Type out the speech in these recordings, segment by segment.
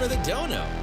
for the dono.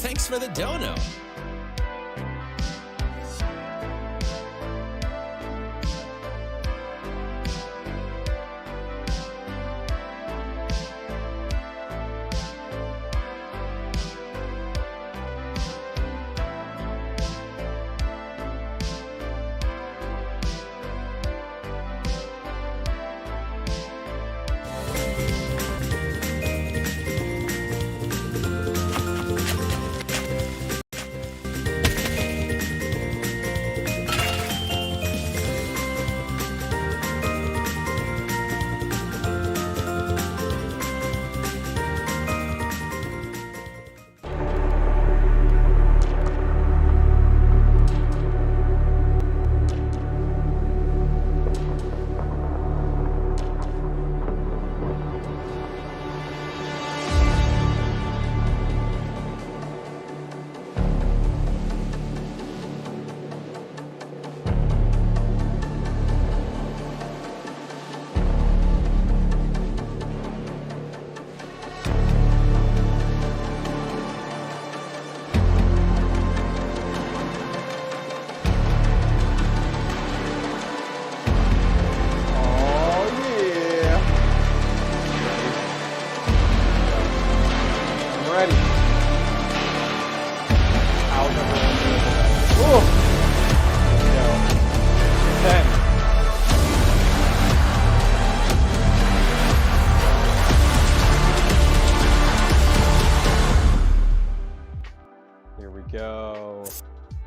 Thanks for the dono.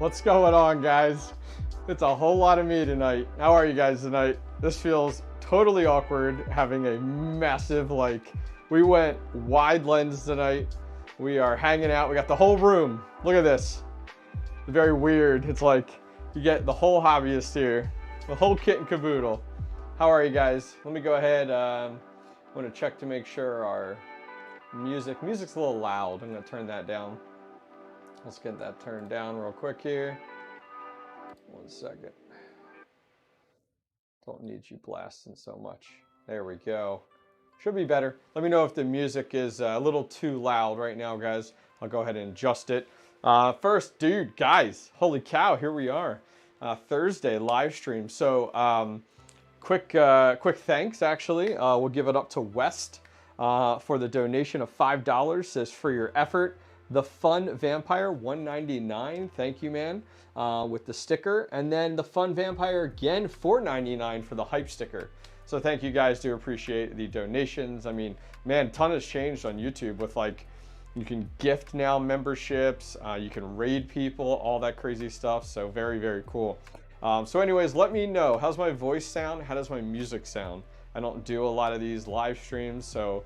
What's going on, guys? It's a whole lot of me tonight. How are you guys tonight? This feels totally awkward having a massive, we went wide lens tonight. We are hanging out. We got the whole room. Look at this. Very weird. It's like you get the whole hobbyist here. The whole kit and caboodle. How are you guys? Let me go ahead. I want to check to make sure our music's a little loud. I'm going to turn that down. Let's get that turned down real quick here. 1 second. Don't need you blasting so much. There we go. Should be better. Let me know if the music is a little too loud right now, guys. I'll go ahead and adjust it. First, dude, guys, holy cow, here we are. Thursday live stream. So quick thanks, actually. We'll give it up to West for the donation of $5. Says for your effort. The Fun Vampire, $1.99. Thank you, man, with the sticker. And then the Fun Vampire again, $4.99 for the hype sticker. So thank you guys. Do appreciate the donations. I mean, man, ton has changed on YouTube with like, you can gift now memberships, you can raid people, all that crazy stuff. So very, very cool. So anyways, let me know, how's my voice sound? How does my music sound? I don't do a lot of these live streams, so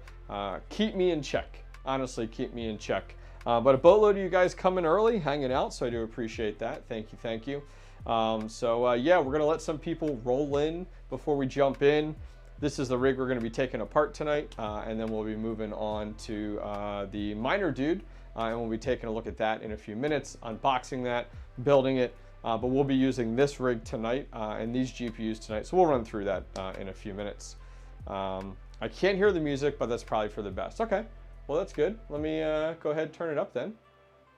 keep me in check. Honestly, keep me in check. But a boatload of you guys coming early, hanging out, so I do appreciate that. Thank you, thank you. Yeah, we're gonna let some people roll in before we jump in. This is the rig we're gonna be taking apart tonight, and then we'll be moving on to the MinerDude, and we'll be taking a look at that in a few minutes, unboxing that, building it, but we'll be using this rig tonight and these GPUs tonight, so we'll run through that in a few minutes. I can't hear the music, but that's probably for the best. Okay. Well, that's good. Let me go ahead and turn it up then.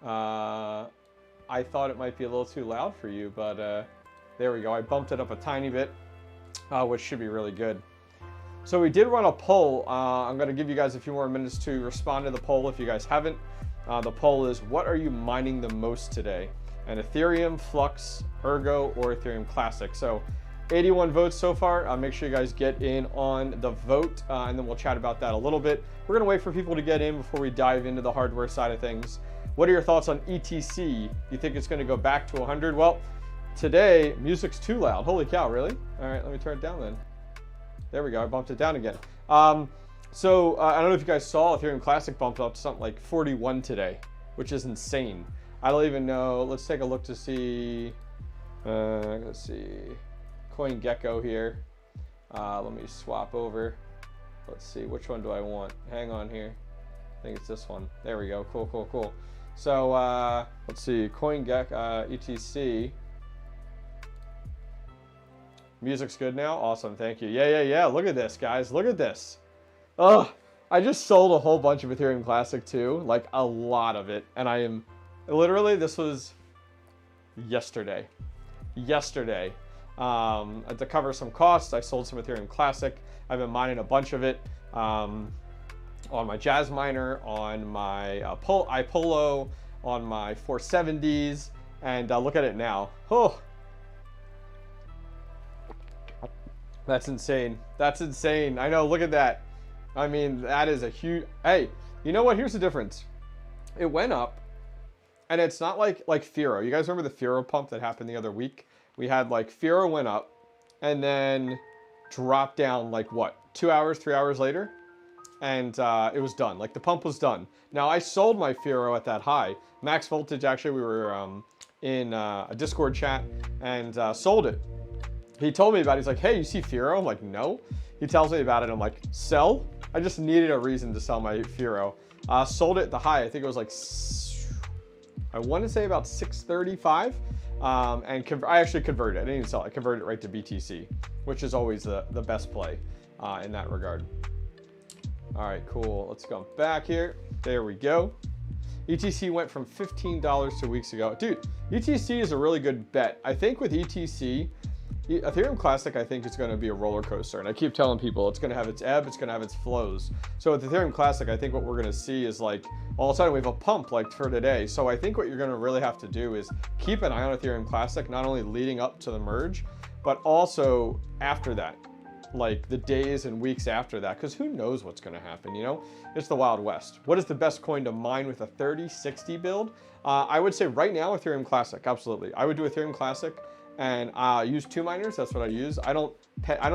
I thought it might be a little too loud for you, but there we go. I bumped it up a tiny bit, which should be really good. So we did run a poll. I'm going to give you guys a few more minutes to respond to the poll if you guys haven't. The poll is, what are you mining the most today? And Ethereum, Flux, Ergo, or Ethereum Classic. So 81 votes so far. Make sure you guys get in on the vote, and then we'll chat about that a little bit. We're going to wait for people to get in before we dive into the hardware side of things. What are your thoughts on ETC? You think it's going to go back to 100? Well, today, music's too loud. Holy cow, really? All right, let me turn it down then. There we go. I bumped it down again. I don't know if you guys saw, Ethereum Classic bumped up to something like 41 today, which is insane. I don't even know. Let's take a look to see. Let's see. CoinGecko here. Let me swap over. Let's see, which one do I want? Hang on here. I think it's this one. There we go. Cool, cool, cool. So let's see, CoinGecko, ETC. Music's good now. Awesome, thank you. Yeah. Look at this, guys. Look at this. Oh, I just sold a whole bunch of Ethereum Classic too, like a lot of it, and I am literally. This was yesterday. To cover some costs, I sold some Ethereum Classic. I've been mining a bunch of it on my Jazz miner, on my iPolo, on my 470s, and look at it now. Oh, that's insane. That's insane. I know. Look at that. I mean, that is a huge. Hey, you know what? Here's the difference. It went up, and it's not like Firo. You guys remember the Firo pump that happened the other week? We had like Firo went up and then dropped down like what, 2 hours, 3 hours later, and it was done. Like the pump was done. Now I sold my Firo at that high. Max Voltage, actually, we were in a Discord chat and sold it. He told me about it. He's like, hey, you see Firo? I'm like, no. He tells me about it. I'm like, sell? I just needed a reason to sell my Firo. Sold it at the high. I think it was like, I want to say about 635. And I actually converted it. I didn't even sell it. I converted it right to BTC, which is always the best play in that regard. All right, cool. Let's go back here. There we go. ETC went from $15 2 weeks ago. Dude, ETC is a really good bet. I think with ETC, Ethereum Classic, I think it's going to be a roller coaster. And I keep telling people it's going to have its ebb, it's going to have its flows. So with Ethereum Classic, I think what we're going to see is like, all of a sudden we have a pump like for today. So I think what you're going to really have to do is keep an eye on Ethereum Classic, not only leading up to the merge, but also after that, like the days and weeks after that, because who knows what's going to happen, you know? It's the Wild West. What is the best coin to mine with a 3060 build? I would say right now, Ethereum Classic, absolutely. I would do Ethereum Classic and use 2 miners. That's what I use. I don't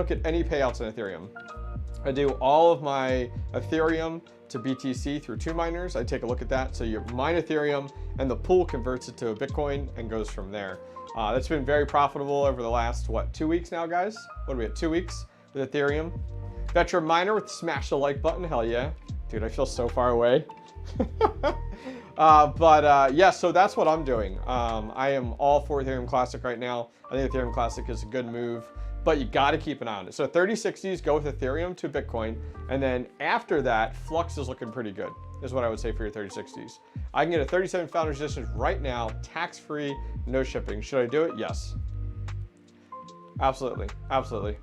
get any payouts in Ethereum. I do all of my Ethereum to BTC through 2 miners. I take a look at that. So you mine Ethereum and the pool converts it to a Bitcoin and goes from there. That's been very profitable over the last, what, 2 weeks now, guys? What are we at, 2 weeks with Ethereum? Veteran miner with smash the like button, hell yeah. Dude, I feel so far away. Yeah, so that's what I'm doing. I am all for Ethereum Classic right now. I think Ethereum Classic is a good move, but you got to keep an eye on it. So 3060s go with Ethereum to Bitcoin, and then after that, Flux is looking pretty good, is what I would say for your 3060s. I can get a 37 Founders Edition right now, tax-free, no shipping. Should I do it? Yes. Absolutely, absolutely.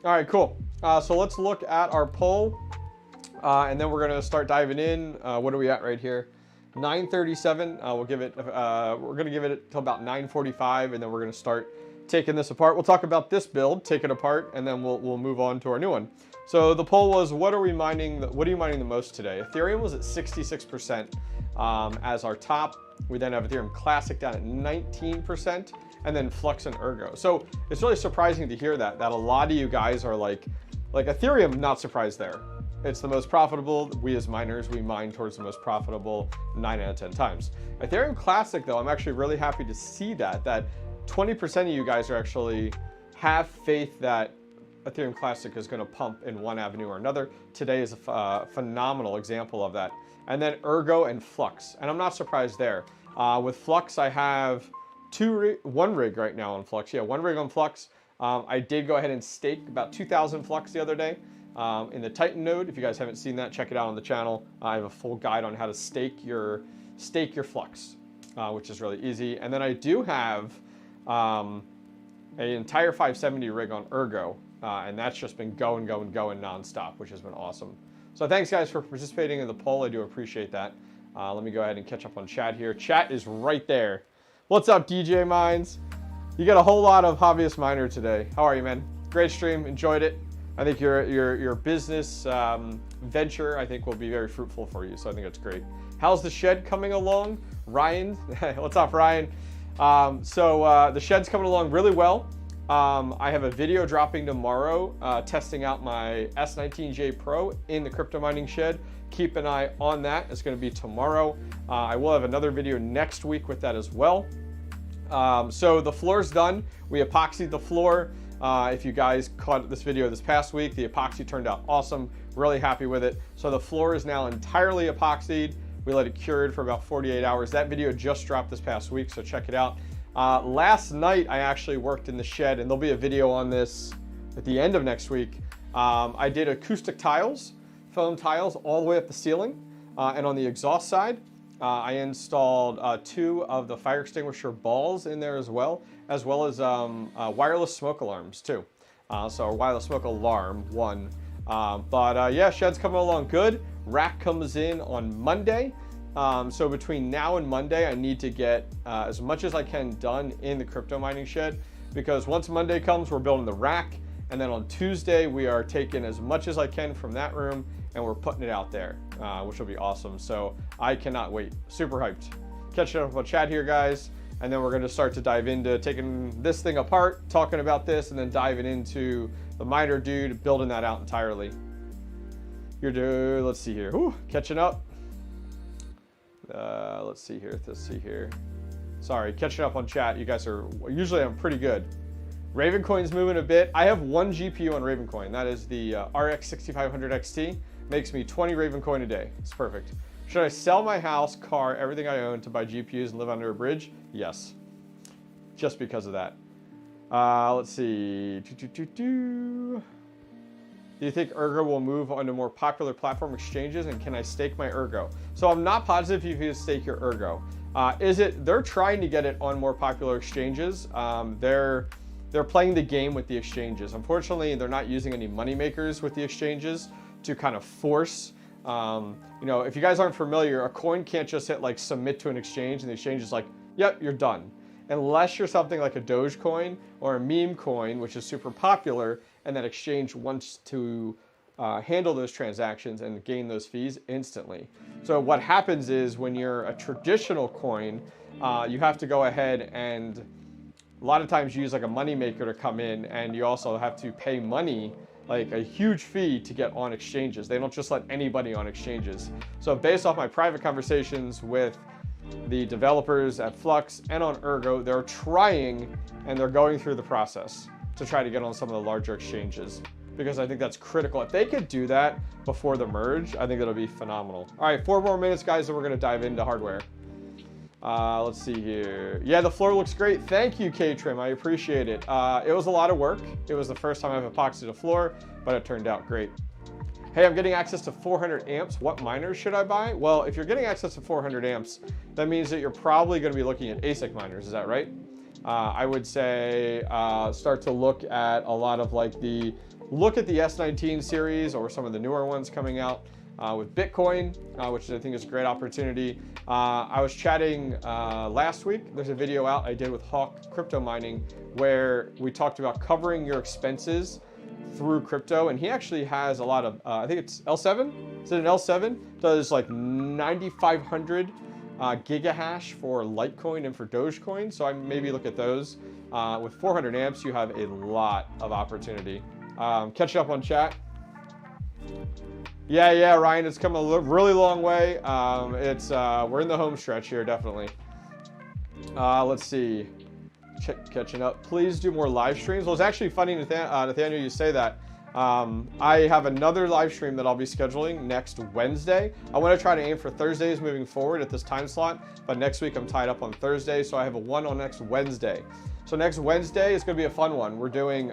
All right, cool. So let's look at our poll, and then we're gonna start diving in. What are we at right here? 9:37. We'll give it. We're gonna give it till about 9:45, and then we're gonna start taking this apart. We'll talk about this build, take it apart, and then we'll move on to our new one. So the poll was, what are we mining? What are you mining the most today? Ethereum was at 66% as our top. We then have Ethereum Classic down at 19%, and then Flux and Ergo. So it's really surprising to hear that a lot of you guys are like Ethereum, not surprised there. It's the most profitable. We as miners, we mine towards the most profitable 9 out of 10 times. Ethereum Classic, though, I'm actually really happy to see that 20% of you guys are actually have faith that Ethereum Classic is going to pump in one avenue or another. Today is a phenomenal example of that. And then Ergo and Flux, and I'm not surprised there. With Flux, I have one rig right now on Flux. Yeah, 1 rig on Flux. I did go ahead and stake about 2,000 Flux the other day in the Titan node. If you guys haven't seen that, check it out on the channel. I have a full guide on how to stake your Flux, which is really easy. And then I do have an entire 570 rig on Ergo, and that's just been going nonstop, which has been awesome. So thanks guys for participating in the poll. I do appreciate that. Let me go ahead and catch up on chat here. Chat is right there. What's up, DJ Mines? You got a whole lot of hobbyist miner today. How are you, man? Great stream, enjoyed it. I think your business venture, I think, will be very fruitful for you. So I think that's great. How's the shed coming along? Ryan, what's up, Ryan? The shed's coming along really well. I have a video dropping tomorrow testing out my S19J Pro in the crypto mining shed. Keep an eye on that. It's going to be tomorrow. I will have another video next week with that as well. So the floor's done. We epoxied the floor. If you guys caught this video this past week, the epoxy turned out awesome. Really happy with it. So the floor is now entirely epoxied. We let it cured for about 48 hours. That video just dropped this past week, so check it out. Last night, I actually worked in the shed, and there'll be a video on this at the end of next week. I did acoustic tiles, foam tiles, all the way up the ceiling. And on the exhaust side, I installed 2 of the fire extinguisher balls in there as well as wireless smoke alarms too. So a wireless smoke alarm, 1. Yeah, shed's coming along good. Rack comes in on Monday. So between now and Monday, I need to get as much as I can done in the crypto mining shed, because once Monday comes, we're building the rack. And then on Tuesday, we are taking as much as I can from that room and we're putting it out there, which will be awesome. So I cannot wait. Super hyped. Catching up on chat here, guys. And then we're going to start to dive into taking this thing apart, talking about this, and then diving into the MinerDude, building that out entirely. Let's see here. Ooh, catching up. Let's see here. Sorry, catching up on chat. You guys are, usually I'm pretty good. Ravencoin's moving a bit. I have 1 GPU on Ravencoin. That is the RX 6500 XT. Makes me 20 Ravencoin a day. It's perfect. Should I sell my house, car, everything I own to buy GPUs and live under a bridge? Yes. Just because of that. Let's see. Do you think Ergo will move onto more popular platform exchanges, and can I stake my Ergo? So I'm not positive if you can stake your Ergo. They're trying to get it on more popular exchanges. They're playing the game with the exchanges. Unfortunately, they're not using any money makers with the exchanges to kind of force. If you guys aren't familiar, a coin can't just hit like submit to an exchange and the exchange is like, yep, you're done. Unless you're something like a Dogecoin or a meme coin, which is super popular, and that exchange wants to handle those transactions and gain those fees instantly. So what happens is when you're a traditional coin, you have to go ahead and a lot of times use like a money maker to come in, and you also have to pay money like a huge fee to get on exchanges. They don't just let anybody on exchanges. So based off my private conversations with the developers at Flux and on Ergo, they're trying and they're going through the process to try to get on some of the larger exchanges, because I think that's critical. If they could do that before the merge, I think it'll be phenomenal. All right, 4 more minutes, guys, and we're gonna dive into hardware. Let's see here. Yeah, the floor looks great. Thank you, XTREME. I appreciate it. It was a lot of work. It was the first time I've epoxied a floor, but it turned out great. Hey, I'm getting access to 400 amps. What miners should I buy? Well, if you're getting access to 400 amps, that means that you're probably going to be looking at ASIC miners. Is that right? I would say start to look at a lot of like look at the S19 series or some of the newer ones coming out. With Bitcoin, which I think is a great opportunity. I was chatting last week. There's a video out I did with Hawk Crypto Mining where we talked about covering your expenses through crypto, and he actually has a lot of, I think it's L7? Is it an L7? Does like 9,500 gigahash for Litecoin and for Dogecoin, so I maybe look at those. With 400 amps, you have a lot of opportunity. Catching up on chat. Yeah, Ryan, it's come a really long way. We're in the home stretch here, definitely. Let's see. Catching up. Please do more live streams. Well, it's actually funny, Nathaniel, you say that. I have another live stream that I'll be scheduling next Wednesday. I want to try to aim for Thursdays moving forward at this time slot, but next week I'm tied up on Thursday, so I have one on next Wednesday. So next Wednesday is going to be a fun one. We're doing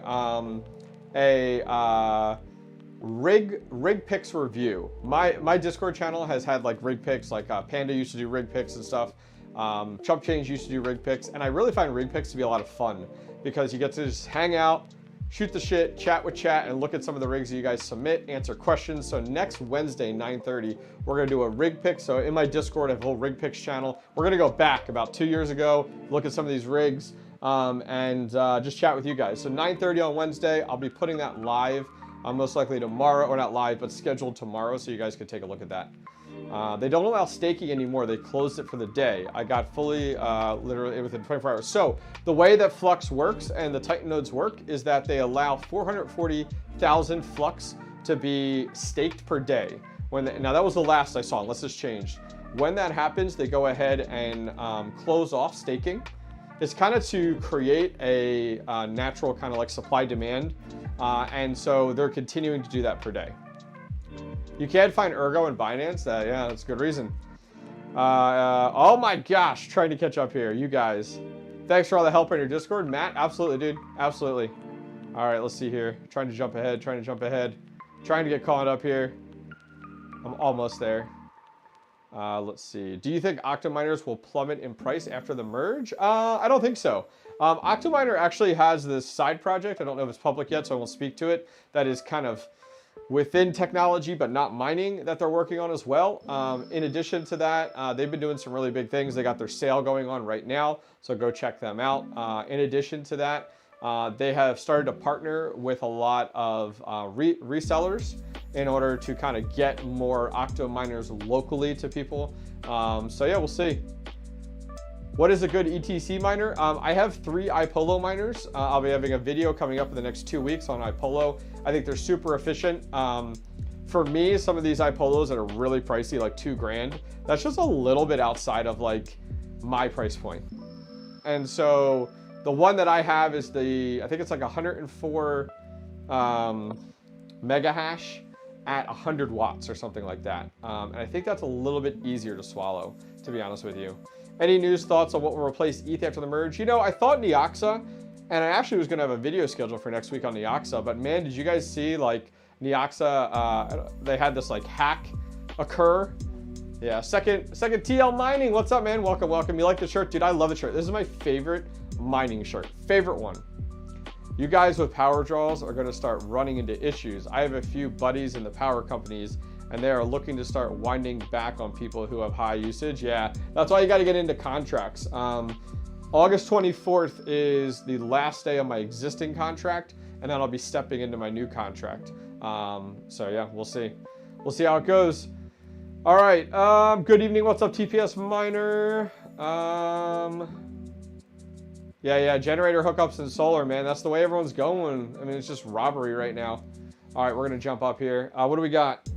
rig picks review. My Discord channel has had like rig picks, like Panda used to do rig picks and stuff. Chump Change used to do rig picks, and I really find rig picks to be a lot of fun because you get to just hang out, shoot the shit, chat with chat, and look at some of the rigs that you guys submit, answer questions. So next Wednesday, 9:30, we're gonna do a rig pick. So in my Discord, I have a whole rig picks channel. We're gonna go back about 2 years ago, look at some of these rigs, and just chat with you guys. So 9:30 on Wednesday, I'll be putting that live. Most likely tomorrow, or not live, but scheduled tomorrow, so you guys could take a look at that. They don't allow staking anymore. They closed it for the day. I got fully, literally within 24 hours. So the way that Flux works and the Titan nodes work is that they allow 440,000 Flux to be staked per day. Now that was the last I saw, unless it's changed. When that happens, they go ahead and close off staking. It's kind of to create a natural kind of like supply demand. And so they're continuing to do that per day. You can find Ergo and Binance. Yeah, that's a good reason. Oh my gosh, trying to catch up here. You guys. Thanks for all the help on your Discord. Matt, absolutely, dude. Absolutely. All right, let's see here. Trying to jump ahead. Trying to get caught up here. I'm almost there. Let's see. Do you think Octominers will plummet in price after the merge? I don't think so. Octominer actually has this side project. I don't know if it's public yet, so I won't speak to it. That is kind of within technology, but not mining, that they're working on as well. In addition to that, they've been doing some really big things. They got their sale going on right now, so go check them out. In addition to that, they have started to partner with a lot of resellers in order to kind of get more Octominers locally to people. So yeah, we'll see. What is a good ETC miner? I have 3 iPolo miners. I'll be having a video coming up in the next 2 weeks on iPolo. I think they're super efficient. For me, some of these iPolos that are really pricey, like $2,000, that's just a little bit outside of like my price point. And so the one that I have is I think it's like 104 mega hash at 100 watts or something like that. And I think that's a little bit easier to swallow, to be honest with you. Any news, thoughts on what will replace ETH after the merge? You know, I thought 𝐍𝐞𝐞𝐝, and I actually was going to have a video scheduled for next week on 𝐍𝐞𝐞𝐝, but man, did you guys see like 𝐍𝐞𝐞𝐝, they had this like hack occur. Yeah, second TL Mining, what's up, man? Welcome. You like the shirt? Dude, I love the shirt. This is my favorite mining shirt, favorite one. You guys with power draws are going to start running into issues. I have a few buddies in the power companies, and they are looking to start winding back on people who have high usage. Yeah, that's why you got to get into contracts. August 24th is the last day of my existing contract, and then I'll be stepping into my new contract. So yeah, we'll see. We'll see how it goes. All right. Good evening. What's up, TPS Miner? Yeah, generator hookups and solar, man. That's the way everyone's going. I mean, it's just robbery right now. All right, we're gonna jump up here. What do we got?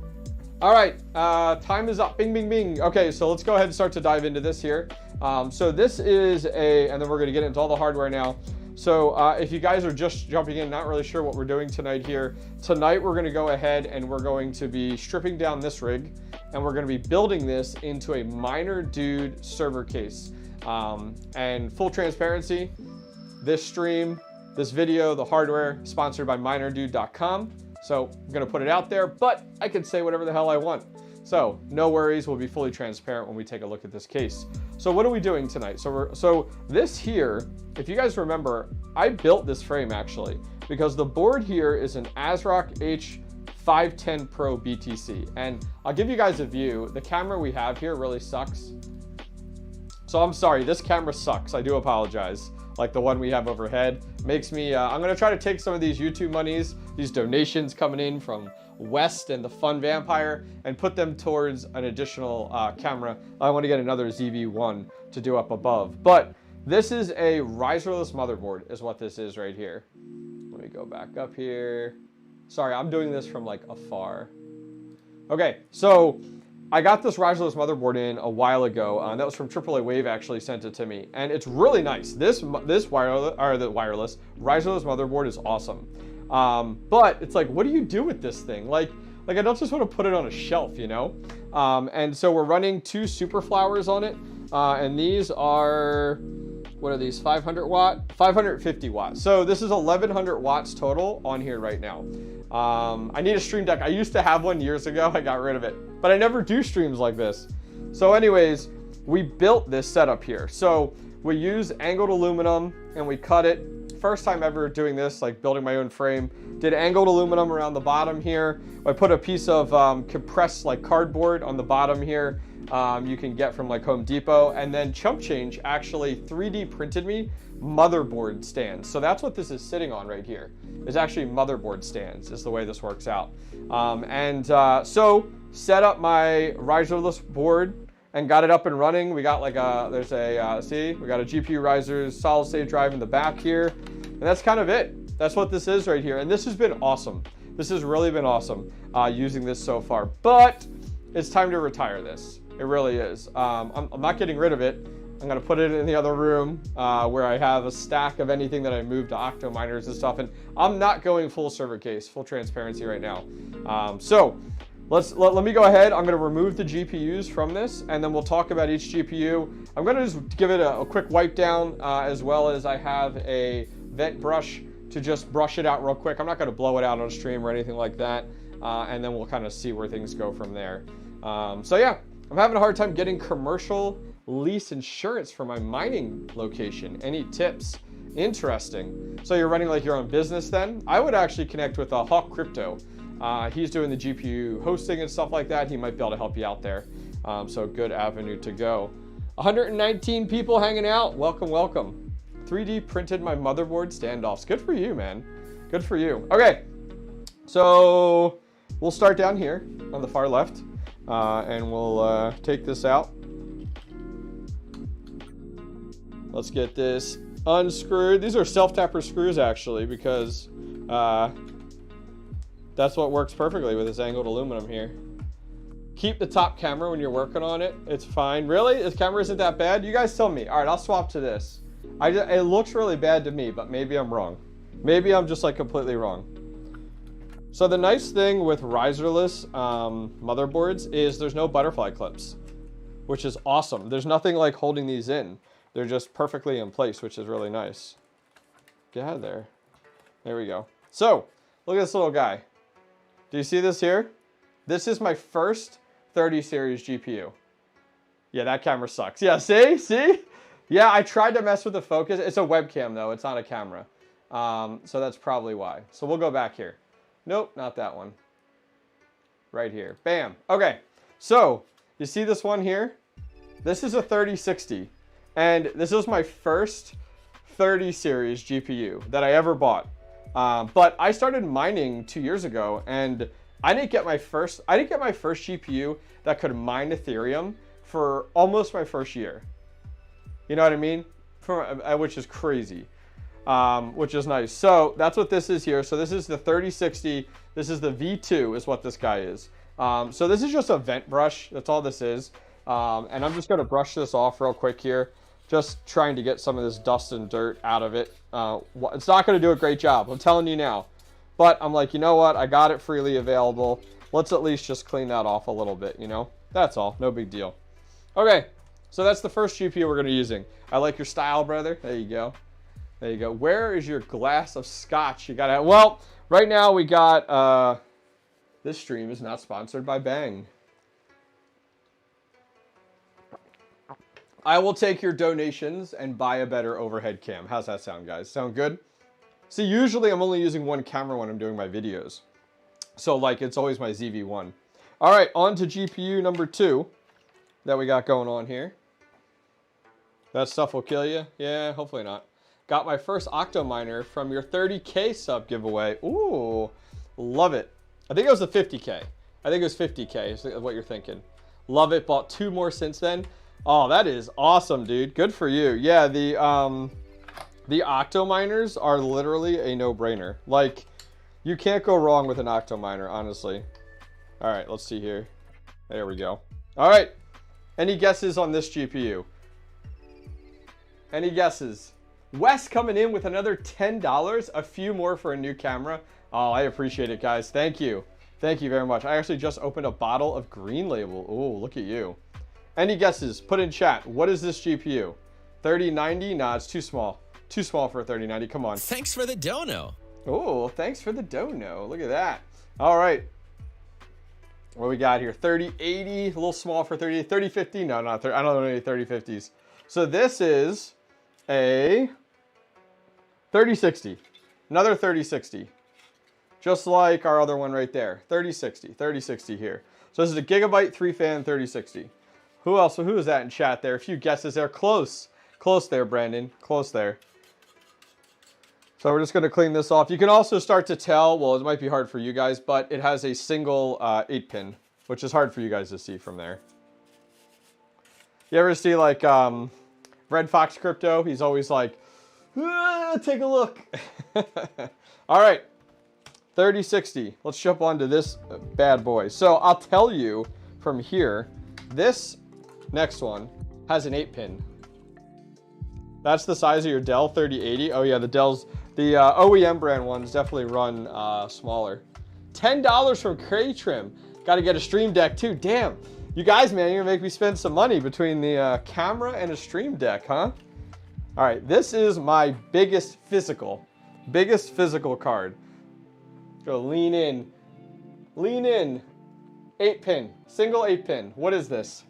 All right, time is up. Bing, bing, bing. Okay, so let's go ahead and start to dive into this here. So this is and then we're gonna get into all the hardware now. So if you guys are just jumping in, not really sure what we're doing tonight here. Tonight we're gonna go ahead and we're going to be stripping down this rig, and we're gonna be building this into a MinerDude server case. And full transparency, this stream, this video, the hardware, sponsored by MinerDude.com. So I'm gonna put it out there, but I can say whatever the hell I want. So no worries, we'll be fully transparent when we take a look at this case. So what are we doing tonight? So this here, if you guys remember, I built this frame actually, because the board here is an ASRock H510 Pro BTC. And I'll give you guys a view. The camera we have here really sucks. So I'm sorry, this camera sucks. I do apologize. Like the one we have overhead makes me, I'm gonna try to take some of these YouTube monies, these donations coming in from West and the Fun Vampire, and put them towards an additional camera. I want to get another ZV-1 to do up above. But this is a riserless motherboard is what this is right here. Let me go back up here. Sorry, I'm doing this from like afar. Okay, so I got this riserless motherboard in a while ago. That was from 𝐿𝐴 actually sent it to me, and it's really nice. This wireless riserless motherboard is awesome. But it's like, what do you do with this thing? Like I don't just want to put it on a shelf, you know? And so we're running 2 super flowers on it, and these are, what are these? 500 watt, 550 watts. So this is 1100 watts total on here right now. I need a stream deck. I used to have one years ago. I got rid of it, but I never do streams like this. So anyways, we built this setup here. So we use angled aluminum and we cut it. First time ever doing this, like building my own frame. Did angled aluminum around the bottom here. I put a piece of compressed like cardboard on the bottom here. You can get from like Home Depot. And then Chump Change actually 3D printed me motherboard stands. So that's what this is sitting on right here. Is actually motherboard stands is the way this works out. So set up my riserless board and got it up and running. We got like see, we got a GPU risers, solid state drive in the back here. And that's kind of it. That's what this is right here. And this has been awesome. This has really been awesome using this so far, but it's time to retire this. It really is. I'm not getting rid of it. I'm gonna put it in the other room where I have a stack of anything that I moved to Octo miners and stuff. And I'm not going full server case, full transparency right now. So let me go ahead. I'm gonna remove the GPUs from this, and then we'll talk about each GPU. I'm gonna just give it a quick wipe down, as well as I have a vent brush to just brush it out real quick. I'm not gonna blow it out on stream or anything like that. And then we'll kind of see where things go from there. So yeah, I'm having a hard time getting commercial lease insurance for my mining location. Any tips? Interesting. So you're running like your own business then? I would actually connect with Hawk Crypto. He's doing the GPU hosting and stuff like that. He might be able to help you out there. So good avenue to go. 119 people hanging out. Welcome, welcome. 3D printed my motherboard standoffs. Good for you, man. Good for you. Okay, so we'll start down here on the far left, and we'll take this out. Let's get this unscrewed. These are self-tapper screws actually, because that's what works perfectly with this angled aluminum here. Keep the top camera when you're working on it. It's fine. Really? This camera isn't that bad? You guys tell me. All right, I'll swap to this. It looks really bad to me, but maybe I'm wrong. Maybe I'm just like completely wrong. So the nice thing with riserless motherboards is there's no butterfly clips, which is awesome. There's nothing like holding these in. They're just perfectly in place, which is really nice. Get out of there. There we go. So look at this little guy. Do you see this here? This is my first 30 series GPU. Yeah, that camera sucks. Yeah, see? Yeah, I tried to mess with the focus. It's a webcam though, it's not a camera. So that's probably why. So we'll go back here. Nope, not that one. Right here, bam. Okay, so you see this one here? This is a 3060. And this is my first 30 series GPU that I ever bought. But I started mining 2 years ago, and I didn't get my first GPU that could mine Ethereum for almost my first year. You know what I mean? Which is crazy. which is nice. So that's what this is here. So this is the 3060. This is the V2 is what this guy is. So this is just a vent brush. That's all this is. And I'm just going to brush this off real quick here. Just trying to get some of this dust and dirt out of it. It's not going to do a great job. I'm telling you now. But I'm like, you know what? I got it freely available. Let's at least just clean that off a little bit, you know? That's all. No big deal. Okay. So that's the first GPU we're going to be using. I like your style, brother. There you go. There you go. Where is your glass of scotch? You got to... Well, right now we got... this stream is not sponsored by Bang. I will take your donations and buy a better overhead cam. How's that sound, guys? Sound good? See, usually I'm only using one camera when I'm doing my videos. So, like, it's always my ZV-1. All right, on to GPU number 2 that we got going on here. That stuff will kill you? Yeah, hopefully not. Got my first Octominer from your 30K sub giveaway. Ooh, love it. I think it was the 50K. I think it was 50K is what you're thinking. Love it. Bought 2 more since then. Oh, that is awesome, dude. Good for you. Yeah, the Octominers are literally a no-brainer. Like, you can't go wrong with an Octominer, honestly. All right, let's see here. There we go. All right. Any guesses on this GPU? Any guesses? Wes coming in with another $10. A few more for a new camera. Oh, I appreciate it, guys. Thank you. Thank you very much. I actually just opened a bottle of Green Label. Oh, look at you. Any guesses? Put in chat. What is this GPU? 3090? Nah, it's too small. Too small for a 3090. Come on. Thanks for the dono. Oh, thanks for the dono. Look at that. All right. What we got here? 3080. A little small for 3050. No, not 30. I don't know any 3050s. So this is a 3060. Another 3060. Just like our other one right there. 3060 here. So this is a Gigabyte 3-fan 3060. Who else? Who is that in chat there? A few guesses there. Close. Close there, Brandon. Close there. So we're just going to clean this off. You can also start to tell, well, it might be hard for you guys, but it has a single 8-pin, which is hard for you guys to see from there. You ever see like Red Fox Crypto? He's always like, take a look. All right. 3060. Let's jump onto this bad boy. So I'll tell you from here, this next one has an 8-pin. That's the size of your Dell 3080. Oh yeah, the Dell's, the OEM brand ones definitely run smaller. $10 from XTREME. Got to get a Stream Deck too. Damn, you guys, man, you're gonna make me spend some money between the camera and a Stream Deck, huh? All right, this is my biggest physical card. Go lean in. 8-pin, single 8-pin. What is this?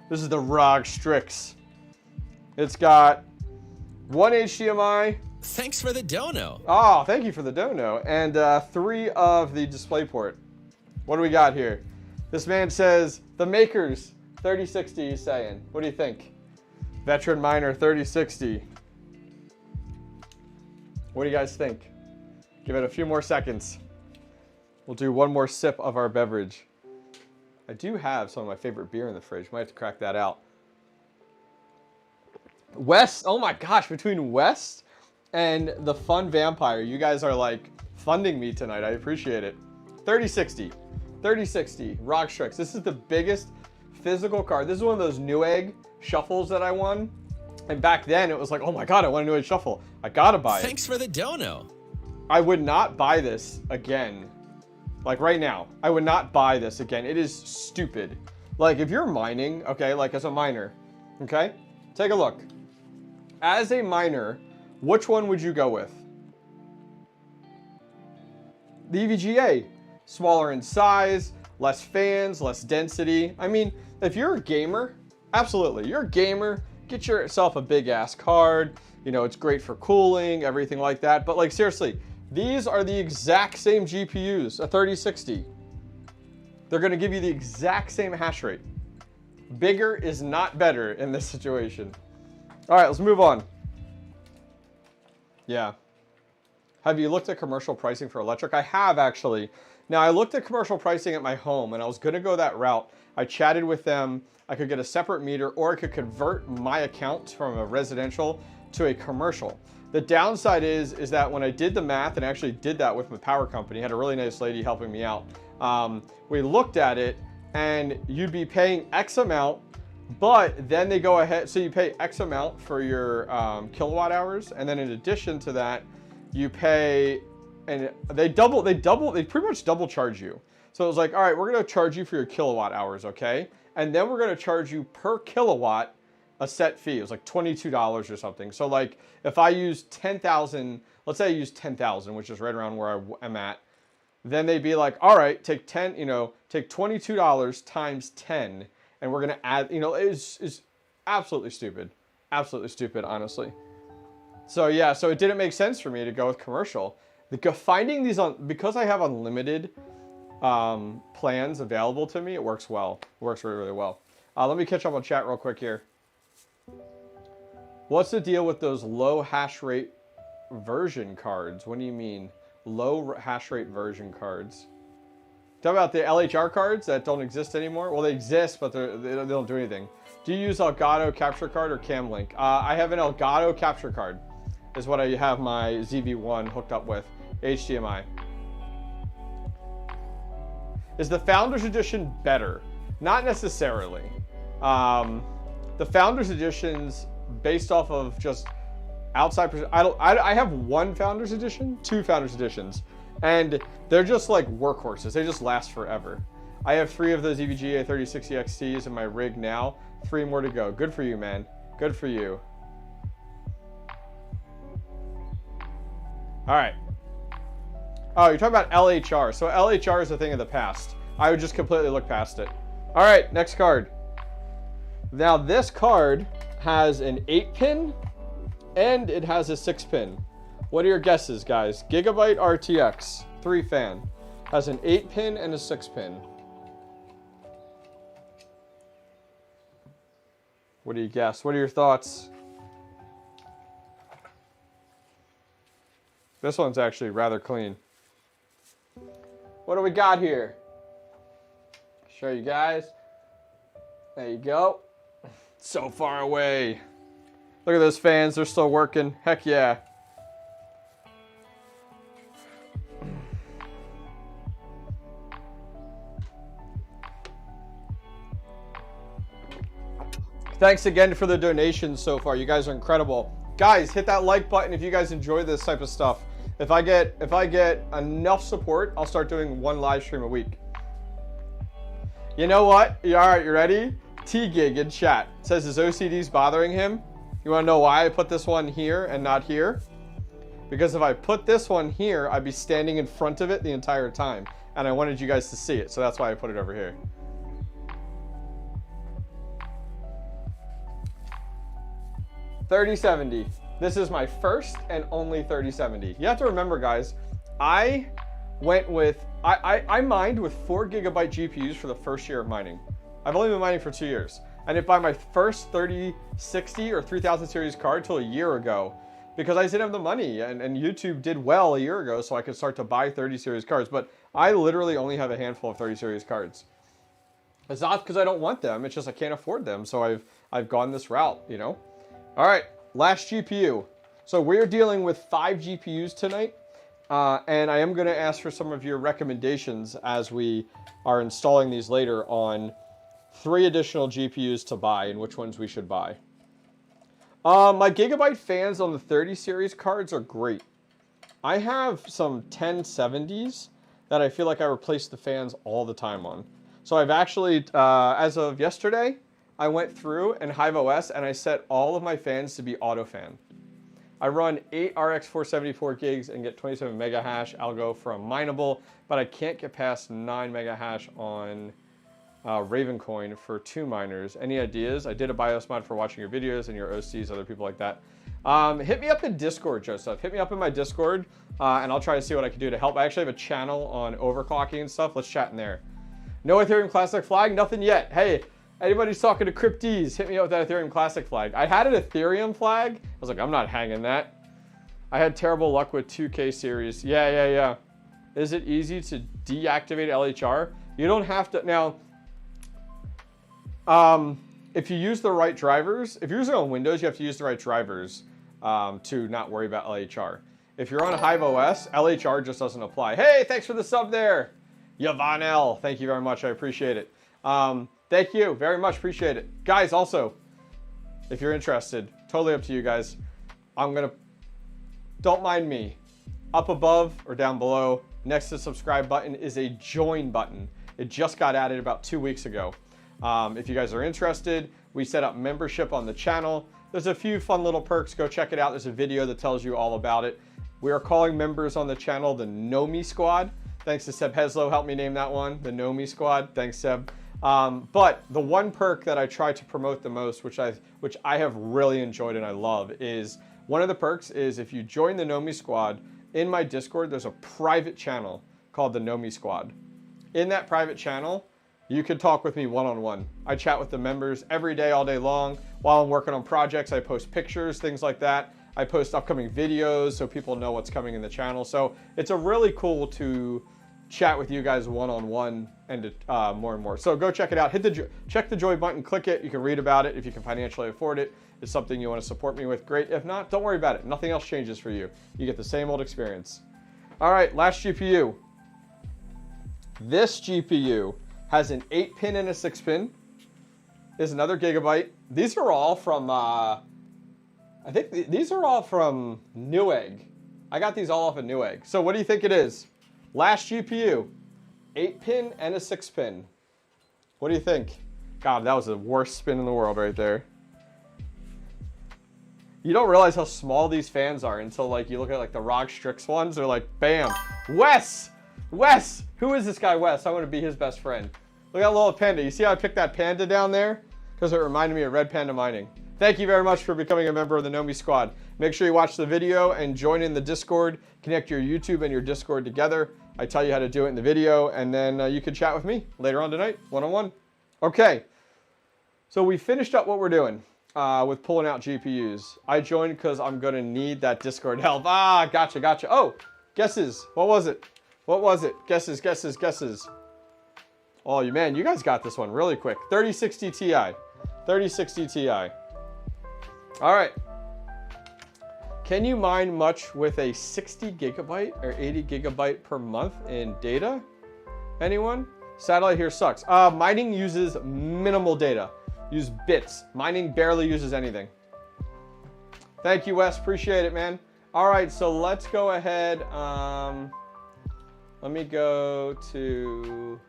This is the ROG Strix. It's got 1 HDMI. Thanks for the dono. Oh, thank you for the dono. And 3 of the DisplayPort. What do we got here? This man says, the makers, 3060, he's saying. What do you think? Veteran Miner 3060. What do you guys think? Give it a few more seconds. We'll do one more sip of our beverage. I do have some of my favorite beer in the fridge. Might have to crack that out. West, oh my gosh, between West and the Fun Vampire, you guys are like funding me tonight. I appreciate it. 3060, ROG Strix. This is the biggest physical card. This is one of those Newegg shuffles that I won. And back then it was like, oh my God, I want a Newegg shuffle. I gotta buy it. Thanks for the dono. I would not buy this again. Like right now, I would not buy this again. It is stupid. Like if you're mining, okay, like as a miner, okay, take a look. As a miner, which one would you go with? The EVGA. Smaller in size, less fans, less density. I mean, if you're a gamer, absolutely. You're a gamer, get yourself a big ass card. You know, it's great for cooling, everything like that. But like seriously, these are the exact same GPUs, a 3060. They're gonna give you the exact same hash rate. Bigger is not better in this situation. All right, let's move on. Yeah. Have you looked at commercial pricing for electric? I have actually. Now I looked at commercial pricing at my home and I was gonna go that route. I chatted with them. I could get a separate meter or I could convert my account from a residential to a commercial. The downside is that when I did the math and actually did that with my power company, had a really nice lady helping me out. We looked at it and you'd be paying X amount, but then they go ahead. So you pay X amount for your kilowatt hours. And then in addition to that, you pay, and they pretty much double charge you. So it was like, all right, we're going to charge you for your kilowatt hours. Okay. And then we're going to charge you per kilowatt a set fee. It was like $22 or something. So like if I use 10,000, let's say I use 10,000, which is right around where I am at, then they'd be like, all right, take take $22 times 10, and we're going to add, it's absolutely stupid. Absolutely stupid, honestly. So yeah, so it didn't make sense for me to go with commercial. Finding these because I have unlimited plans available to me, it works well. It works really, really well. Let me catch up on chat real quick here. What's the deal with those low hash rate version cards? What do you mean? Low hash rate version cards? Talk about the LHR cards that don't exist anymore? Well, they exist, but they don't do anything. Do you use Elgato capture card or CamLink? I have an Elgato capture card, is what I have my ZV-1 hooked up with. HDMI. Is the Founders Edition better? Not necessarily. The Founders Editions, based off of just outside, I have one Founders Edition, two Founders Editions, and they're just like workhorses. They just last forever. I have 3 of those EVGA 3060 XTs in my rig now. 3 more to go. Good for you, man. Good for you. All right. Oh, you're talking about LHR. So LHR is a thing of the past. I would just completely look past it. All right, next card. Now this card has an 8-pin and it has a 6-pin. What are your guesses, guys? Gigabyte RTX 3-fan has an 8-pin and a 6-pin. What do you guess? What are your thoughts? This one's actually rather clean. What do we got here? Show you guys. There you go. So far away. Look at those fans. They're still working. Heck yeah. Thanks again for the donations so far. You guys are incredible. Guys, hit that like button if you guys enjoy this type of stuff. If I get enough support, I'll start doing 1 live stream a week. You know what? All right, you ready? T-Gig in chat says his OCD's bothering him. You want to know why I put this one here and not here? Because if I put this one here, I'd be standing in front of it the entire time. And I wanted you guys to see it, so that's why I put it over here. $3070. This is my first and only $3070. You have to remember, guys, I mined with 4 gigabyte GPUs for the first year of mining. I've only been mining for 2 years. I didn't buy my first 3060 or 3000 series card till a year ago because I didn't have the money, and YouTube did well a year ago, so I could start to buy 30 series cards. But I literally only have a handful of 30 series cards. It's not because I don't want them, it's just I can't afford them, so I've gone this route, you know? All right, last GPU. So we're dealing with 5 GPUs tonight. And I am going to ask for some of your recommendations as we are installing these later on 3 additional GPUs to buy and which ones we should buy. My Gigabyte fans on the 30 series cards are great. I have some 1070s that I feel like I replace the fans all the time on. So I've actually, as of yesterday, I went through in HIVEOS and I set all of my fans to be auto fan. I run 8 RX 474 gigs and get 27 mega hash algo from Mineable, but I can't get past 9 mega hash on Ravencoin for 2 miners. Any ideas? I did a BIOS mod for watching your videos and your OCs, other people like that. Hit me up in Discord, Joseph. Hit me up in my Discord, and I'll try to see what I can do to help. I actually have a channel on overclocking and stuff. Let's chat in there. No Ethereum Classic flag? Nothing yet. Hey, anybody's talking to CryptDs, hit me up with that Ethereum Classic flag. I had an Ethereum flag. I was like, I'm not hanging that. I had terrible luck with 2K series. Yeah. Is it easy to deactivate LHR? You don't have to. Now, if you use the right drivers, if you're using it on Windows, you have to use the right drivers. to not worry about LHR. If you're on a HIVEOS, LHR just doesn't apply. Hey, thanks for the sub there. Yavanel, thank you very much. I appreciate it. Thank you very much. Appreciate it. Guys, also, if you're interested, totally up to you guys. Don't mind me. Up above or down below, next to the subscribe button is a join button. It just got added about 2 weeks ago. If you guys are interested, we set up membership on the channel. There's a few fun little perks. Go check it out. There's a video that tells you all about it. We are calling members on the channel the 𝐻𝐻𝐾 Squad. Thanks to 𝐍𝐻𝐆 helped me name that one, the 𝐻𝐻𝐾 Squad. Thanks, Seb. But the one perk that I try to promote the most, which I have really enjoyed and I love, is one of the perks is if you join the 𝐻𝐻𝐾 Squad, in my Discord, there's a private channel called the 𝐻𝐻𝐾 Squad. In that private channel, you can talk with me one-on-one. I chat with the members every day, all day long. While I'm working on projects, I post pictures, things like that. I post upcoming videos so people know what's coming in the channel. So it's a really cool to chat with you guys one-on-one and more and more. So go check it out. Check the join button, click it. You can read about it if you can financially afford it. It's something you want to support me with, great. If not, don't worry about it. Nothing else changes for you. You get the same old experience. All right, last GPU. This GPU has an 8-pin and a 6-pin. Is another gigabyte. These are all from, I think these are all from Newegg. I got these all off of Newegg. So what do you think it is? Last GPU, 8-pin and a 6-pin. What do you think? God, that was the worst spin in the world right there. You don't realize how small these fans are until like you look at like the ROG Strix ones. They're like, bam. Wes! Who is this guy, Wes? I want to be his best friend. Look at that little panda. You see how I picked that panda down there? Because it reminded me of Red Panda Mining. Thank you very much for becoming a member of the 𝐻𝐻𝐾 Squad. Make sure you watch the video and join in the Discord. Connect your YouTube and your Discord together. I tell you how to do it in the video, and then you can chat with me later on tonight, one-on-one. Okay, so we finished up what we're doing with pulling out GPUs. I joined because I'm going to need that Discord help. Ah, gotcha. Oh, guesses. What was it? Guesses. Oh, man, you guys got this one really quick. 3060 Ti. 3060 Ti. All right. Can you mine much with a 60 gigabyte or 80 gigabyte per month in data? Anyone? Satellite here sucks. Mining uses minimal data. Use bits. Mining barely uses anything. Thank you, Wes. Appreciate it, man. All right, so let's go ahead. Let me go to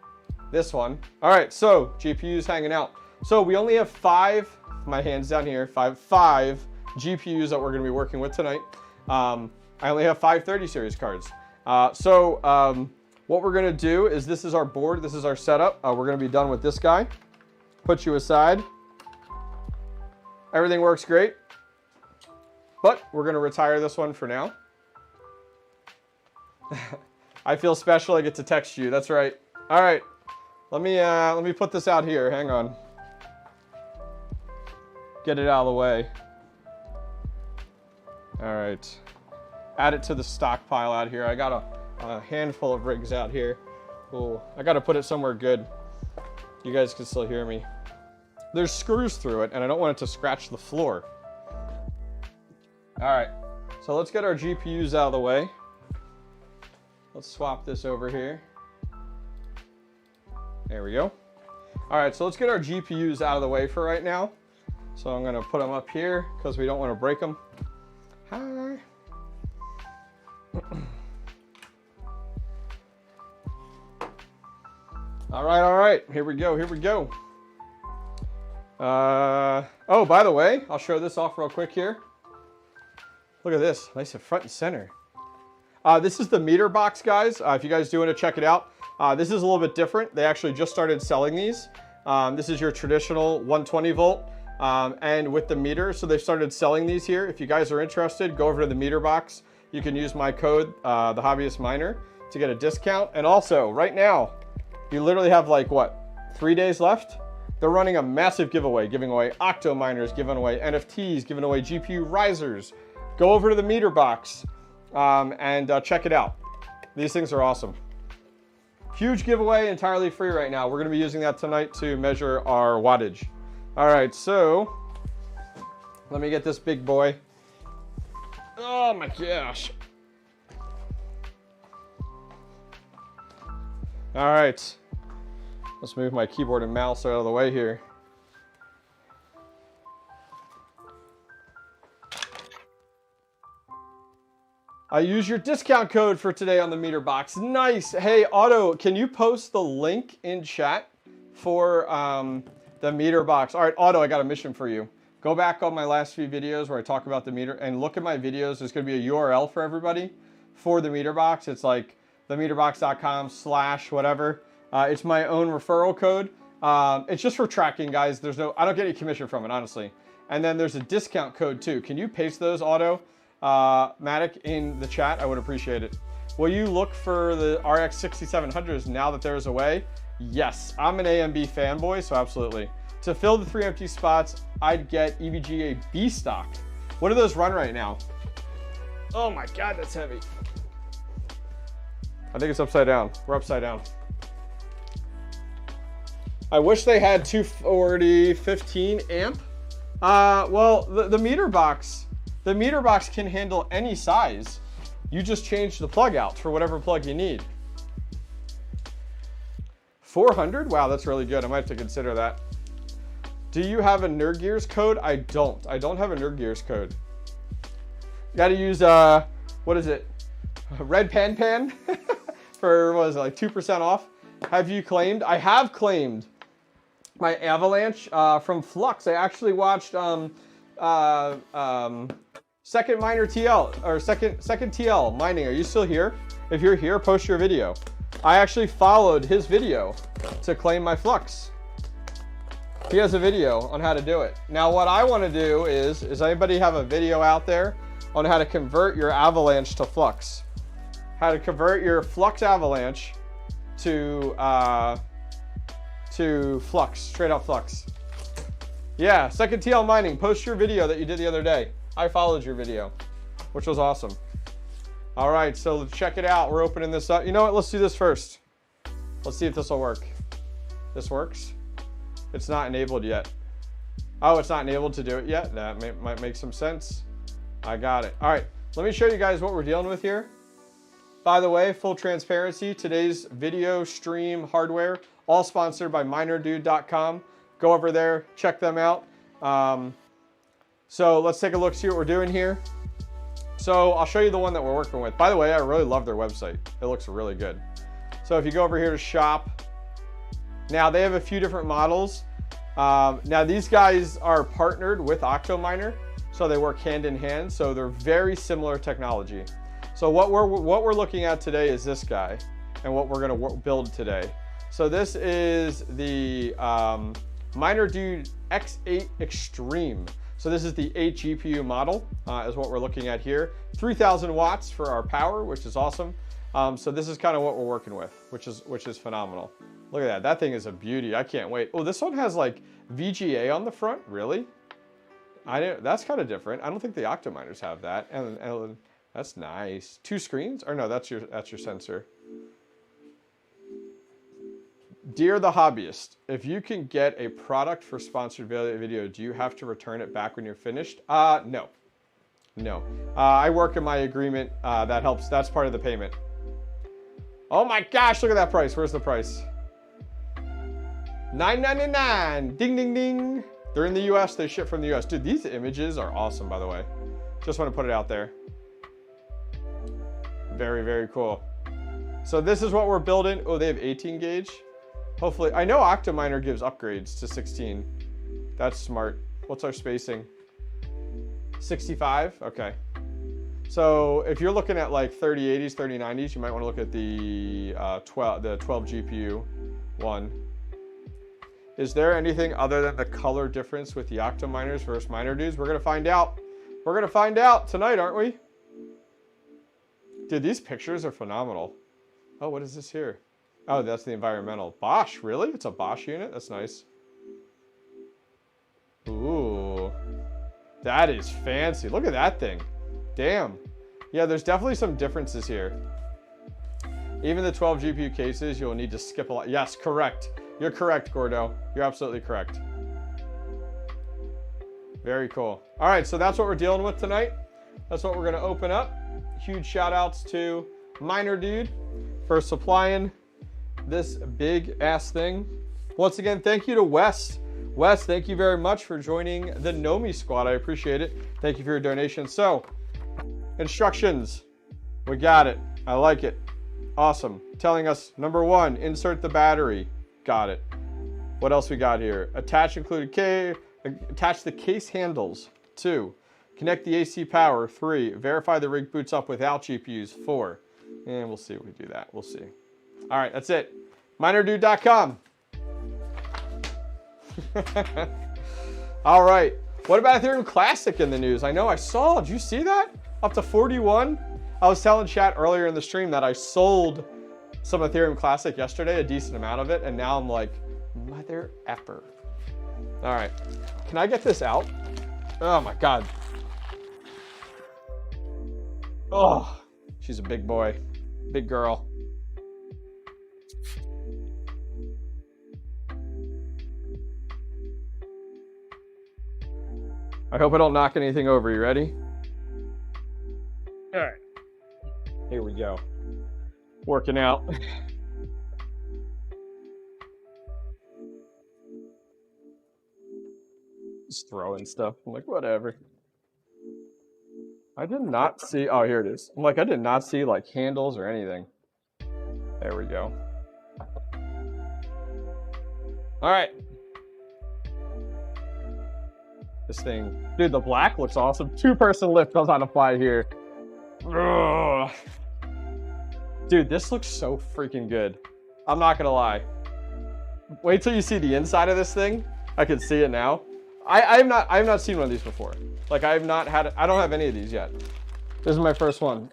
this one. All right, so GPUs hanging out. So we only have five, my hand's down here, five GPUs that we're gonna be working with tonight. I only have 5 30 series cards. What we're gonna do is, this is our board, this is our setup. We're gonna be done with this guy. Put you aside. Everything works great, but we're gonna retire this one for now. I feel special, I get to text you, that's right. All right, let me put this out here, hang on. Get it out of the way. All right, add it to the stockpile out here. I got a handful of rigs out here. Ooh, I gotta put it somewhere good. You guys can still hear me. There's screws through it, and I don't want it to scratch the floor. All right, so let's get our GPUs out of the way. Let's swap this over here. There we go. All right, so let's get our GPUs out of the way for right now. So I'm gonna put them up here because we don't want to break them. Hi. All right, here we go. Oh, by the way, I'll show this off real quick here. Look at this, nice and front and center. This is the meter box, guys. If you guys do want to check it out, this is a little bit different. They actually just started selling these. This is your traditional 120 volt and with the meter. So they've started selling these here. If you guys are interested, go over to the meter box. You can use my code, the Hobbyist Miner, to get a discount. And also, right now, you literally have like, what, 3 days left? They're running a massive giveaway, giving away Octo miners, giving away NFTs, giving away GPU risers. Go over to the meter box and check it out. These things are awesome. Huge giveaway, entirely free right now. We're gonna be using that tonight to measure our wattage. All right, so let me get this big boy. Oh my gosh. All right. Let's move my keyboard and mouse out of the way here. I use your discount code for today on the MinerBox. Nice. Hey, Otto, can you post the link in chat for the MinerBox? All right, Otto, I got a mission for you. Go back on my last few videos where I talk about the meter and look at my videos. There's going to be a URL for everybody for the MinerBox. It's like themeterbox.com/whatever. It's my own referral code. It's just for tracking, guys. There's no, I don't get any commission from it, honestly. And then there's a discount code too. Can you paste those, Otto? Matic, in the chat? I would appreciate it. Will you look for the RX 6700s now that there's a way? Yes, I'm an AMB fanboy, so absolutely. To fill the 3 empty spots, I'd get EVGA B stock. What do those run right now? Oh my God, that's heavy. I think it's upside down. We're upside down. I wish they had 240 15 amp. Well, the MinerBox. The MinerBox can handle any size. You just change the plug out for whatever plug you need. 400? Wow, that's really good. I might have to consider that. Do you have a NerdGears code? I don't. I don't have a NerdGears code. You gotta use, what is it? Red Pan for, what is it, like 2% off? Have you claimed? I have claimed my Avalanche from Flux. I actually watched Second Miner TL, or second TL mining. Are you still here? If you're here, post your video. I actually followed his video to claim my Flux. He has a video on how to do it. Now what I want to do is anybody have a video out there on how to convert your Avalanche to Flux? How to convert your Flux Avalanche to Flux, straight up Flux. Yeah, second TL mining, post your video that you did the other day. I followed your video, which was awesome. All right, so let's check it out. We're opening this up. You know what? Let's do this first. Let's see if this will work. This works. It's not enabled yet. Oh, it's not enabled to do it yet? That might make some sense. I got it. All right, let me show you guys what we're dealing with here. By the way, full transparency, today's video stream hardware, all sponsored by MinerDude.com. Go over there, check them out. So let's take a look, see what we're doing here. So I'll show you the one that we're working with. By the way, I really love their website. It looks really good. So if you go over here to shop, now they have a few different models. Now these guys are partnered with Octominer, so they work hand in hand. So they're very similar technology. So what we're looking at today is this guy and what we're gonna build today. So this is the MinerDude X8 Extreme. So this is the 8 GPU model is what we're looking at here. 3,000 watts for our power, which is awesome. So this is kind of what we're working with, which is phenomenal. Look at that. That thing is a beauty. I can't wait. Oh, this one has like VGA on the front. Really? That's kind of different. I don't think the Octominers have that. And that's nice. 2 screens? Or no, that's your sensor. Dear the Hobbyist, if you can get a product for sponsored video, do you have to return it back when you're finished? No. No. I work in my agreement. That helps. That's part of the payment. Oh my gosh, look at that price. Where's the price? $9.99. Ding, ding, ding. They're in the US. They ship from the US. Dude, these images are awesome, by the way. Just want to put it out there. Very, very cool. So this is what we're building. Oh, they have 18 gauge. Hopefully, I know Octominer gives upgrades to 16. That's smart. What's our spacing? 65? Okay. So if you're looking at like 3080s, 3090s, you might want to look at the 12 GPU one. Is there anything other than the color difference with the Octominers versus MinerDudes? We're gonna find out. We're gonna find out tonight, aren't we? Dude, these pictures are phenomenal. Oh, what is this here? Oh, that's the environmental. Bosch, really? It's a Bosch unit? That's nice. Ooh. That is fancy. Look at that thing. Damn. Yeah, there's definitely some differences here. Even the 12 GPU cases, you'll need to skip a lot. Yes, correct. You're correct, Gordo. You're absolutely correct. Very cool. All right, so that's what we're dealing with tonight. That's what we're going to open up. Huge shout outs to MinerDude for supplying this big ass thing. Once again, thank you to Wes. Wes, thank you very much for joining the 𝐻𝐻𝐽𝐵 squad. I appreciate it. Thank you for your donation. So, instructions. We got it. I like it. Awesome. Telling us, number 1, insert the battery. Got it. What else we got here? Attach attach the case handles. 2, connect the AC power. 3, verify the rig boots up without GPUs. 4, and we'll see if we do that. We'll see. All right, that's it. MinerDude.com. All right. What about Ethereum Classic in the news? I know I saw. Did you see that? Up to 41. I was telling chat earlier in the stream that I sold some Ethereum Classic yesterday, a decent amount of it, and now I'm like, mother effer. All right. Can I get this out? Oh my God. Oh, she's a big boy, big girl. I hope I don't knock anything over. You ready? All right. Here we go. Working out. Just throwing stuff. I'm like, whatever. I did not see. Oh, here it is. I'm like, I did not see like handles or anything. There we go. All right. This thing, dude, the black looks awesome. 2-person lift goes on a fly here. Ugh. Dude, this looks so freaking good. I'm not gonna lie. Wait till you see the inside of this thing. I can see it now. I have not seen one of these before. Like I don't have any of these yet. This is my first one.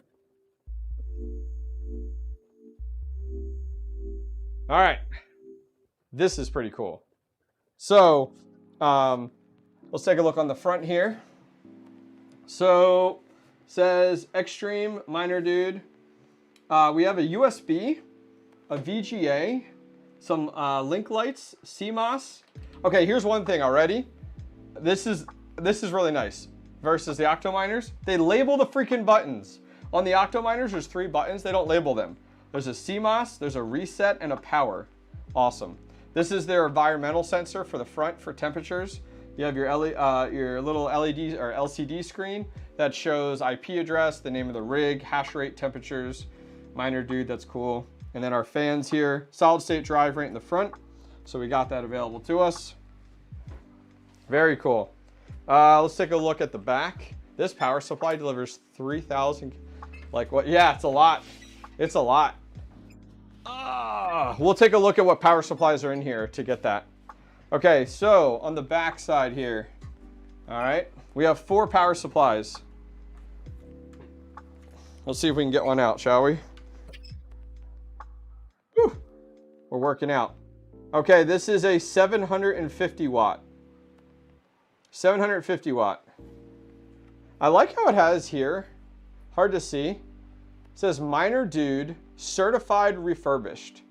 All right. This is pretty cool. So, let's take a look on the front here. So, says XTREME, MinerDude. We have a USB, a VGA, some link lights, CMOS. Okay, here's one thing already. This is really nice versus the Octominers. They label the freaking buttons. On the Octominers, there's 3 buttons. They don't label them. There's a CMOS, there's a reset, and a power. Awesome. This is their environmental sensor for the front for temperatures. You have your little LED or LCD screen that shows IP address, the name of the rig, hash rate, temperatures. MinerDude, that's cool. And then our fans here, solid state drive right in the front. So we got that available to us. Very cool. Let's take a look at the back. This power supply delivers 3,000. Like what? Yeah, it's a lot. It's a lot. We'll take a look at what power supplies are in here to get that. Okay, so on the back side here, all right, we have 4 power supplies. Let's see if we can get one out, shall we? Whew. We're working out. Okay, this is a 750 watt. 750 watt. I like how it has here, hard to see. It says MinerDude certified refurbished.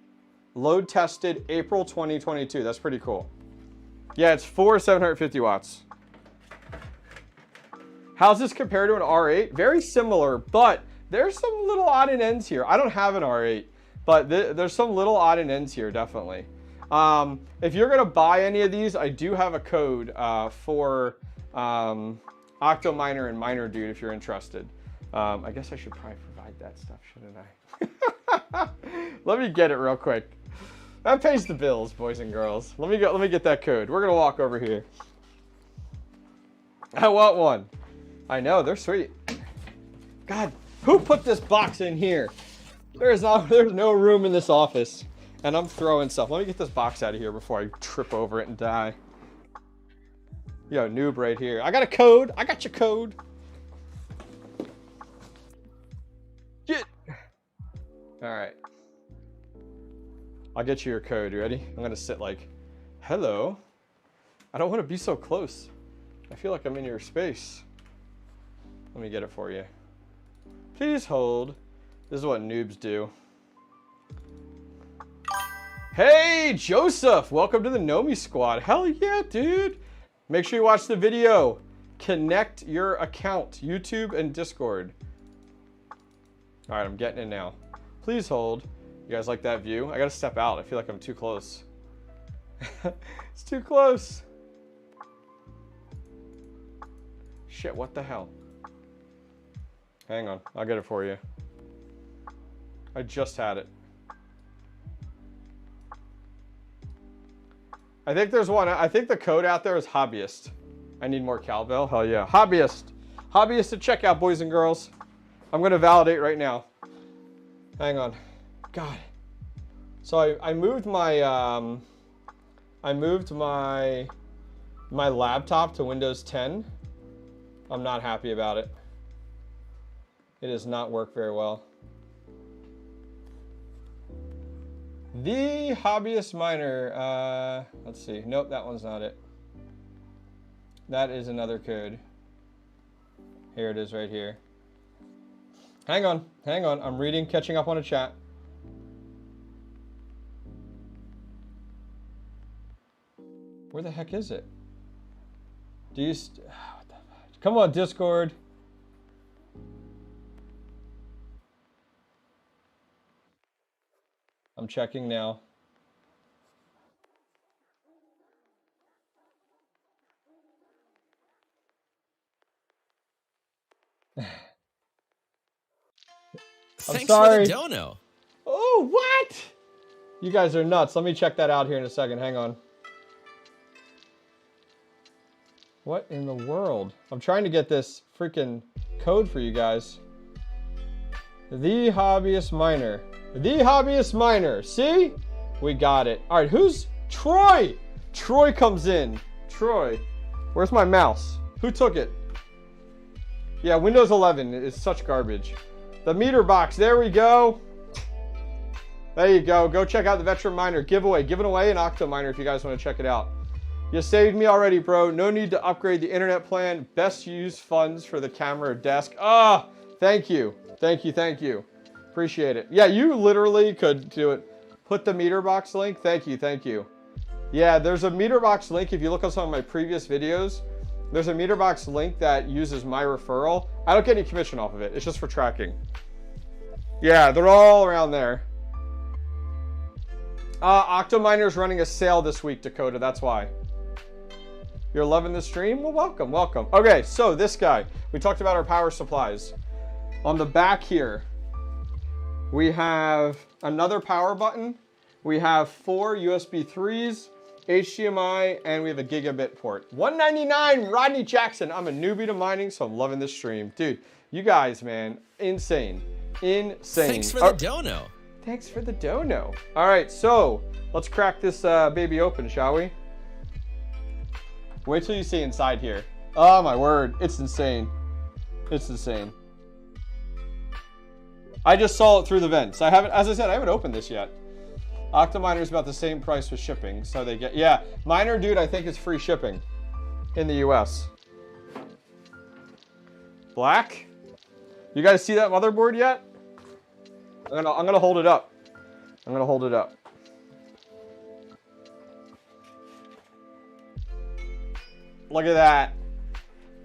Load tested April 2022. That's pretty cool. Yeah, it's 750 watts. How's this compared to an R8? Very similar, but there's some little odd and ends here. I don't have an R8, but there's some little odd and ends here, definitely. If you're gonna buy any of these, I do have a code for Octominer and MinerDude if you're interested. I guess I should probably provide that stuff, shouldn't I? Let me get it real quick. That pays the bills, boys and girls. Let me get that code. We're gonna walk over here. I want one. I know, they're sweet. God, who put this box in here? There's no room in this office. And I'm throwing stuff. Let me get this box out of here before I trip over it and die. Yo, noob right here. I got a code. I got your code. Get. All right. I'll get you your code. You ready? I'm going to sit like, hello. I don't want to be so close. I feel like I'm in your space. Let me get it for you. Please hold. This is what noobs do. Hey, Joseph, welcome to the 𝐻𝐻𝐽𝐵 squad. Hell yeah, dude. Make sure you watch the video. Connect your account, YouTube and Discord. All right, I'm getting in now. Please hold. You guys like that view? I gotta step out. I feel like I'm too close. It's too close. Shit, what the hell? Hang on, I'll get it for you. I just had it. I think there's one. I think the code out there is Hobbyist. I need more cowbell. Hell yeah. Hobbyist. Hobbyist at checkout, boys and girls. I'm going to validate right now. Hang on. God. So I moved my my laptop to Windows 10. I'm not happy about it. It does not work very well. The Hobbyist Miner. Let's see. Nope, that one's not it. That is another code. Here it is right here. Hang on. Hang on. I'm reading, catching up on a chat. Where the heck is it? Do you... what the fuck? Come on, Discord. I'm checking now. Thanks sorry. for the dono. Oh, what? You guys are nuts. Let me check that out here in a second. Hang on. What in the world? I'm trying to get this freaking code for you guys. The Hobbyist Miner. The Hobbyist Miner. See? We got it. All right, who's Troy? Troy comes in. Troy. Where's my mouse? Who took it? Yeah, Windows 11 is such garbage. The meter box. There we go. There you go. Go check out the Veteran Miner giveaway. Giving away an Octo Miner if you guys want to check it out. You saved me already, bro. No need to upgrade the internet plan. Best use funds for the camera or desk. Ah, thank you. Thank you. Thank you. Appreciate it. Yeah, you literally could do it. Put the meter box link. Thank you. Thank you. Yeah, there's a meter box link. If you look at some of my previous videos, there's a meter box link that uses my referral. I don't get any commission off of it. It's just for tracking. Yeah, they're all around there. Octominer's running a sale this week, Dakota. That's why. You're loving the stream? Well, welcome, welcome. Okay, so this guy. We talked about our power supplies. On the back here, we have another power button. We have 4 USB 3s, HDMI, and we have a gigabit port. $199, Rodney Jackson. I'm a newbie to mining, so I'm loving this stream. Dude, you guys, man, insane. Insane. Thanks for the dono. Thanks for the dono. All right, so let's crack this baby open, shall we? Wait till you see inside here. Oh my word, it's insane. It's insane. I just saw it through the vents. I haven't, as I said, I haven't opened this yet. Octominer is about the same price with shipping, so they get, yeah. MinerDude, I think, is free shipping in the US. Black? You guys see that motherboard yet? I'm gonna hold it up. I'm gonna hold it up. Look at that.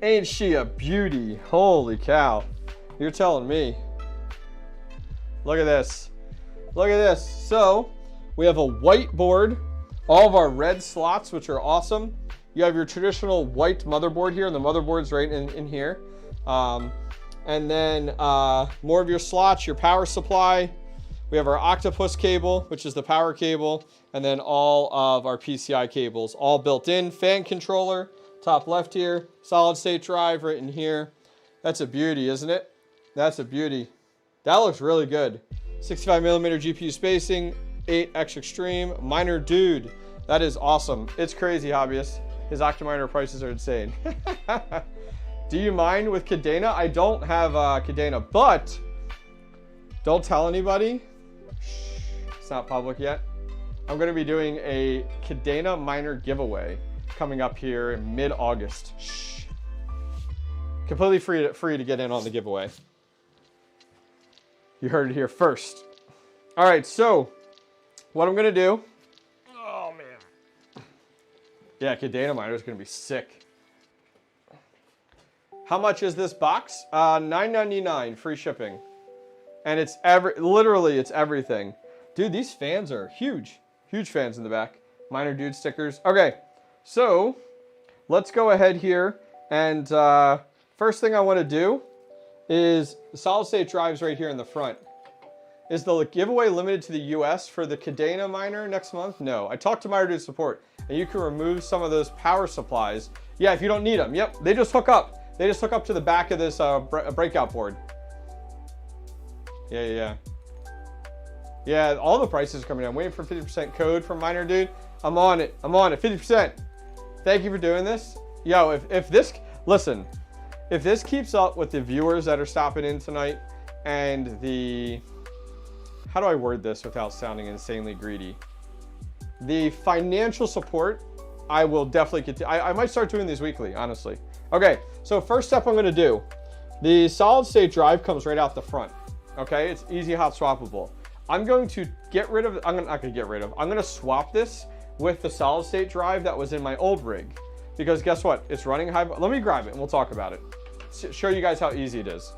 Ain't she a beauty? Holy cow. You're telling me. Look at this. Look at this. So, we have a white board. All of our red slots, which are awesome. You have your traditional white motherboard here, and the motherboard's right in here. And then more of your slots, your power supply. We have our octopus cable, which is the power cable, and then all of our PCI cables, all built in. Fan controller, top left here, solid state drive right in here. That's a beauty, isn't it? That's a beauty. That looks really good. 65mm GPU spacing, 8x XTREME, MinerDude. That is awesome. It's crazy, Hobbyist. His Octominer prices are insane. Do you mine with Kadena? I don't have Kadena, but don't tell anybody. Shh, it's not public yet. I'm going to be doing a Kadena miner giveaway coming up here in mid-August. Shh. Completely free to get in on the giveaway. You heard it here first. All right, so what I'm going to do. Oh, man. Yeah, Kadena miner is going to be sick. How much is this box? $9.99 free shipping. And it's literally it's everything. Dude, these fans are huge. Huge fans in the back. MinerDude stickers. Okay, so let's go ahead here. And first thing I want to do is the solid state drives right here in the front. Is the giveaway limited to the US for the Kadena miner next month? No. I talked to MinerDude support, and you can remove some of those power supplies. Yeah, if you don't need them. Yep, they just hook up. They just hook up to the back of this breakout board. Yeah. Yeah, all the prices are coming down. Waiting for 50% code from MinerDude. I'm on it. 50%. Thank you for doing this. Yo, if this, listen, if this keeps up with the viewers that are stopping in tonight and the, how do I word this without sounding insanely greedy? The financial support, I will definitely continue. I might start doing these weekly, honestly. Okay, so first step I'm gonna do, the solid state drive comes right out the front. Okay, it's easy hot swappable. I'm going to get rid of, I'm gonna swap this with the solid state drive that was in my old rig. Because guess what? It's running high. Let me grab it and we'll talk about it. Show you guys how easy it is.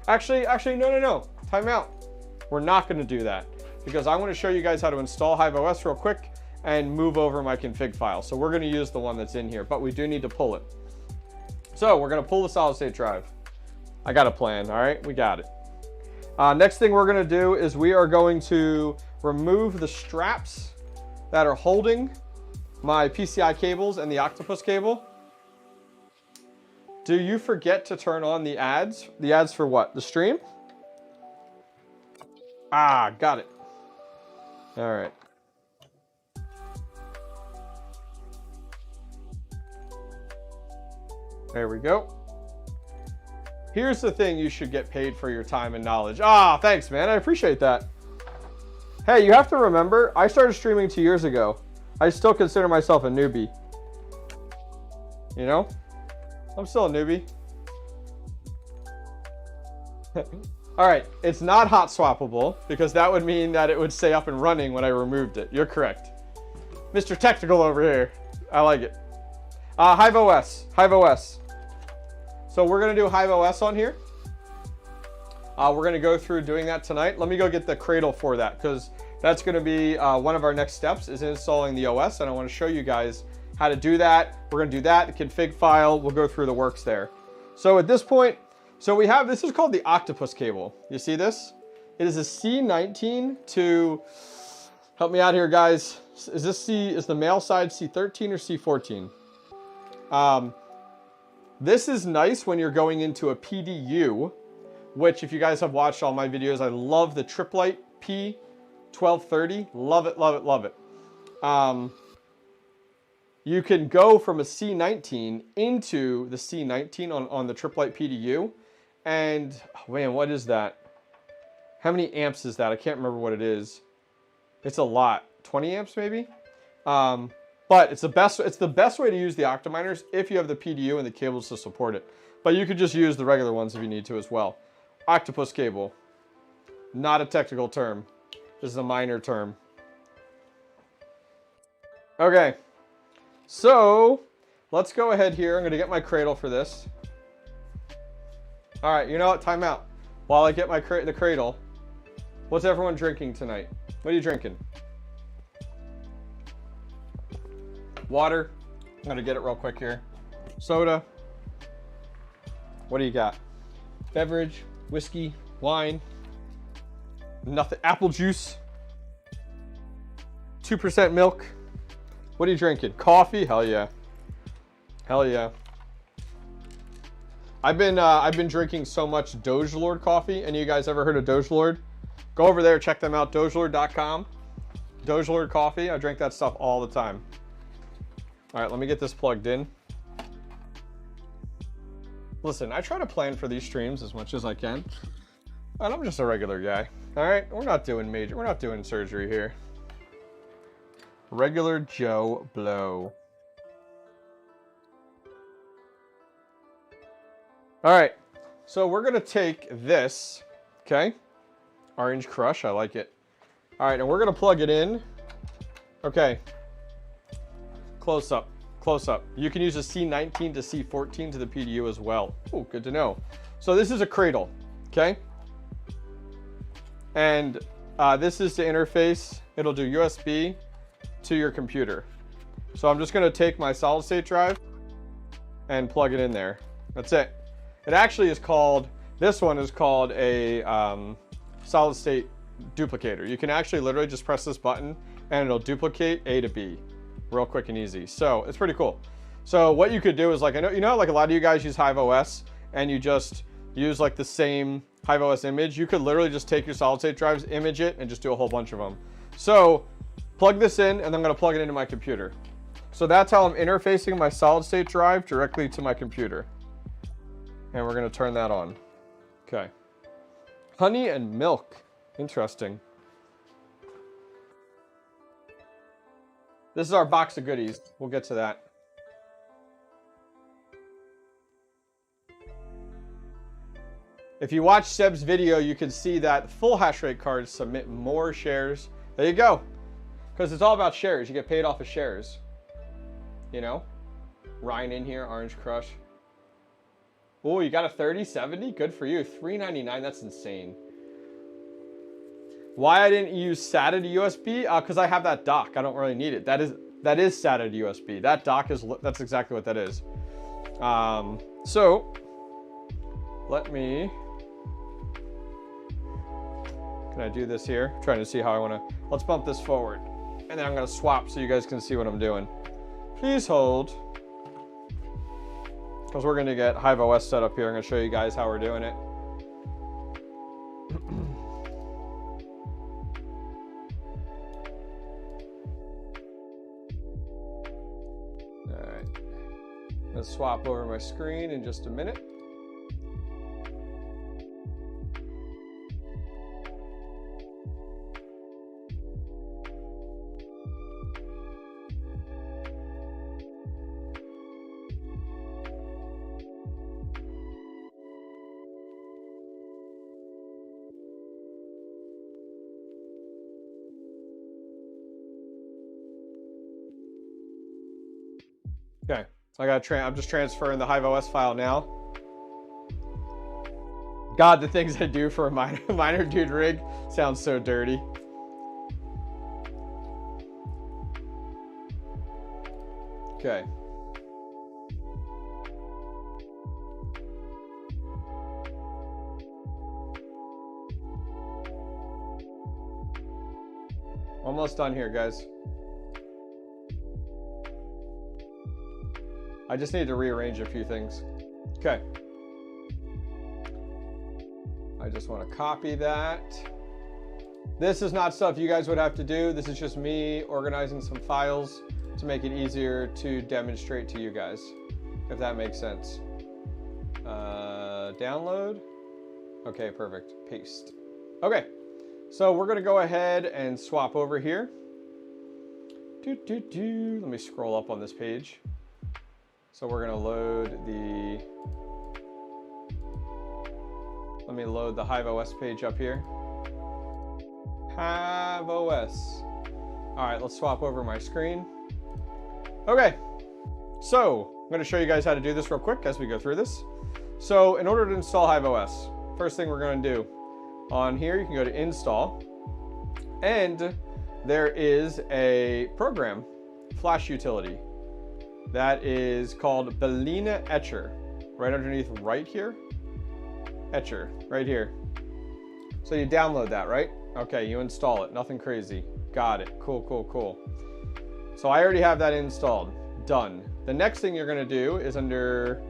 Actually, no. Time out. We're not gonna do that because I wanna show you guys how to install HIVEOS real quick and move over my config file. So we're gonna use the one that's in here, but we do need to pull it. So we're gonna pull the solid state drive. I got a plan, all right? We got it. Next thing we're gonna do is we are going to remove the straps that are holding my PCI cables and the octopus cable. Do you forget to turn on the ads? The ads for what? The stream? Ah, got it. All right. There we go. Here's the thing you should get paid for your time and knowledge. Ah, thanks, man. I appreciate that. Hey, you have to remember, I started streaming 2 years ago. I still consider myself a newbie. You know? I'm still a newbie. All right, it's not hot swappable because that would mean that it would stay up and running when I removed it. You're correct. Mr. Technical over here. I like it. HIVEOS. So we're gonna do HIVEOS on here. We're gonna go through doing that tonight. Let me go get the cradle for that because that's gonna be one of our next steps is installing the OS, and I wanna show you guys how to do that. We're gonna do that, the config file, we'll go through the works there. So at this point, so we have, this is called the octopus cable. You see this? It is a C19 to, help me out here guys. Is the male side C13 or C14? This is nice when you're going into a PDU, which if you guys have watched all my videos, I love the Triplite P1230. Love it. You can go from a C19 into the C19 on the Triplite PDU. And, oh man, what is that? How many amps is that? I can't remember what it is. It's a lot. 20 amps maybe? But it's the best way to use the Octominers if you have the PDU and the cables to support it. But you could just use the regular ones if you need to as well. Octopus cable. Not a technical term. This is a minor term. Okay. So, let's go ahead here. I'm going to get my cradle for this. All right, you know what? Time out. While I get the cradle, what's everyone drinking tonight? What are you drinking? Water. I'm going to get it real quick here. Soda. What do you got? Beverage, whiskey, wine. Nothing. Apple juice. 2% milk. What are you drinking? Coffee? Hell yeah. Hell yeah. I've been drinking so much Dogelord coffee. Any of you guys ever heard of Dogelord? Go over there, check them out, dogelord.com. Dogelord coffee. I drink that stuff all the time. All right, let me get this plugged in. Listen, I try to plan for these streams as much as I can. And I'm just a regular guy. All right, we're not doing surgery here. Regular Joe Blow. All right, so we're gonna take this, okay? Orange Crush, I like it. All right, and we're gonna plug it in. Okay, close up close up. You can use a C19 to C14 to the PDU as well. Oh, good to know. So this is a cradle, okay? And this is the interface. It'll do USB to your computer. So I'm just gonna take my solid state drive and plug it in there. That's it. It actually is called, this one is called a solid state duplicator. You can actually literally just press this button and it'll duplicate A to B real quick and easy. So it's pretty cool. So what you could do is like, I know, you know, like a lot of you guys use HIVEOS and you just use like the same HIVEOS image. You could literally just take your solid state drives, image it, and just do a whole bunch of them. So plug this in and I'm gonna plug it into my computer. So that's how I'm interfacing my solid state drive directly to my computer. And we're gonna turn that on. Okay. Honey and milk. Interesting. This is our box of goodies. We'll get to that. If you watch Seb's video, you can see that full hash rate cards submit more shares. There you go. Because it's all about shares. You get paid off of shares. You know? Ryan in here, Orange Crush. Oh, you got a 3070? Good for you. $3.99, that's insane. Why I didn't use SATA to USB? Because I have that dock. I don't really need it. That is SATA to USB. That dock is, that's exactly what that is. So, let me, can I do this here? I'm trying to see how I want to, let's bump this forward. And then I'm going to swap so you guys can see what I'm doing. Please hold. Because we're going to get HIVEOS set up here. I'm going to show you guys how we're doing it. All right. Let's swap over my screen in just a minute. Okay, I'm just transferring the HIVEOS file now. God, the things I do for a MinerDude rig sounds so dirty. Okay. Almost done here, guys. I just need to rearrange a few things. Okay. I just want to copy that. This is not stuff you guys would have to do. This is just me organizing some files to make it easier to demonstrate to you guys, if that makes sense. Download. Okay, perfect. Paste. Okay, so we're going to go ahead and swap over here. Let me scroll up on this page. So we're gonna load the, let me load the HIVEOS page up here. HIVEOS. All right, let's swap over my screen. Okay, so I'm gonna show you guys how to do this real quick as we go through this. So in order to install HIVEOS, first thing we're gonna do, on here you can go to install, and there is a program, Flash utility. That is called 𝐵𝐼𝐻, right underneath right here. Etcher, right here. So you download that, right? Okay, you install it, nothing crazy. Got it, cool, cool, cool. So I already have that installed, done. The next thing you're gonna do is under,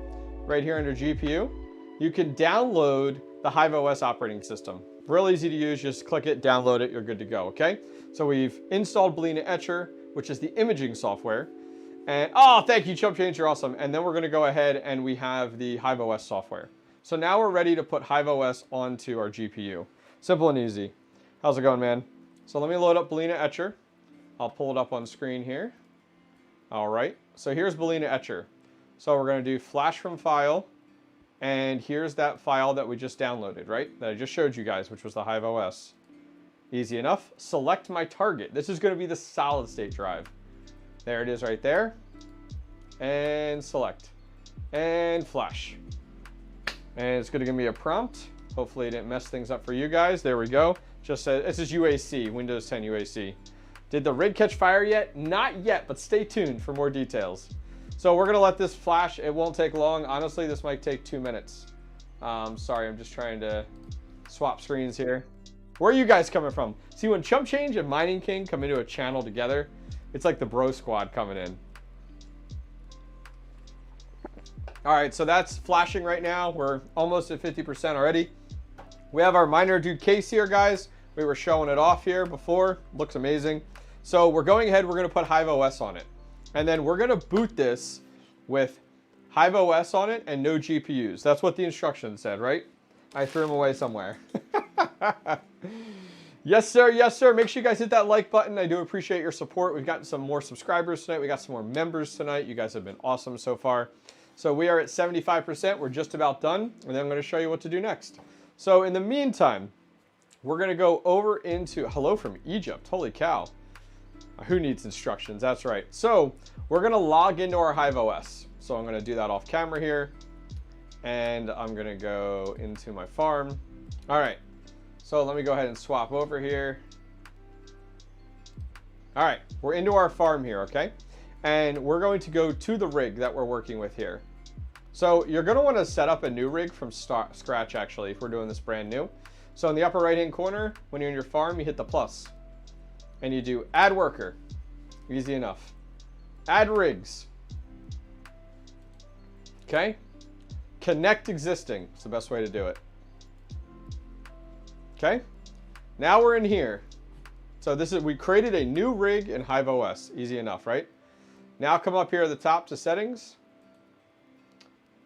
right here under GPU, you can download the HIVEOS operating system. Real easy to use, just click it, download it, you're good to go, okay? So we've installed 𝐵𝐼𝐻, which is the imaging software. And, oh, thank you, Chump Change, you're awesome. And then we're gonna go ahead and we have the HIVEOS software. So now we're ready to put HIVEOS onto our GPU. Simple and easy. How's it going, man? So let me load up 𝐵𝐼𝐻. I'll pull it up on screen here. All right, so here's 𝐵𝐼𝐻. So we're gonna do flash from file, and here's that file that we just downloaded, right? That I just showed you guys, which was the HIVEOS. Easy enough. Select my target. This is gonna be the solid state drive. There it is right there. and select and flash. And it's going to give me a prompt. Hopefully it didn't mess things up for you guys. There we go. Just says, this is UAC, Windows 10 UAC. Did the rig catch fire yet? Not yet, but stay tuned for more details. So we're gonna let this flash. It won't take long. Honestly, this might take 2 minutes. Sorry, I'm just trying to swap screens here. Where are you guys coming from? See, when Chump Change and Mining King come into a channel together, it's like the bro squad coming in. All right, so that's flashing right now. We're almost at 50% already. We have our MinerDude case here, guys. We were showing it off here before. Looks amazing. So we're going ahead, we're gonna put HIVEOS on it. And then we're gonna boot this with HIVEOS on it and no GPUs. That's what the instructions said, right? I threw them away somewhere. Yes, sir. Yes, sir. Make sure you guys hit that like button. I do appreciate your support. We've gotten some more subscribers tonight. We got some more members tonight. You guys have been awesome so far. So we are at 75%. We're just about done. And then I'm gonna show you what to do next. So in the meantime, we're gonna go over into, hello from Egypt, holy cow. Who needs instructions? That's right. So we're gonna log into our HIVEOS. So I'm gonna do that off camera here. And I'm gonna go into my farm. All right, so let me go ahead and swap over here. All right, we're into our farm here, okay? And we're going to go to the rig that we're working with here. So you're gonna wanna set up a new rig from scratch actually, if we're doing this brand new. So in the upper right-hand corner, when you're in your farm, you hit the plus. And you do add worker, easy enough. Add rigs, okay? Connect existing, it's the best way to do it. Okay, now we're in here. So this is, we created a new rig in HIVEOS, easy enough, right? Now come up here at the top to settings.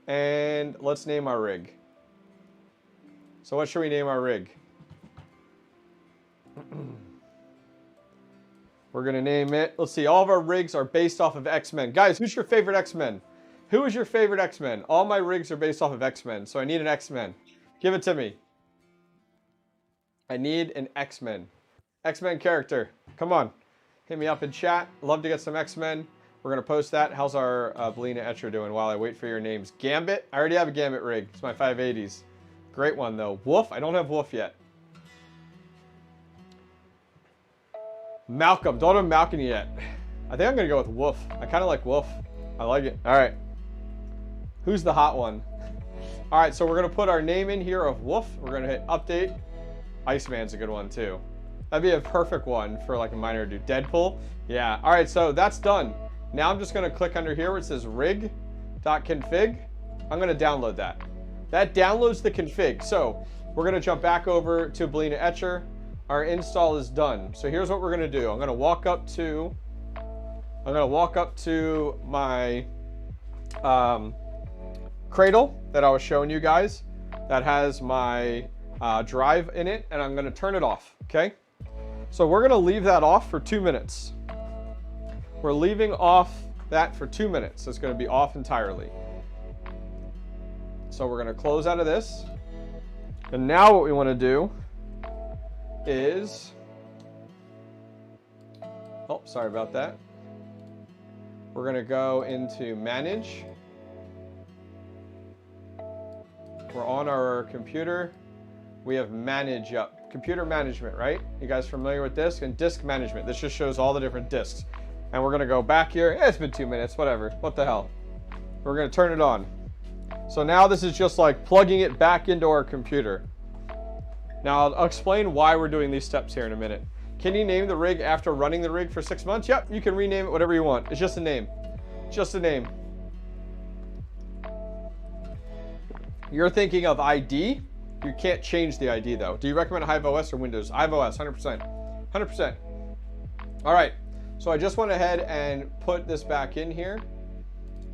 And let's name our rig. So what should we name our rig? We're gonna name it, let's see, all of our rigs are based off of X-Men. Guys, who's your favorite X-Men? Who is your favorite X-Men? All my rigs are based off of X-Men, so I need an X-Men. Give it to me. I need an X-Men. X-Men character, come on. Hit me up in chat, love to get some X-Men. We're gonna post that. How's our 𝐍𝐞𝐞𝐝 doing while I wait for your names? Gambit, I already have a Gambit rig, it's my 580s. Great one though. Wolf, I don't have Wolf yet. Malcolm, don't have Malcolm yet. I think I'm gonna go with Wolf. I kind of like Wolf. I like it. All right. Who's the hot one? All right, so we're gonna put our name in here of Wolf. We're gonna hit update. Iceman's a good one too. That'd be a perfect one for like a MinerDude. Deadpool, yeah. All right, so that's done. Now I'm just gonna click under here where it says rig.config. I'm gonna download that. That downloads the config. So we're gonna jump back over to 𝐍𝐞𝐞𝐝. Our install is done. So here's what we're gonna do. I'm gonna walk up to my cradle that I was showing you guys that has my drive in it, and I'm gonna turn it off, okay? So we're gonna leave that off for 2 minutes. We're leaving off that for 2 minutes. It's gonna be off entirely. So we're gonna close out of this. And now what we wanna do is, oh, sorry about that. We're gonna go into manage. We're on our computer. We have manage up, computer management, right? You guys familiar with this? And disk management. This just shows all the different disks. And we're gonna go back here. It's been 2 minutes, whatever. What the hell? We're gonna turn it on. So now this is just like plugging it back into our computer. Now I'll explain why we're doing these steps here in a minute. Can you name the rig after running the rig for 6 months? Yep, you can rename it whatever you want. It's just a name. Just a name. You're thinking of ID. You can't change the ID though. Do you recommend HIVEOS or Windows? HIVEOS, 100%. 100%. All right, so I just went ahead and put this back in here.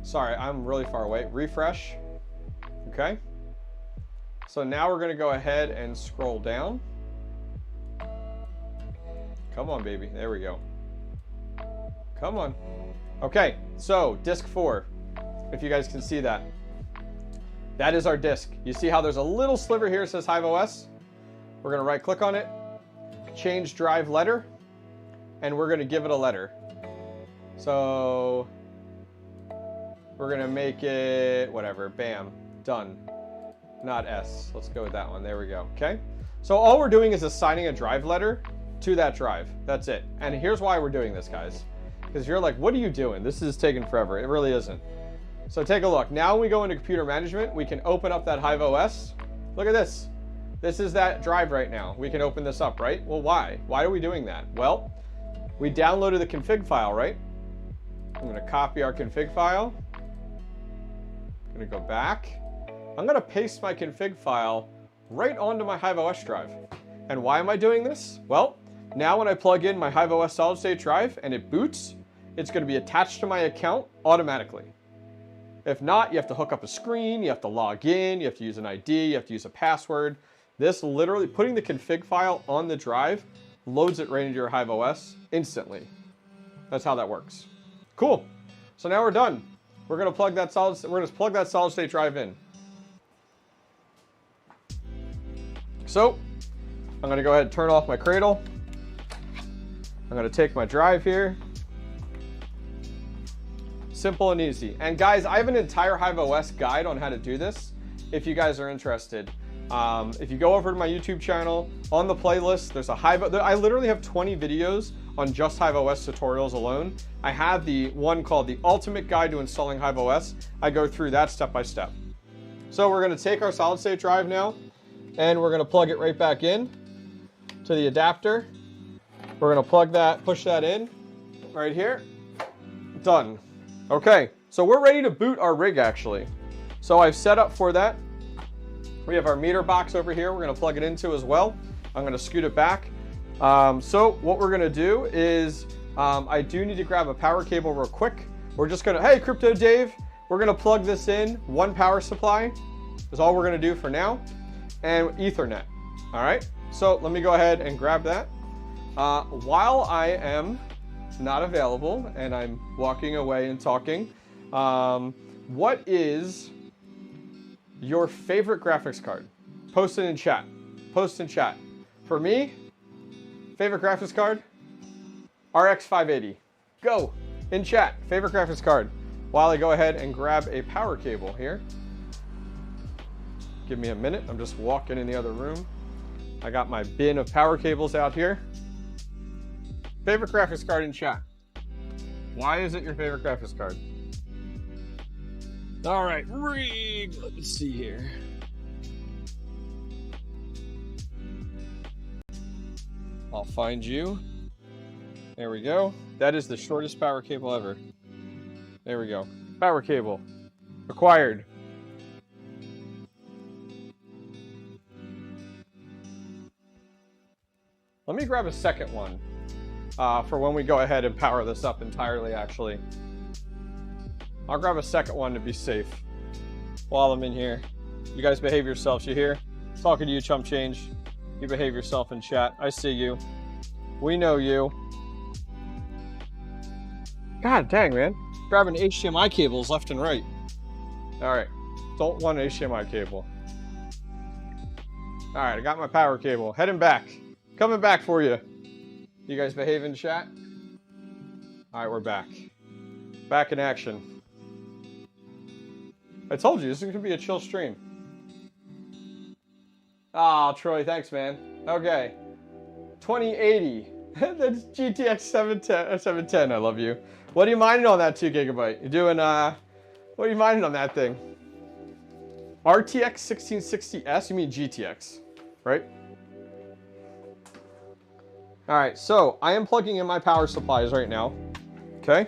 Sorry, I'm really far away. Refresh. Okay. So now we're gonna go ahead and scroll down. Come on, baby, there we go. Come on. Okay, so disk 4, if you guys can see that. That is our disk. You see how there's a little sliver here that says HIVEOS? We're gonna right click on it, change drive letter, and we're gonna give it a letter. So We're gonna make it whatever. Bam, done. Not S. Let's go with that one. There we go. Okay. So all we're doing is assigning a drive letter to that drive. That's it. And here's why we're doing this, guys. Because you're like, what are you doing? This is taking forever. It really isn't. So take a look. Now when we go into computer management, we can open up that HIVEOS. Look at this. This is that drive right now. We can open this up, right? Well, why? Why are we doing that? Well, we downloaded the config file, right? I'm going to copy our config file. I'm going to go back. I'm going to paste my config file right onto my HIVEOS drive. And why am I doing this? Well, now when I plug in my HIVEOS solid state drive and it boots, it's going to be attached to my account automatically. If not, you have to hook up a screen, you have to log in, you have to use an ID, you have to use a password. This literally, putting the config file on the drive, loads it right into your HIVEOS instantly. That's how that works. Cool. So now we're done. We're going to plug that solid state drive in. So I'm going to go ahead and turn off my cradle. I'm going to take my drive here. Simple and easy. And guys, I have an entire HIVEOS guide on how to do this if you guys are interested. If you go over to my YouTube channel, on the playlist, there's a I literally have 20 videos on just HIVEOS tutorials alone. I have the one called the Ultimate Guide to Installing HIVEOS. I go through that step by step. So we're going to take our solid state drive now, and we're going to plug it right back in to the adapter. We're going to plug that, push that in right here. Done. Okay, so we're ready to boot our rig actually. So I've set up for that. We have our meter box over here. We're going to plug it into as well. I'm going to scoot it back. So what we're going to do is I do need to grab a power cable real quick. We're just going to, hey, Crypto Dave, we're going to plug this in. One power supply is all we're going to do for now. And Ethernet. All right. So let me go ahead and grab that. While I am not available and I'm walking away and talking, what is your favorite graphics card? Post it in chat. Post in chat. For me, favorite graphics card, RX 580. Go in chat. Favorite graphics card. While I go ahead and grab a power cable here. Give me a minute. I'm just walking in the other room. I got my bin of power cables out here. Favorite graphics card in chat. Why is it your favorite graphics card? All right, rig. Let's see here. I'll find you. There we go. That is the shortest power cable ever. There we go. Power cable. Acquired. Let me grab a second one for when we go ahead and power this up entirely, actually. I'll grab a second one to be safe while I'm in here. You guys behave yourselves, you hear? Talking to you, chump change. You behave yourself in chat. I see you. We know you. God dang, man. Grabbing HDMI cables left and right. All right. Don't want an HDMI cable. All right, I got my power cable. Heading back. Coming back for you. You guys behave in chat? All right, we're back. Back in action. I told you, this is going to be a chill stream. Ah, Troy, thanks, man. Okay. 2080. That's GTX 710. I love you. What are you mining on that 2 GB? You doing, what are you mining on that thing? RTX 1660S? You mean GTX, right? All right, so I am plugging in my power supplies right now. Okay.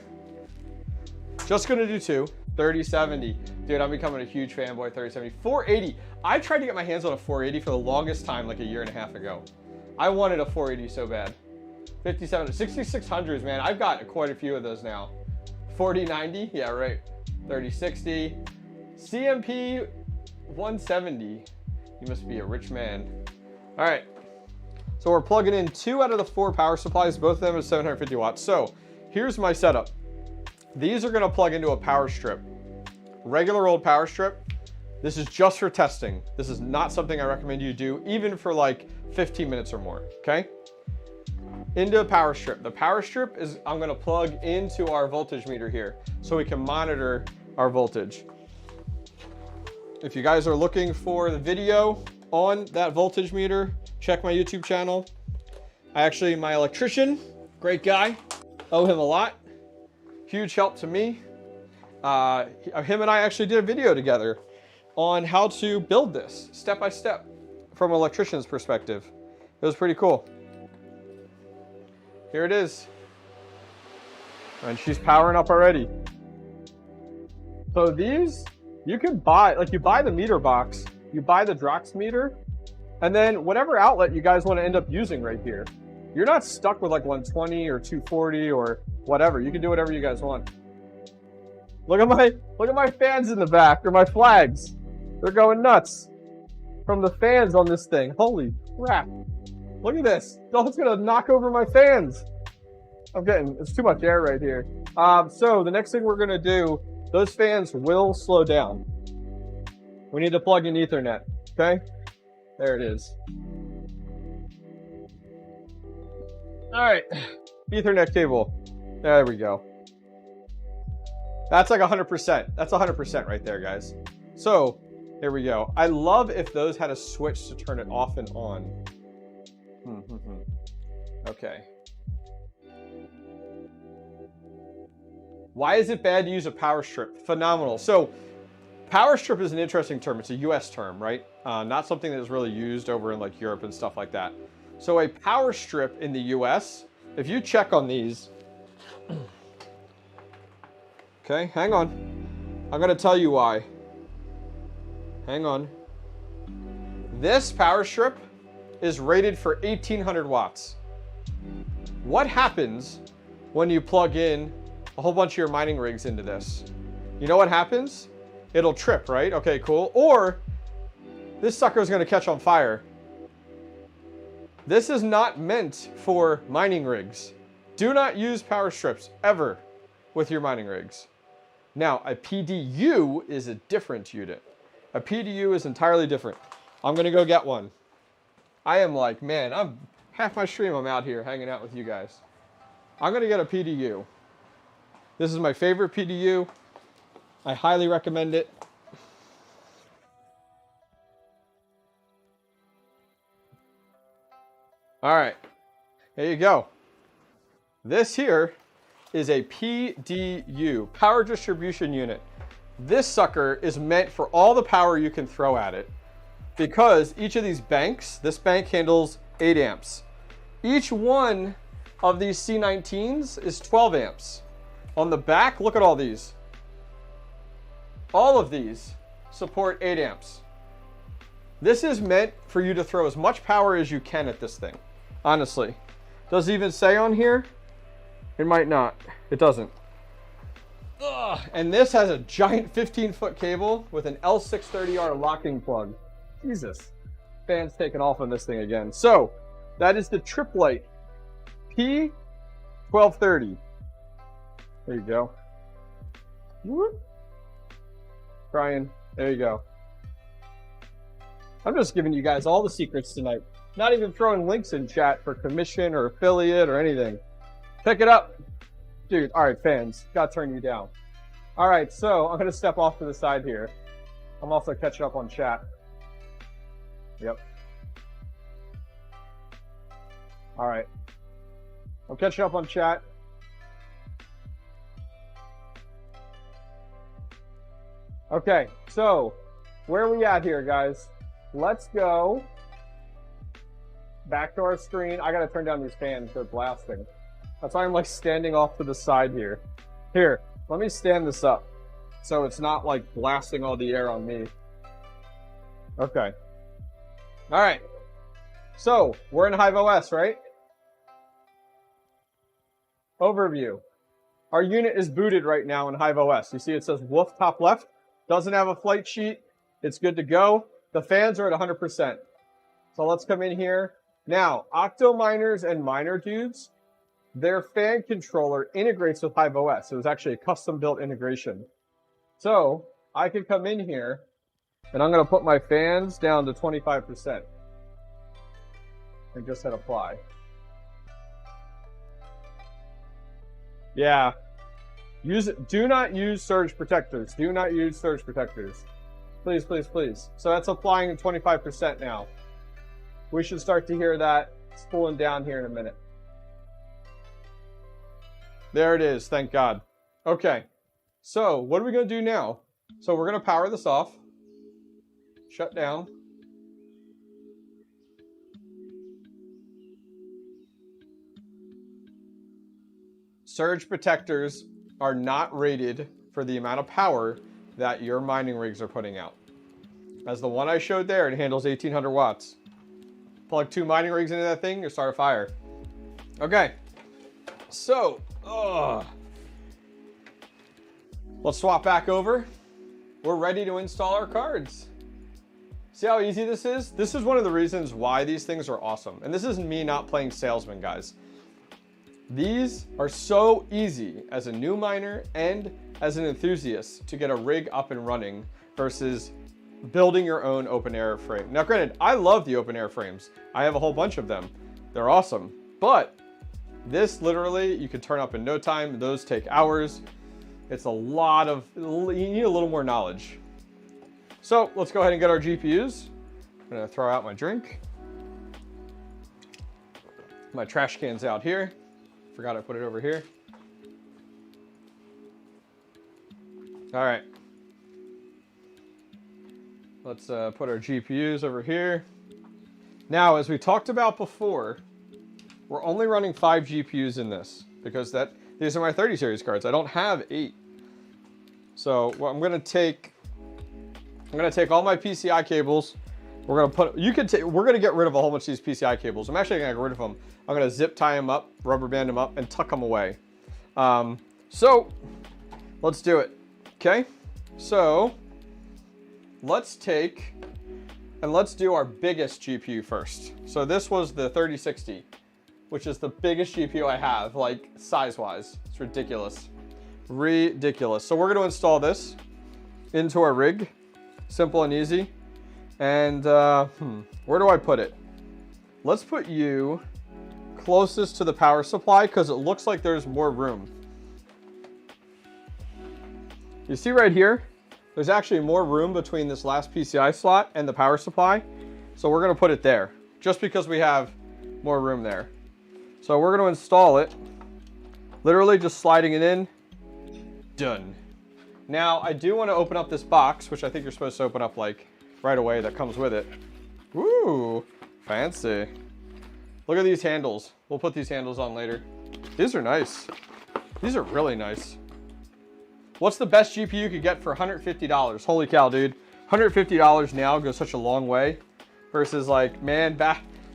Just gonna do 2. 3070. Dude, I'm becoming a huge fanboy. 3070. 480. I tried to get my hands on a 480 for the longest time, like a year and a half ago. I wanted a 480 so bad. 57, 6600s, man. I've got quite a few of those now. 4090, yeah, right. 3060. CMP 170. You must be a rich man. All right. So we're plugging in 2 out of the 4 power supplies. Both of them are 750 watts. So here's my setup. These are going to plug into a power strip. Regular old power strip. This is just for testing. This is not something I recommend you do, even for like 15 minutes or more, okay? Into a power strip. The power strip is, I'm going to plug into our voltage meter here so we can monitor our voltage. If you guys are looking for the video on that voltage meter, check my YouTube channel. My electrician, great guy, owe him a lot. Huge help to me. Him and I actually did a video together on how to build this step by step from an electrician's perspective. It was pretty cool. Here it is. And she's powering up already. So these, you can buy, like you buy the meter box, you buy the Drox meter, and then whatever outlet you guys want to end up using right here. You're not stuck with like 120 or 240 or whatever. You can do whatever you guys want. Look at my fans in the back, or my flags. They're going nuts from the fans on this thing. Holy crap. Look at this. It's gonna knock over my fans. It's too much air right here. So the next thing we're gonna do, those fans will slow down. We need to plug in Ethernet, okay? There it is. All right, Ethernet cable. There we go. That's like 100%. That's 100% right there, guys. So there we go. I love if those had a switch to turn it off and on. Okay. Why is it bad to use a power strip? Phenomenal. So power strip is an interesting term. It's a US term, right? Not something that is really used over in like Europe and stuff like that. So a power strip in the US, if you check on these, okay, hang on. I'm gonna tell you why. Hang on. This power strip is rated for 1800 watts. What happens when you plug in a whole bunch of your mining rigs into this? You know what happens? It'll trip, right? Okay, cool. Or this sucker is gonna catch on fire. This is not meant for mining rigs. Do not use power strips ever with your mining rigs. Now, a PDU is a different unit. A PDU is entirely different. I'm gonna go get one. I am like, man, I'm half my stream, I'm out here hanging out with you guys. I'm gonna get a PDU. This is my favorite PDU. I highly recommend it. All right, there you go. This here is a PDU, power distribution unit. This sucker is meant for all the power you can throw at it, because each of these banks, this bank handles 8 amps. Each one of these C19s is 12 amps. On the back, look at all these. All of these support 8 amps. This is meant for you to throw as much power as you can at this thing. Honestly. Does it even say on here? It might not. It doesn't. Ugh. And this has a giant 15-foot cable with an L630R locking plug. Jesus. Fan's taking off on this thing again. So, that is the Triplet P1230. There you go. Whoop. Brian, there you go. I'm just giving you guys all the secrets tonight. Not even throwing links in chat for commission or affiliate or anything. Pick it up. Dude, all right, fans, gotta turn you down. All right, so I'm gonna step off to the side here. I'm also catching up on chat. Yep. All right. I'm catching up on chat. Okay, so where are we at here, guys? Let's go back to our screen. I gotta turn down these fans, they're blasting. That's why I'm like standing off to the side here. Here, let me stand this up so it's not like blasting all the air on me. Okay. All right. So we're in HIVEOS, right? Overview. Our unit is booted right now in HIVEOS. You see it says Wolf top left. Doesn't have a flight sheet. It's good to go. The fans are at 100%. So let's come in here. Now, Octominers and MinerDudes, their fan controller integrates with HIVEOS. It was actually a custom-built integration. So I can come in here, and I'm going to put my fans down to 25%. And just hit apply. Yeah. Do not use surge protectors. Do not use surge protectors. Please, please, please. So that's applying 25% now. We should start to hear that spooling down here in a minute. There it is, thank God. Okay, so what are we gonna do now? So we're gonna power this off. Shut down. Surge protectors are not rated for the amount of power that your mining rigs are putting out. As the one I showed there, it handles 1800 watts. Plug 2 mining rigs into that thing, you start a fire. Okay, so, let's swap back over. We're ready to install our cards. See how easy this is? This is one of the reasons why these things are awesome. And this isn't me not playing salesman, guys. These are so easy as a new miner and as an enthusiast to get a rig up and running versus building your own open air frame. Now, granted, I love the open air frames. I have a whole bunch of them. They're awesome. But this literally, you can turn up in no time. Those take hours. It's a lot of, you need a little more knowledge. So let's go ahead and get our GPUs. I'm gonna throw out my drink. My trash can's out here. Forgot I put it over here. All right. Let's put our GPUs over here. Now, as we talked about before, we're only running 5 GPUs in this because these are my 30 series cards. I don't have 8. So what I'm gonna take all my PCI cables. We're gonna get rid of a whole bunch of these PCI cables. I'm actually gonna get rid of them. I'm gonna zip tie them up, rubber band them up, and tuck them away. So let's do it. Okay. So let's take and let's do our biggest GPU first. So this was the 3060, which is the biggest GPU I have, like size-wise. It's ridiculous. Ridiculous. So we're gonna install this into our rig. Simple and easy. And where do I put it? Let's put you closest to the power supply because it looks like there's more room. You see right here, there's actually more room between this last PCI slot and the power supply. So we're gonna put it there just because we have more room there. So we're gonna install it, literally just sliding it in, done. Now I do wanna open up this box, which I think you're supposed to open up like right away that comes with it. Woo, fancy. Look at these handles. We'll put these handles on later. These are nice. These are really nice. What's the best GPU you could get for $150? Holy cow, dude. $150 now goes such a long way versus like, man,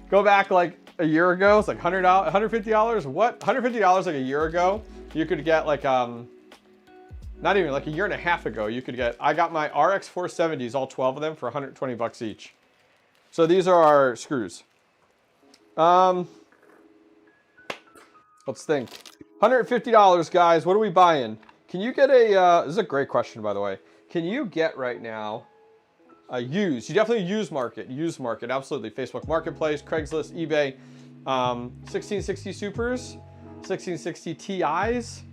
go back like a year ago. It's like $150. What? $150 like a year ago, you could get like, not even like a year and a half ago, you could get, I got my RX 470s, all 12 of them for 120 bucks each. So these are our screws. Let's think. $150, guys. What are we buying? Can you get a, this is a great question, by the way. Can you get right now a used? You definitely used market, absolutely. Facebook Marketplace, Craigslist, eBay, 1660 Supers, 1660 Ti's.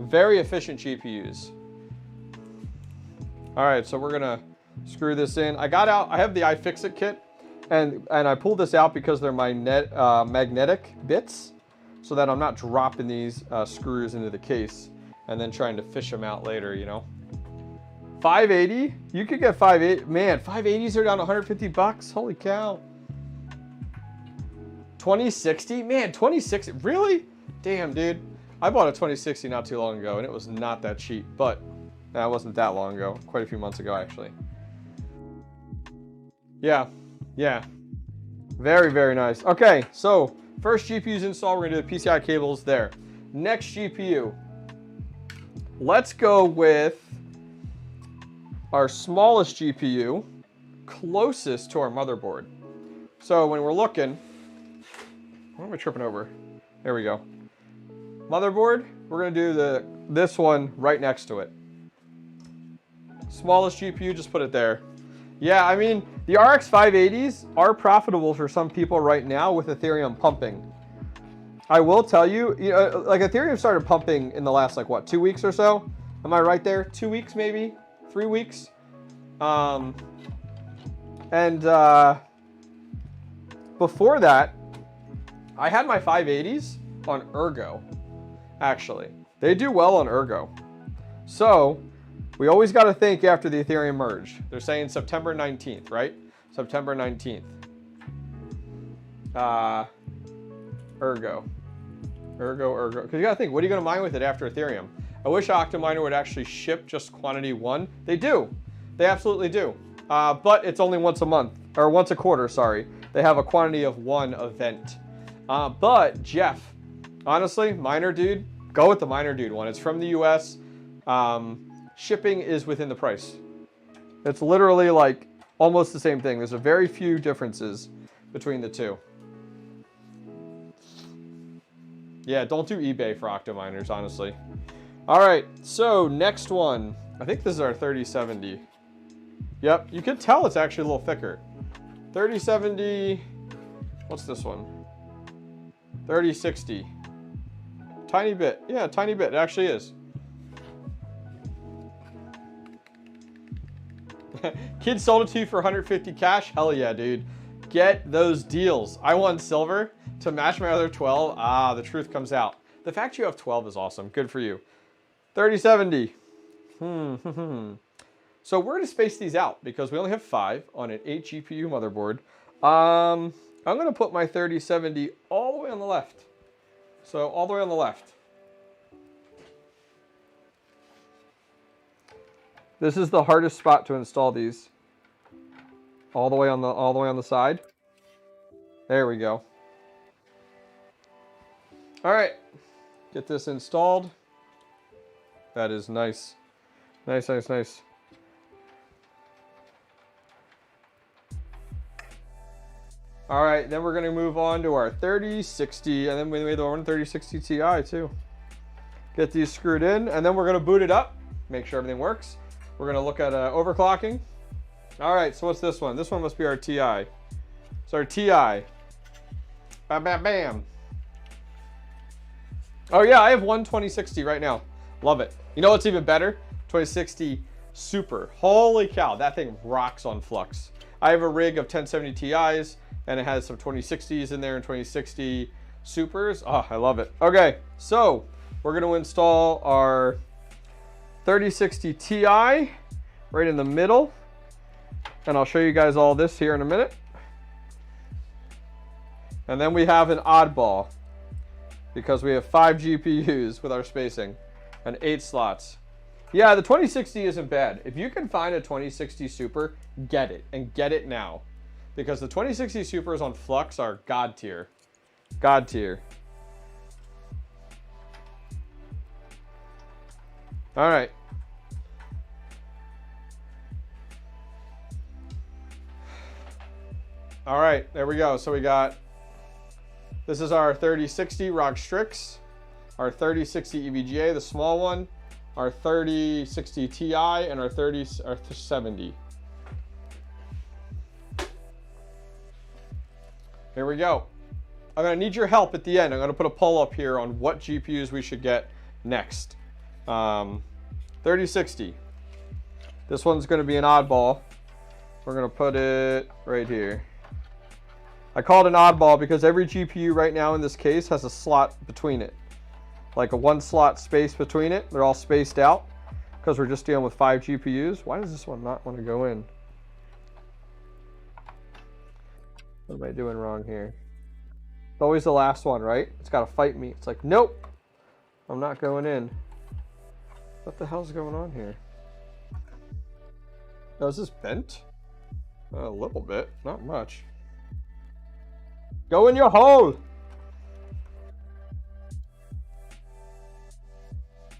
Very efficient GPUs. All right, so we're gonna screw this in. I have the iFixit kit, and I pulled this out because they're my magnetic bits, so that I'm not dropping these screws into the case and then trying to fish them out later, you know. 580, you could get 580. Man, 580s are down to 150 bucks. Holy cow. 2060, man, 2060, really? Damn, dude. I bought a 2060 not too long ago, and it was not that cheap, but that wasn't that long ago. Quite a few months ago, actually. Yeah. Very, very nice. Okay, so first GPU's installed. We're gonna do the PCI cables there. Next GPU. Let's go with our smallest GPU, closest to our motherboard. So when we're looking, what am I tripping over? There we go. Motherboard, we're gonna do this one right next to it. Smallest GPU, just put it there. Yeah, I mean, the RX 580s are profitable for some people right now with Ethereum pumping. I will tell you, like Ethereum started pumping in the last, like what, 2 weeks or so? Am I right there? 2 weeks, maybe 3 weeks. Before that, I had my 580s on 𝐿𝐼𝐺, actually. They do well on 𝐿𝐼𝐺. So we always got to think after the Ethereum merge. They're saying September 19th, right? September 19th. 𝐿𝐺. Because you got to think, what are you going to mine with it after Ethereum? I wish Octominer would actually ship just quantity 1. They do. They absolutely do. But it's only once a month, or once a quarter, sorry. They have a quantity of 1 event. But Jeff, honestly, MinerDude, go with the MinerDude one. It's from the US. Shipping is within the price. It's literally like almost the same thing. There's a very few differences between the two. Yeah, don't do eBay for Octominers, honestly. All right, so next one. I think this is our 3070. Yep, you can tell it's actually a little thicker. 3070, what's this one? 3060. Tiny bit, yeah, tiny bit, it actually is. Kid sold it to you for 150 cash? Hell yeah, dude. Get those deals. I won silver to match my other 12. Ah, the truth comes out. The fact you have 12 is awesome. Good for you. 3070. So we're going to space these out because we only have 5 on an 8 GPU motherboard. I'm going to put my 3070 all the way on the left. So all the way on the left. This is the hardest spot to install these. All the way on the side. There we go. All right. Get this installed. That is nice. Nice, nice, nice. All right, then we're going to move on to our 3060, and then we made the one 3060 Ti too. Get these screwed in, and then we're going to boot it up, make sure everything works. We're going to look at overclocking. All right, so what's this one? This one must be our Ti. It's our Ti. Bam, bam, bam. Oh yeah, I have one 2060 right now. Love it. You know what's even better? 2060 Super. Holy cow, that thing rocks on Flux. I have a rig of 1070 Ti's, and it has some 2060s in there and 2060 Supers. Oh, I love it. Okay, so we're going to install our 3060 Ti right in the middle. And I'll show you guys all this here in a minute. And then we have an oddball because we have 5 GPUs with our spacing and 8 slots. Yeah, the 2060 isn't bad. If you can find a 2060 Super, get it, and get it now. Because the 2060 Supers on Flux are God tier. God tier. All right. All right, there we go. So we got, this is our 3060 ROG Strix, our 3060 𝐸VGA, the small one, our 3060 Ti, and our 3070. Here we go. I'm gonna need your help at the end. I'm gonna put a poll up here on what GPUs we should get next. 3060. This one's gonna be an oddball. We're gonna put it right here. I call it an oddball because every GPU right now in this case has a slot between it. Like a 1 slot space between it. They're all spaced out because we're just dealing with 5 GPUs. Why does this one not want to go in? What am I doing wrong here? It's always the last one, right? It's got to fight me. It's like, nope, I'm not going in. What the hell's going on here? Oh, is this bent? A little bit, not much. Go in your hole!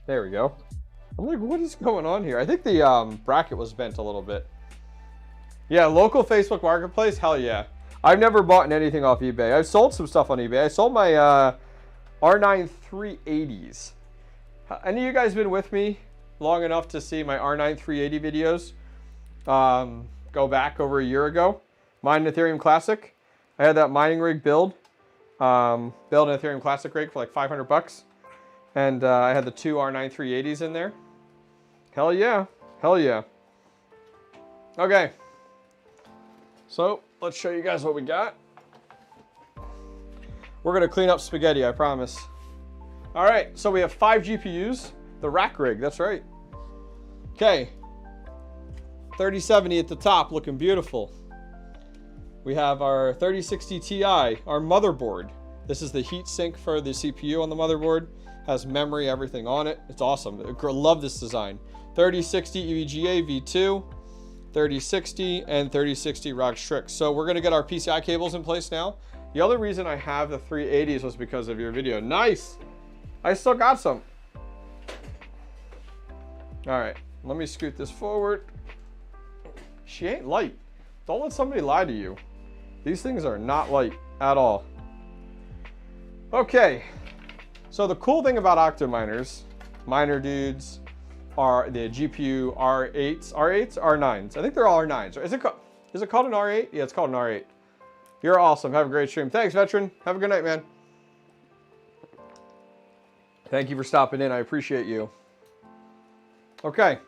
There we go. I'm like, what is going on here? I think the bracket was bent a little bit. Yeah, local Facebook Marketplace, hell yeah. I've never bought anything off eBay. I've sold some stuff on eBay. I sold my R9 380s. Any of you guys been with me long enough to see my R9 380 videos? Go back over a year ago. Mine Ethereum Classic. I had that mining rig build Built an Ethereum Classic rig for like 500 bucks. And I had the two R9 380s in there. Hell yeah. Hell yeah. Okay. So let's show you guys what we got. We're going to clean up spaghetti, I promise. All right. So we have 5 GPUs. The rack rig. That's right. Okay. 3070 at the top, looking beautiful. We have our 3060 Ti, our motherboard. This is the heat sink for the CPU on the motherboard. Has memory, everything on it. It's awesome. I love this design. 3060 EVGA V2, 3060, and 3060 ROG Strix. So we're going to get our PCI cables in place now. The other reason I have the 380s was because of your video. Nice! I still got some. All right, let me scoot this forward. She ain't light. Don't let somebody lie to you. These things are not light at all. Okay. So the cool thing about Octominers, MinerDudes, are the GPU R8s, R9s. I think they're all R9s. Is it called an R8? Yeah, it's called an R8. You're awesome. Have a great stream. Thanks, veteran. Have a good night, man. Thank you for stopping in. I appreciate you. Okay.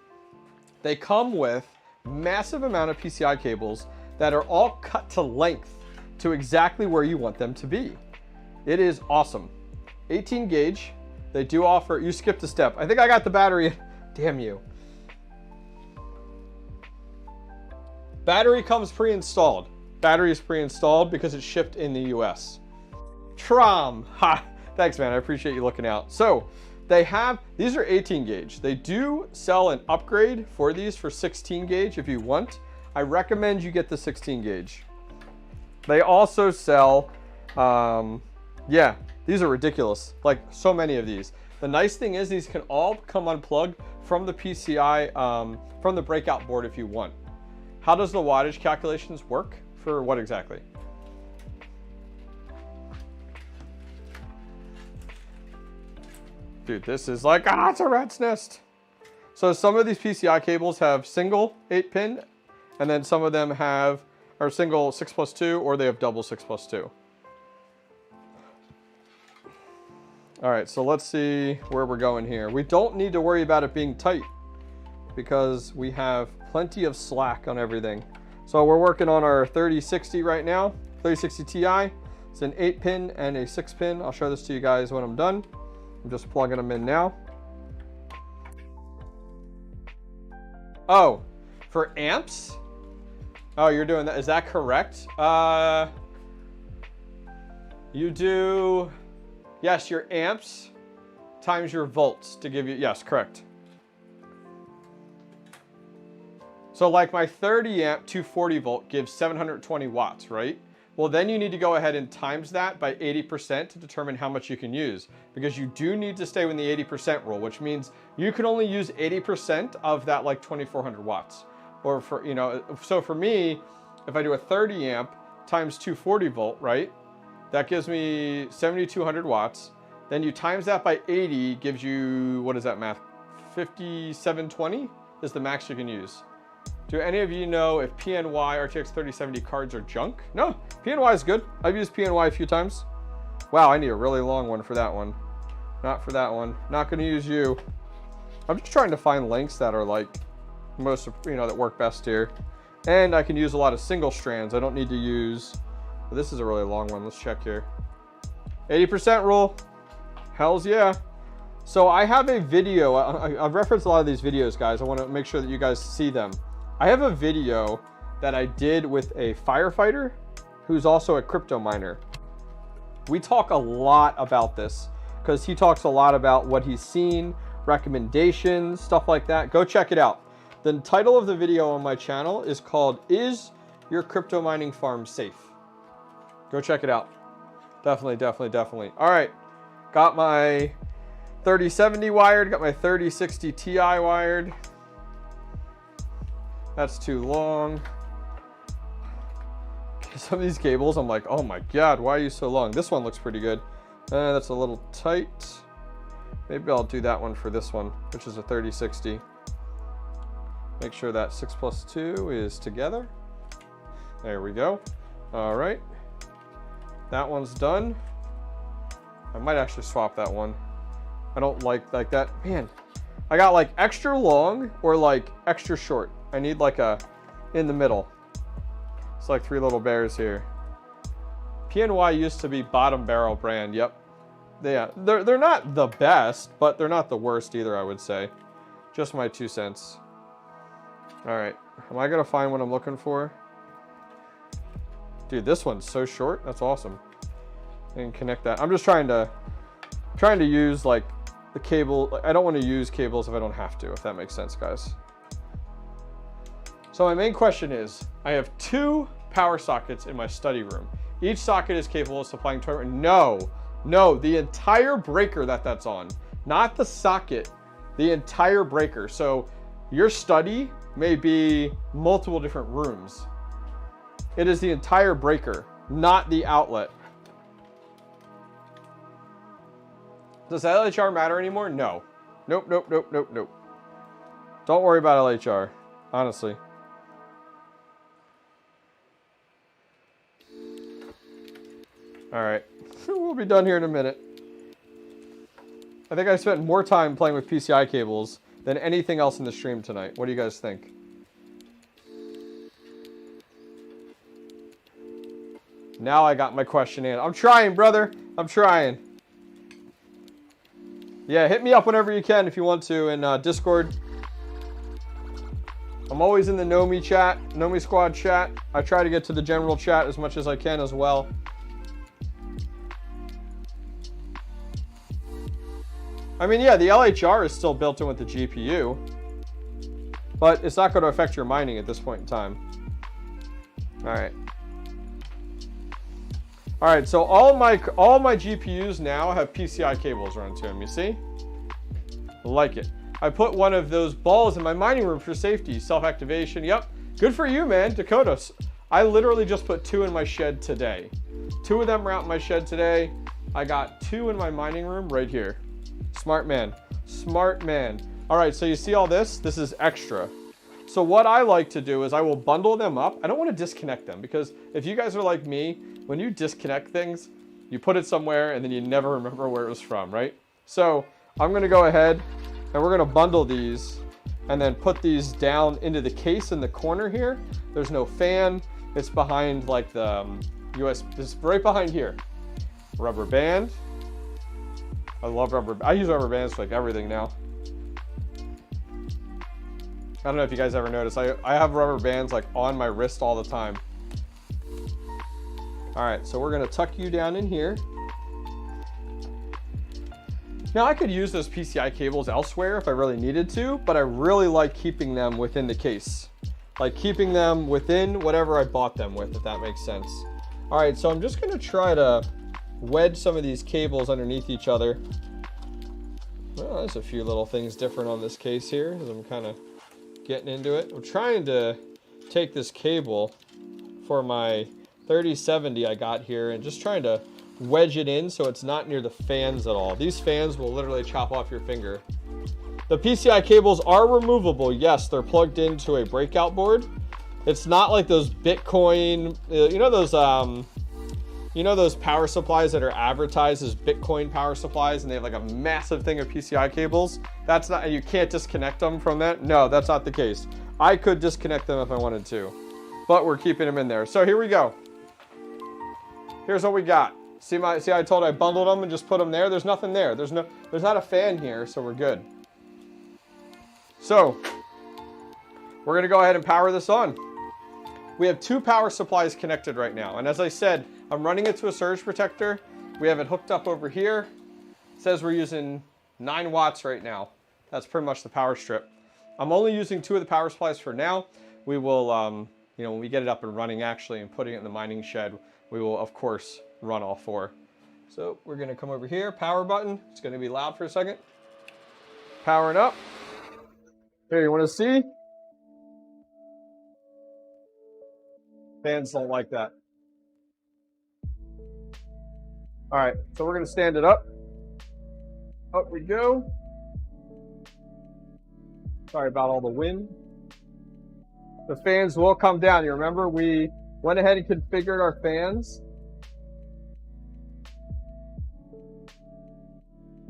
They come with massive amount of PCI cables that are all cut to length to exactly where you want them to be. It is awesome. 18 gauge. They do offer, you skipped a step. I think I got the battery. Damn you. Battery comes pre-installed. Battery is pre-installed because it's shipped in the US. Trom. Ha. Thanks, man. I appreciate you looking out. So they have, these are 18 gauge. They do sell an upgrade for these for 16 gauge if you want. I recommend you get the 16 gauge. They also sell, yeah, these are ridiculous. Like so many of these. The nice thing is these can all come unplugged from the PCI, from the breakout board if you want. How does the wattage calculations work? For what exactly? Dude, this is like, it's a rat's nest. So some of these PCI cables have single 8-pin, and then some of them are single 6+2, or they have double 6+2. All right, so let's see where we're going here. We don't need to worry about it being tight because we have plenty of slack on everything. So we're working on our 3060 right now, 3060 Ti. It's an 8-pin and a 6-pin. I'll show this to you guys when I'm done. I'm just plugging them in now. Oh, for amps? Oh, you're doing that. Is that correct? You do, yes, your amps times your volts to give you, yes, correct. So like my 30 amp 240 volt gives 720 watts, right? Well, then you need to go ahead and times that by 80% to determine how much you can use, because you do need to stay within the 80% rule, which means you can only use 80% of that like 2400 watts. Or for, you know, so for me, if I do a 30 amp times 240 volt, right? That gives me 7200 watts. Then you times that by 80 gives you, what is that math? 5720 is the max you can use. Do any of you know if PNY RTX 3070 cards are junk? No, PNY is good. I've used PNY a few times. Wow, I need a really long one for that one. Not for that one. Not going to use you. I'm just trying to find links that are like most, you know, that work best here. And I can use a lot of single strands. I don't need to use, this is a really long one. Let's check here. 80% rule. Hells yeah. So I have a video. I've referenced a lot of these videos, guys. I want to make sure that you guys see them. I have a video that I did with a firefighter who's also a crypto miner. We talk a lot about this because he talks a lot about what he's seen, recommendations, stuff like that. Go check it out. The title of the video on my channel is called, Is Your Crypto Mining Farm Safe? Go check it out. Definitely, definitely, definitely. All right, got my 3070 wired, got my 3060 Ti wired. That's too long. Some of these cables, I'm like, oh my God, why are you so long? This one looks pretty good. That's a little tight. Maybe I'll do that one for this one, which is a 3060. Make sure that 6+2 is together. There we go. All right. That one's done. I might actually swap that one. I don't like that. Man, I got like extra long or like extra short. I need like a in the middle. It's like 3 little bears here. PNY used to be bottom barrel brand. Yep. They're not the best, but they're not the worst either, I would say. Just my 2 cents. All right. Am I going to find what I'm looking for? Dude, this one's so short. That's awesome. And connect that. I'm just trying to use like the cable. I don't want to use cables if I don't have to, if that makes sense, guys. So my main question is, I have 2 power sockets in my study room. Each socket is capable of supplying 20. No, the entire breaker that's on, not the socket, the entire breaker. So your study may be multiple different rooms. It is the entire breaker, not the outlet. Does LHR matter anymore? No. Nope. Don't worry about LHR, honestly. All right, we'll be done here in a minute. I think I spent more time playing with PCI cables than anything else in the stream tonight. What do you guys think? Now I got my question in. I'm trying, brother. I'm trying. Yeah, hit me up whenever you can if you want to in Discord. I'm always in the Know chat, Know Squad chat. I try to get to the general chat as much as I can as well. I mean, yeah, the LHR is still built in with the GPU, but it's not going to affect your mining at this point in time. All right, so all my GPUs now have PCI cables run to them, you see? Like it. I put one of those balls in my mining room for safety, self-activation. Yep, good for you, man, Dakota. I literally just put 2 in my shed today. 2 of them were out in my shed today. I got 2 in my mining room right here. Smart man. Smart man. All right, so you see all this? This is extra. So what I like to do is I will bundle them up. I don't want to disconnect them because if you guys are like me, when you disconnect things, you put it somewhere and then you never remember where it was from, right? So I'm going to go ahead and we're going to bundle these and then put these down into the case in the corner here. There's no fan. It's behind like the USB. It's right behind here. Rubber band. I love rubber. I use rubber bands for like everything now. I don't know if you guys ever noticed. I have rubber bands like on my wrist all the time. All right, so we're gonna tuck you down in here. Now I could use those PCI cables elsewhere if I really needed to, but I really like keeping them within the case. Like keeping them within whatever I bought them with, if that makes sense. All right, so I'm just gonna try to wedge some of these cables underneath each other. Well, there's a few little things different on this case here as I'm kind of getting into it. I'm trying to take this cable for my 3070 I got here and just trying to wedge it in so it's not near the fans at all. These fans will literally chop off your finger. The PCI cables are removable. Yes, they're plugged into a breakout board. It's not like those Bitcoin, you know those power supplies that are advertised as Bitcoin power supplies and they have like a massive thing of PCI cables? That's not, and you can't disconnect them from that? No, that's not the case. I could disconnect them if I wanted to, but we're keeping them in there. So here we go. Here's what we got. See I told I bundled them and just put them there? There's nothing there. There's not a fan here, so we're good. So we're gonna go ahead and power this on. We have 2 power supplies connected right now. And as I said, I'm running it to a surge protector. We have it hooked up over here. It says we're using 9 watts right now. That's pretty much the power strip. I'm only using 2 of the power supplies for now. We will, when we get it up and running actually and putting it in the mining shed, we will of course run all 4. So we're gonna come over here, power button. It's gonna be loud for a second. Powering up. Here, you wanna see? Fans don't like that. All right, so we're gonna stand it up. Up we go. Sorry about all the wind. The fans will come down. You remember we went ahead and configured our fans.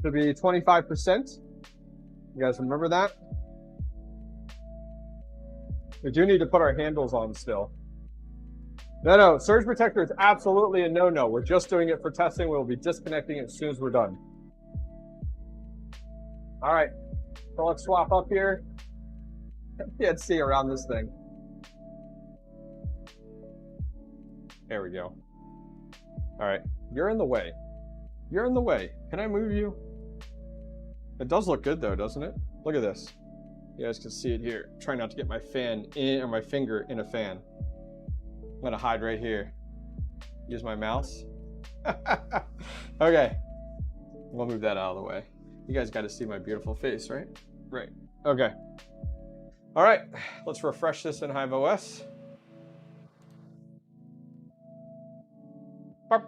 to be 25%. You guys remember that? We do need to put our handles on still. No, surge protector is absolutely a no-no. We're just doing it for testing. We'll be disconnecting it as soon as we're done. All right, so let's swap up here. Can't see around this thing. There we go. All right, you're in the way. You're in the way. Can I move you? It does look good though, doesn't it? Look at this. You guys can see it here. Try not to get my fan in, or my finger in a fan. I'm gonna hide right here. Use my mouse. Okay, we'll move that out of the way. You guys got to see my beautiful face, right? Right. Okay. All right, let's refresh this in HIVEOS. 5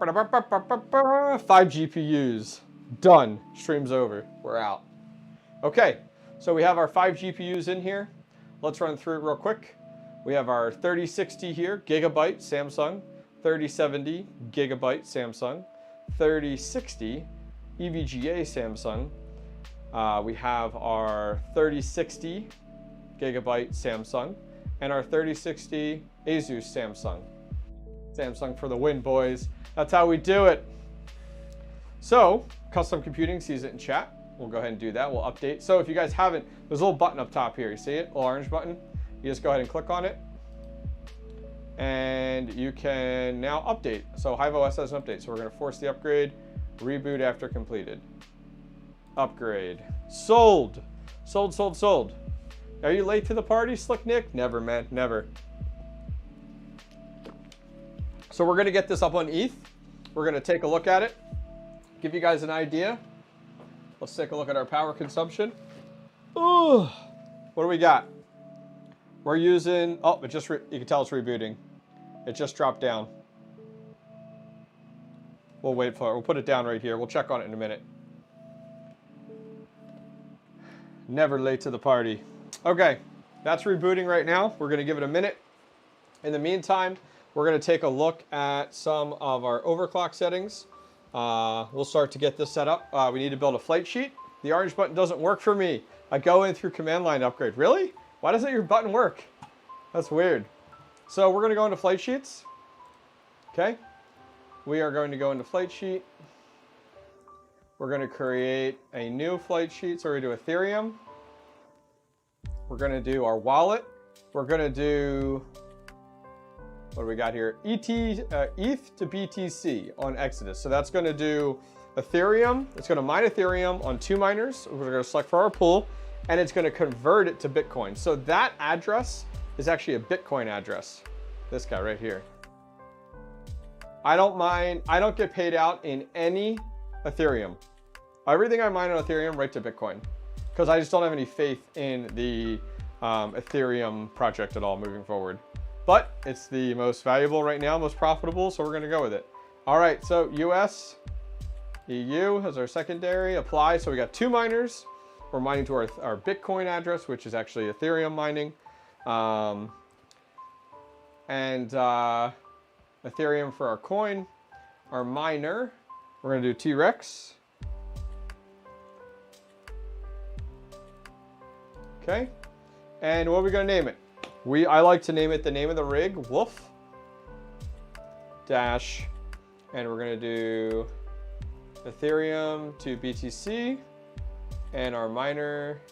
GPUs. Done. Stream's over. We're out. Okay, so we have our 5 GPUs in here. Let's run through it real quick. We have our 3060 here, gigabyte Samsung, 3070 gigabyte Samsung, 3060 EVGA Samsung. We have our 3060 gigabyte Samsung and our 3060 ASUS Samsung. Samsung for the win, boys. That's how we do it. So, custom computing sees it in chat. We'll go ahead and do that. We'll update. So if you guys haven't, there's a little button up top here. You see it? A little orange button. You just go ahead and click on it. And you can now update. So HIVEOS has an update. So we're going to force the upgrade. Reboot after completed. Upgrade. Sold. Sold, sold, sold. Are you late to the party, Slick Nick? Never, man. Never. So we're going to get this up on ETH. We're going to take a look at it. Give you guys an idea. Let's take a look at our power consumption. Ooh, what do we got? We're using, oh, it just, you can tell it's rebooting. It just dropped down. We'll wait for it. We'll put it down right here. We'll check on it in a minute. Never late to the party. Okay, that's rebooting right now. We're going to give it a minute. In the meantime, we're going to take a look at some of our overclock settings. We'll start to get this set up. We need to build a flight sheet. The orange button doesn't work for me. I go in through command line upgrade. Really? Why doesn't your button work? That's weird. So we're going to go into flight sheets. Okay. We are going to go into flight sheet. We're going to create a new flight sheet. So we're going to do Ethereum. We're going to do our wallet. We're going to do, what do we got here? ETH to BTC on Exodus. So that's going to do Ethereum. It's going to mine Ethereum on 2 miners. We're going to select for our pool, and it's going to convert it to Bitcoin. So that address is actually a Bitcoin address. This guy right here. I don't get paid out in any Ethereum. Everything I mine on Ethereum, right to Bitcoin. Because I just don't have any faith in the Ethereum project at all moving forward. But it's the most valuable right now, most profitable, so we're going to go with it. All right, so US, EU as our secondary, apply. So we got 2 miners. We're mining to our Bitcoin address, which is actually Ethereum mining. Ethereum for our coin. Our miner, we're going to do T-Rex. Okay. And what are we going to name it? I like to name it the name of the rig, Wolf Dash, and we're going to do Ethereum to BTC, and our miner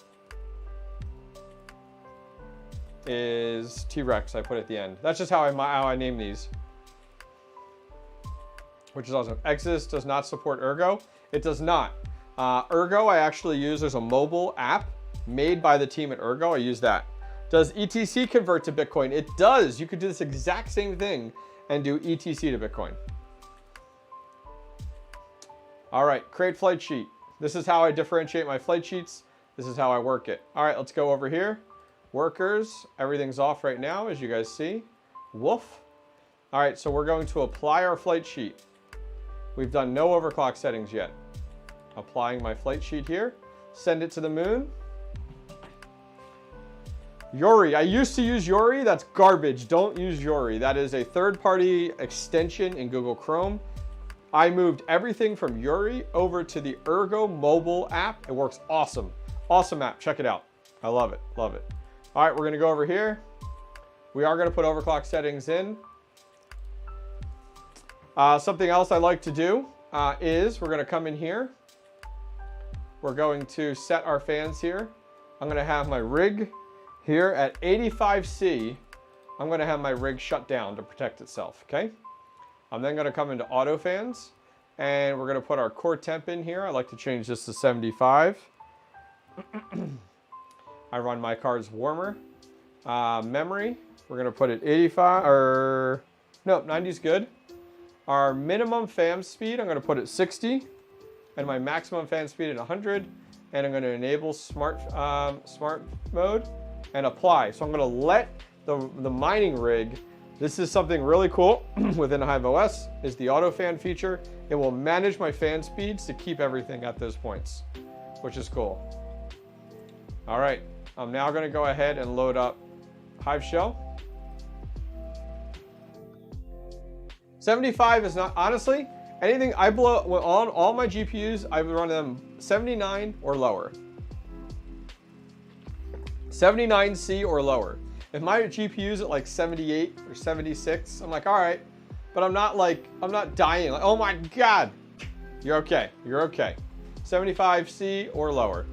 is T-Rex. I put at the end. That's just how I name these, which is awesome. Exodus does not support Ergo. It does not. Ergo I actually use. There's a mobile app made by the team at Ergo. I use that. Does ETC convert to Bitcoin? It does. You could do this exact same thing and do ETC to Bitcoin. All right, create flight sheet. This is how I differentiate my flight sheets. This is how I work it. All right, let's go over here. Workers, everything's off right now, as you guys see. Woof. All right, so we're going to apply our flight sheet. We've done no overclock settings yet. Applying my flight sheet here. Send it to the moon. Yori, I used to use Yori. That's garbage. Don't use Yori. That is a third-party extension in Google Chrome. I moved everything from Uri over to the Ergo mobile app. It works awesome. Awesome app. Check it out. I love it. Love it. All right, we're going to go over here. We are going to put overclock settings in. Something else I like to do is we're going to come in here. We're going to set our fans here. I'm going to have my rig here at 85C. I'm going to have my rig shut down to protect itself, okay? I'm then going to come into auto fans, and we're going to put our core temp in here. I like to change this to 75. I run my cards warmer. Memory, we're going to put it 85, or no, 90 is good. Our minimum fan speed, I'm going to put it 60, and my maximum fan speed at 100. And I'm going to enable smart mode and apply. So I'm going to let the mining rig. This is something really cool within HIVEOS is the auto fan feature. It will manage my fan speeds to keep everything at those points, which is cool. All right, I'm now going to go ahead and load up Hive Shell. 75 is not, honestly, anything I blow on all my GPUs, I would run them 79 or lower. 79C or lower. If my GPU's at like 78 or 76, I'm like, all right, but I'm not dying. Like, oh my God, you're okay. You're okay. 75C or lower.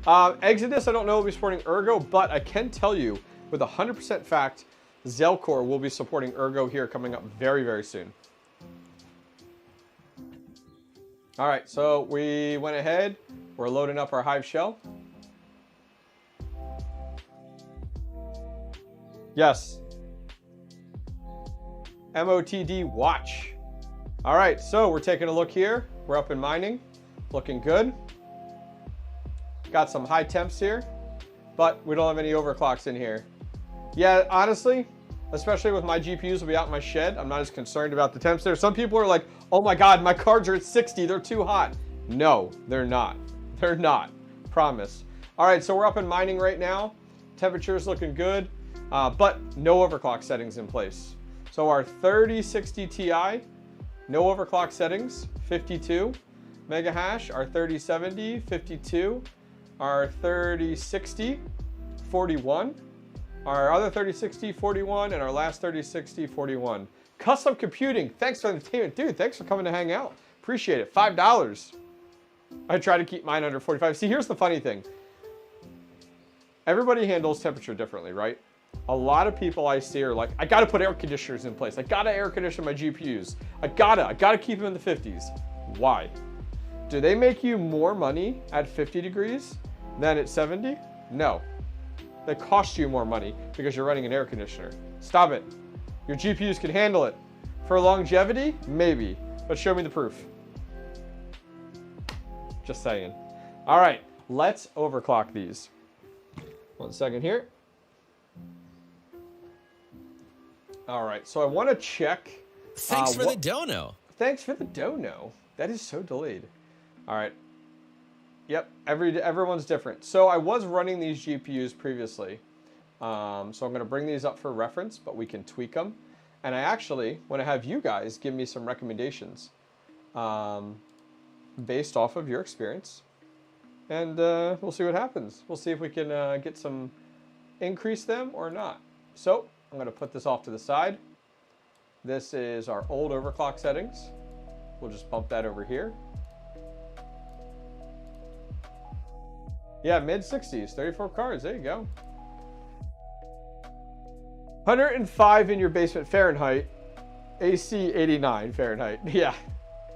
Exodus, I don't know, will be supporting Ergo, but I can tell you with 100% fact, Zelcore will be supporting Ergo here coming up very, very soon. All right, so we went ahead. We're loading up our Hive Shell. Yes. MOTD watch. All right, so we're taking a look here. We're up in mining, looking good. Got some high temps here, but we don't have any overclocks in here. Yeah, honestly, especially with my GPUs will be out in my shed, I'm not as concerned about the temps there. Some people are like, oh my God, my cards are at 60, they're too hot. No, they're not. They're not, promise. All right, so we're up in mining right now. Temperature's looking good, but no overclock settings in place. So our 3060 Ti, no overclock settings, 52 mega hash. Our 3070, 52. Our 3060, 41. Our other 3060, 41, and our last 3060, 41. Custom computing, thanks for the entertainment. Dude, thanks for coming to hang out. Appreciate it, $5. I try to keep mine under 45. See, here's the funny thing. Everybody handles temperature differently, right? A lot of people I see are like, I gotta put air conditioners in place. I gotta air condition my GPUs. I gotta keep them in the 50s. Why? Do they make you more money at 50 degrees than at 70? No. They cost you more money because you're running an air conditioner. Stop it. Your GPUs can handle it. For longevity, maybe, but show me the proof. Just saying. All right, let's overclock these. 1 second here. All right, so I want to check. Thanks for the dono. Thanks for the dono. That is so delayed. All right. Yep, everyone's different. So I was running these GPUs previously. So I'm going to bring these up for reference, but we can tweak them. And I actually want to have you guys give me some recommendations based off of your experience. And we'll see what happens. We'll see if we can get some, increase them or not. So I'm going to put this off to the side. This is our old overclock settings. We'll just bump that over here. Yeah, mid-60s, 34 cards, there you go. 105 in your basement Fahrenheit, AC 89 Fahrenheit. Yeah,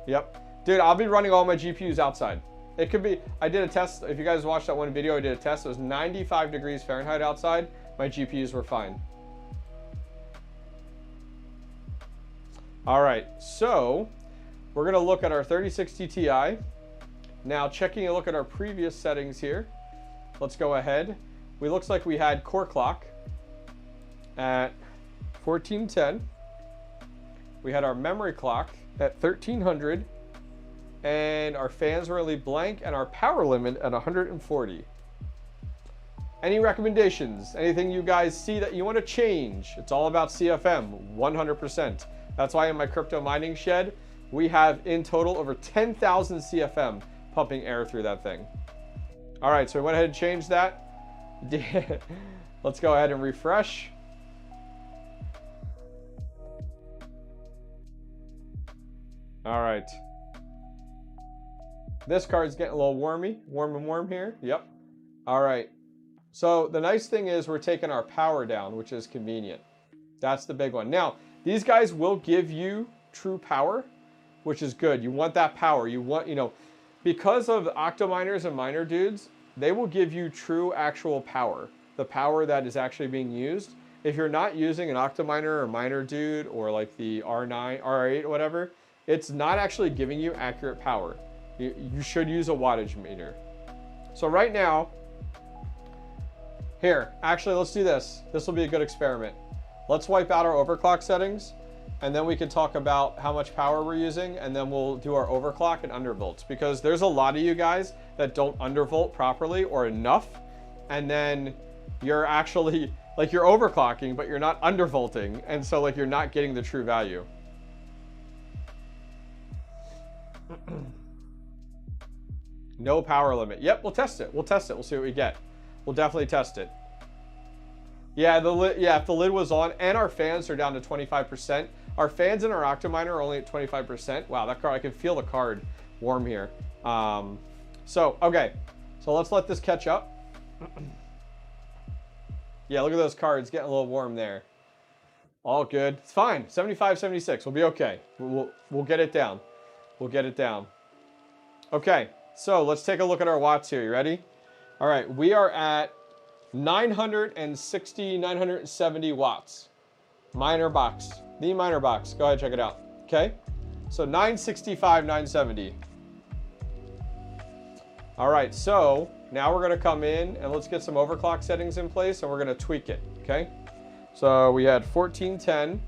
yep. Dude, I'll be running all my GPUs outside. It could be, I did a test, if you guys watched that one video, I did a test. It was 95 degrees Fahrenheit outside. My GPUs were fine. All right, so we're gonna look at our 3060 Ti. Now checking a look at our previous settings here. Let's go ahead. Looks like we had core clock at 1410. We had our memory clock at 1300. And our fans were really blank and our power limit at 140. Any recommendations? Anything you guys see that you want to change? It's all about CFM, 100%. That's why in my crypto mining shed, we have in total over 10,000 CFM pumping air through that thing. All right, so we went ahead and changed that. Let's go ahead and refresh. All right. This card's getting a little warm and warm here. Yep. All right. So the nice thing is we're taking our power down, which is convenient. That's the big one. Now, these guys will give you true power, which is good. You want that power. You want, because of Octominers and MinerDudes, they will give you true actual power. The power that is actually being used. If you're not using an Octominer or MinerDude or like the R9, R8 or whatever, it's not actually giving you accurate power. You should use a wattage meter. So right now, here, actually let's do this. This will be a good experiment. Let's wipe out our overclock settings, and then we can talk about how much power we're using, and then we'll do our overclock and undervolts, because there's a lot of you guys that don't undervolt properly or enough, and then you're actually, like, you're overclocking, but you're not undervolting, and so like you're not getting the true value. No power limit. Yep, we'll test it. We'll test it. We'll see what we get. We'll definitely test it. Yeah, if the lid was on and our fans are down to 25%. Our fans in our Octominer are only at 25%. Wow, that card, I can feel the card warm here. Okay. So let's let this catch up. Yeah, look at those cards getting a little warm there. All good. It's fine. 75, 76. We'll be okay. We'll get it down. We'll get it down. Okay, so let's take a look at our watts here. You ready? All right, we are at 960, 970 watts. Miner box. The miner box. Go ahead, check it out. Okay? So 965, 970. All right, so now we're going to come in and let's get some overclock settings in place and we're going to tweak it. Okay? So we had 1410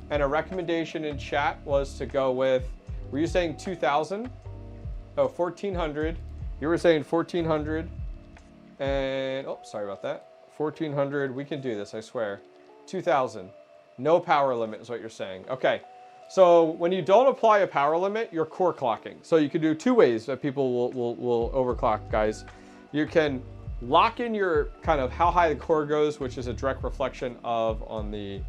and a recommendation in chat was to go with, were you saying 2000? Oh, 1400. You were saying 1400. And, oh, sorry about that. 1400, we can do this, I swear. 2000, no power limit is what you're saying. Okay, so when you don't apply a power limit, you're core clocking. So you can do two ways that people will overclock, guys. You can lock in your kind of how high the core goes, which is a direct reflection of on the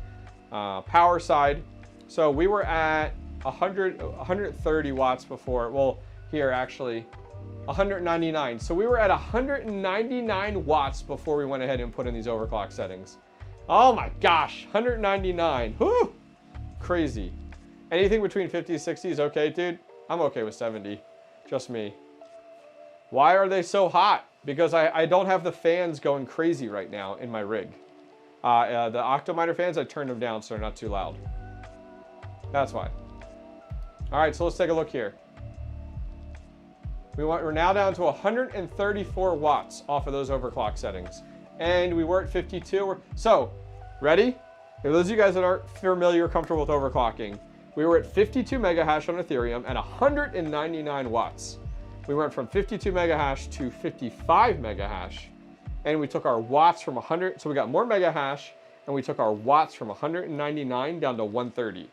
power side. So we were at 130 watts before, well, here actually, 199. So we were at 199 watts before we went ahead and put in these overclock settings. Oh my gosh, 199. Whew, crazy. Anything between 50 and 60 is okay, dude. I'm okay with 70, just me. Why are they so hot? Because I don't have the fans going crazy right now in my rig. The Octominer fans, I turned them down so they're not too loud. That's why. All right, so let's take a look here. We're now down to 134 watts off of those overclock settings. And we were at 52. So, ready? For those of you guys that aren't familiar or comfortable with overclocking, we were at 52 megahash on Ethereum and 199 watts. We went from 52 megahash to 55 megahash. And we took our watts from 100, so we got more megahash, and we took our watts from 199 down to 130.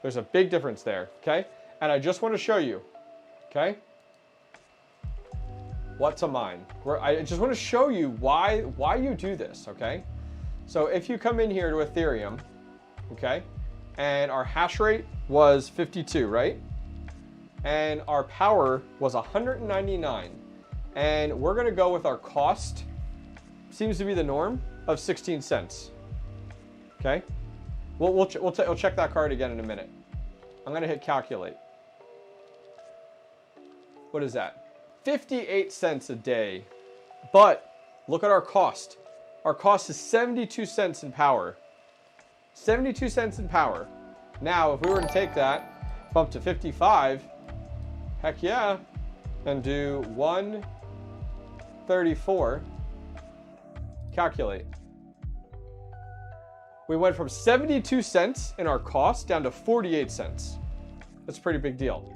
There's a big difference there, okay? And I just want to show you, okay? What to mine. I just want to show you why you do this, okay? So if you come in here to Ethereum, okay, and our hash rate was 52, right? And our power was 199. And we're going to go with our cost, seems to be the norm, of 16 cents. Okay? We'll check that card again in a minute. I'm going to hit calculate. What is that? 58 cents a day. But look at our cost. Our cost is 72 cents in power. 72 cents in power. Now, if we were to take that, bump to 55, heck yeah, and do 134, calculate. We went from 72 cents in our cost down to 48 cents. That's a pretty big deal.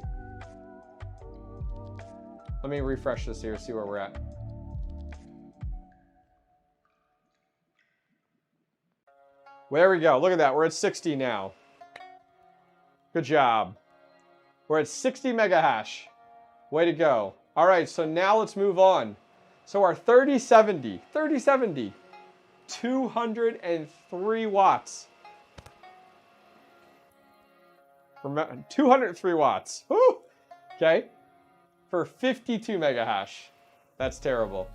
Let me refresh this here, see where we're at. There we go. Look at that. We're at 60 now. Good job. We're at 60 mega hash. Way to go. All right, so now let's move on. So our 3070, 203 watts. 203 watts. Woo! Okay. For 52 mega hash. That's terrible.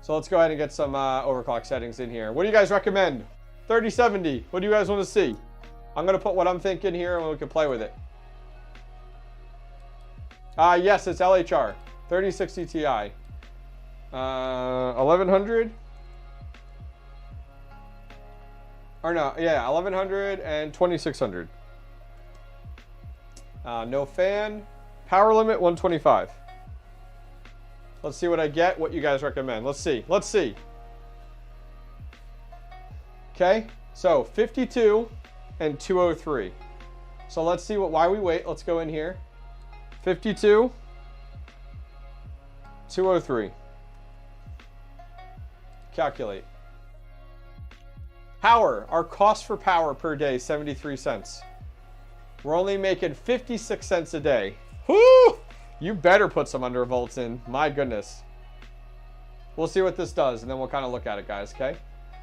So let's go ahead and get some overclock settings in here. What do you guys recommend? 3070. What do you guys want to see? I'm going to put what I'm thinking here and we can play with it. Yes, it's LHR. 3060 Ti. 1100. Or no, yeah, 1100 and 2600. No fan. Power limit 125. Let's see what I get, what you guys recommend. Let's see. Let's see. Okay, so 52 and 203. So let's see why we wait. Let's go in here. 52, 203. Calculate. Power. Our cost for power per day, 73 cents. We're only making 56 cents a day. Whoo! You better put some undervolts in. My goodness. We'll see what this does, and then we'll kind of look at it, guys, okay?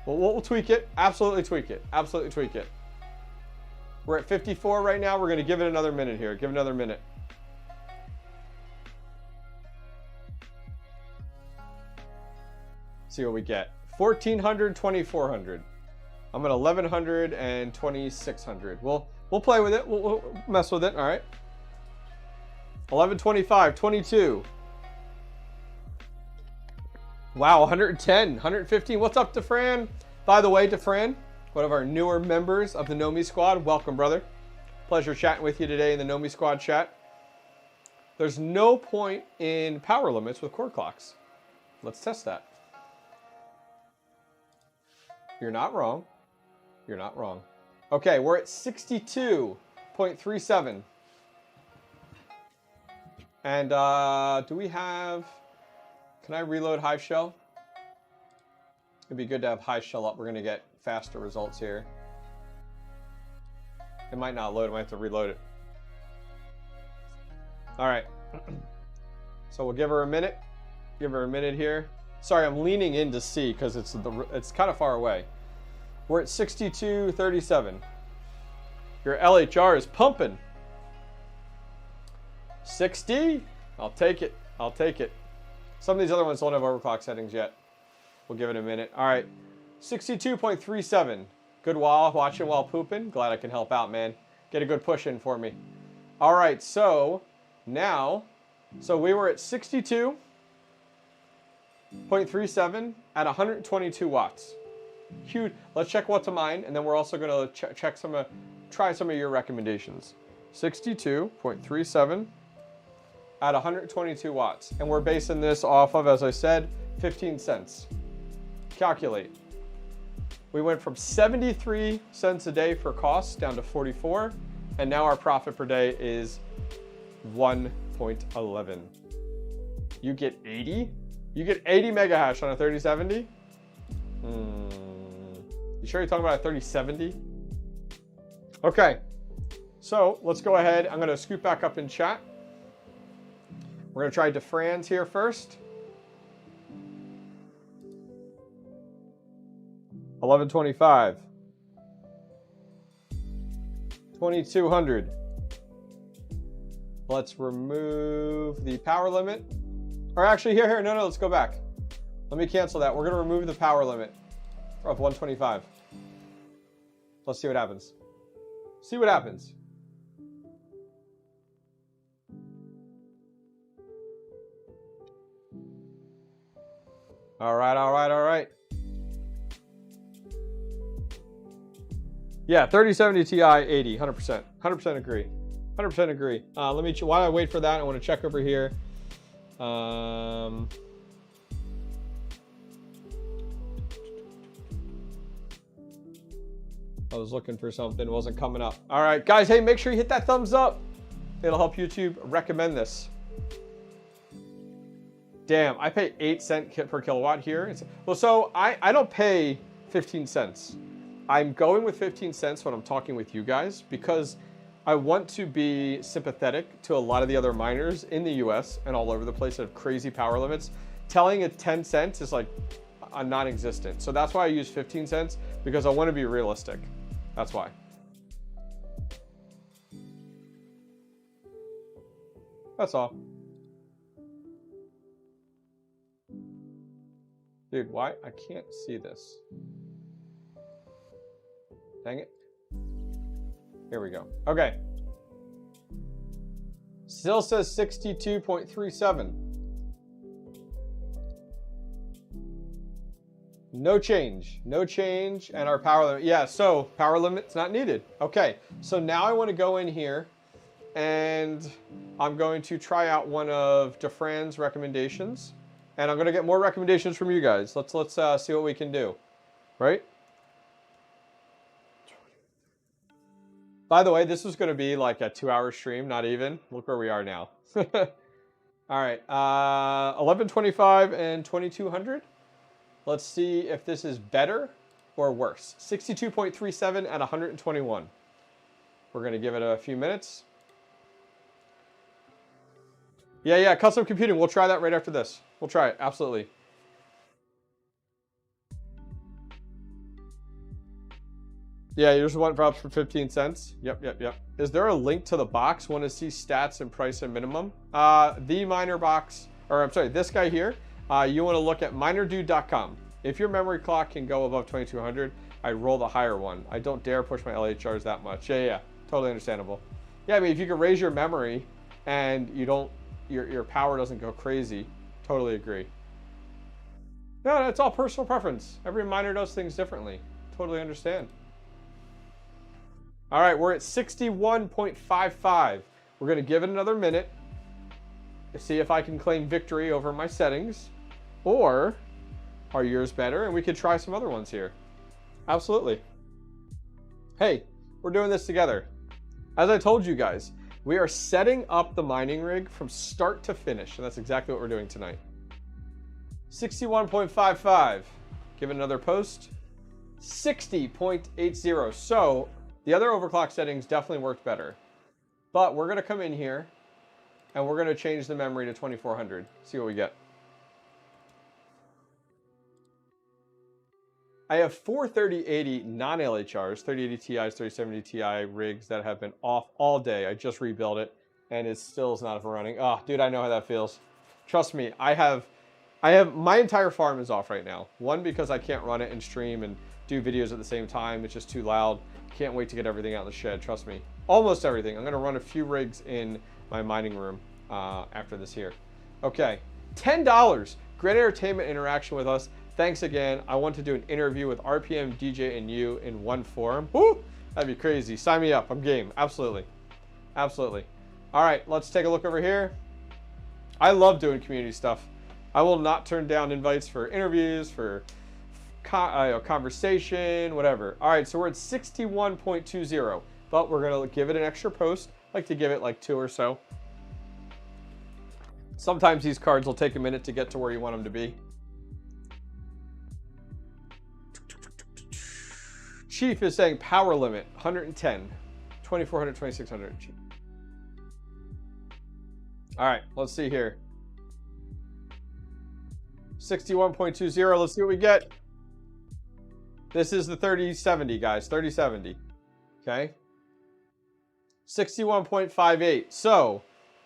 We'll tweak it. Absolutely tweak it. Absolutely tweak it. We're at 54 right now. We're going to give it another minute here. Give it another minute. See what we get. 1400, 2400. I'm at 1100 and 2600. We'll play with it. We'll mess with it. All right. 1125, 22. Wow, 110, 115. What's up, DeFran? By the way, DeFran, one of our newer members of the Know Me Squad. Welcome, brother. Pleasure chatting with you today in the Know Me Squad chat. There's no point in power limits with core clocks. Let's test that. You're not wrong. You're not wrong. Okay, we're at 62.37. And do we have... Can I reload Hive Shell? It'd be good to have Hive Shell up. We're going to get faster results here. It might not load. I might have to reload it. All right. So we'll give her a minute. Give her a minute here. Sorry, I'm leaning in to see because it's kind of far away. We're at 62.37. Your LHR is pumping. 60? I'll take it. I'll take it. Some of these other ones don't have overclock settings yet. We'll give it a minute. All right. 62.37. Good watching while pooping. Glad I can help out, man. Get a good push in for me. All right. So now, we were at 62.37 at 122 watts. Huge. Let's check what to mine, and then we're also going to check try some of your recommendations. 62.37 at 122 watts. And we're basing this off of, as I said, 15 cents. Calculate. We went from 73 cents a day for costs down to 44, and now our profit per day is 1.11. You get 80? You get 80 mega hash on a 3070? You sure you're talking about a 3070? Okay. So let's go ahead. I'm going to scoot back up in chat. We're going to try DeFran's here first. 1125. 2200. Let's remove the power limit. Or actually, here, no, let's go back. Let me cancel that. We're going to remove the power limit of 125. Let's see what happens. See what happens. All right. Yeah, 3070 Ti 80, 100%. 100% agree. 100% agree. Let me, while I wait for that, I want to check over here. I was looking for something, wasn't coming up. All right, guys, hey, make sure you hit that thumbs up. It'll help YouTube recommend this. Damn, I pay 8 cents per kilowatt here. Well, so I don't pay 15 cents. I'm going with 15 cents when I'm talking with you guys because I want to be sympathetic to a lot of the other miners in the US and all over the place that have crazy power limits. Telling it 10 cents is like a non-existent. So that's why I use 15 cents, because I want to be realistic. That's why. That's all. Dude, why? I can't see this. Dang it. Here we go. Okay. Still says 62.37. No change. No change. And our power limit. Yeah, so power limit's not needed. Okay. So now I want to go in here and I'm going to try out one of DeFran's recommendations. And I'm going to get more recommendations from you guys. Let's see what we can do. Right? By the way, this was going to be like a 2-hour stream, not even. Look where we are now. All right, 1125 and 2200. Let's see if this is better or worse. 62.37 at 121. We're going to give it a few minutes. Yeah, custom computing. We'll try that right after this. We'll try it, absolutely. Yeah, you just want drops for 15 cents. Yep. Is there a link to the box? Want to see stats and price and minimum? The miner box, or I'm sorry, this guy here, you want to look at MinerDude.com. If your memory clock can go above 2200, I roll the higher one. I don't dare push my LHRs that much. Yeah, totally understandable. Yeah, I mean, if you can raise your memory and you don't, your power doesn't go crazy, totally agree. No, it's all personal preference. Every miner does things differently. Totally understand. All right, we're at 61.55. We're going to give it another minute to see if I can claim victory over my settings, or are yours better? And we could try some other ones here. Absolutely. Hey, we're doing this together. As I told you guys, we are setting up the mining rig from start to finish, and that's exactly what we're doing tonight. 61.55. Give it another post. 60.80. So the other overclock settings definitely worked better. But we're going to come in here and we're going to change the memory to 2400. See what we get. I have 4 3080 non-LHRs, 3080 Ti's, 3070 Ti rigs that have been off all day. I just rebuilt it and it still is not up and running. Oh, dude, I know how that feels. Trust me, I have my entire farm is off right now. One, because I can't run it and stream and do videos at the same time. It's just too loud. Can't wait to get everything out of the shed, trust me. Almost everything. I'm going to run a few rigs in my mining room after this here. Okay, $10. Great entertainment interaction with us. Thanks again. I want to do an interview with RPM, DJ, and you in one forum. Woo! That'd be crazy. Sign me up. I'm game. Absolutely. Absolutely. All right, let's take a look over here. I love doing community stuff. I will not turn down invites for interviews, for conversation, whatever. All right, so we're at 61.20, but we're going to give it an extra post. I like to give it like 2 or so. Sometimes these cards will take a minute to get to where you want them to be. Chief is saying power limit 110, 2400, 2600. All right, let's see here. 61.20. Let's see what we get. This is the 3070, guys. 3070. Okay. 61.58. So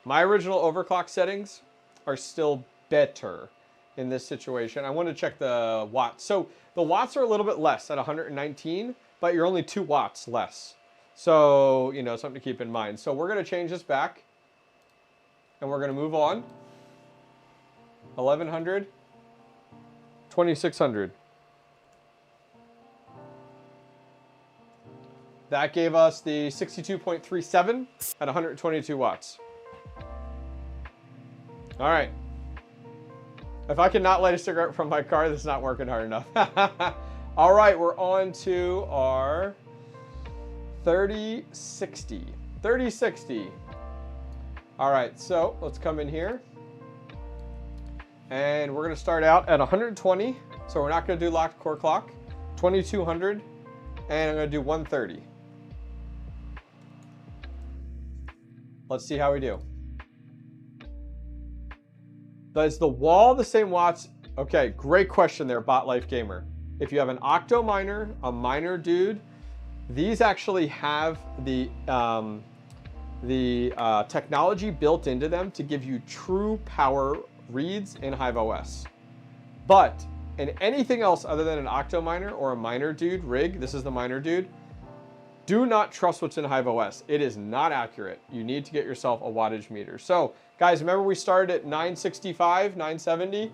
my original overclock settings are still better in this situation. I want to check the watts. So the watts are a little bit less at 119, but you're only 2 watts less. So, you know, something to keep in mind. So we're going to change this back and we're going to move on. 1100, 2600. That gave us the 62.37 at 122 watts. All right. If I cannot light a cigarette from my car, this is not working hard enough. All right, we're on to our 3060. 3060. All right, so let's come in here. And we're going to start out at 120. So we're not going to do locked core clock. 2200. And I'm going to do 130. Let's see how we do. Is the wall the same watts? Okay, great question there, Bot Life Gamer. If you have an Octo Miner, a MinerDude, these actually have the technology built into them to give you true power reads in HIVEOS. But in anything else other than an Octo Miner or a MinerDude rig, this is the MinerDude, do not trust what's in HIVEOS. It is not accurate. You need to get yourself a wattage meter. So guys, remember we started at 965, 970?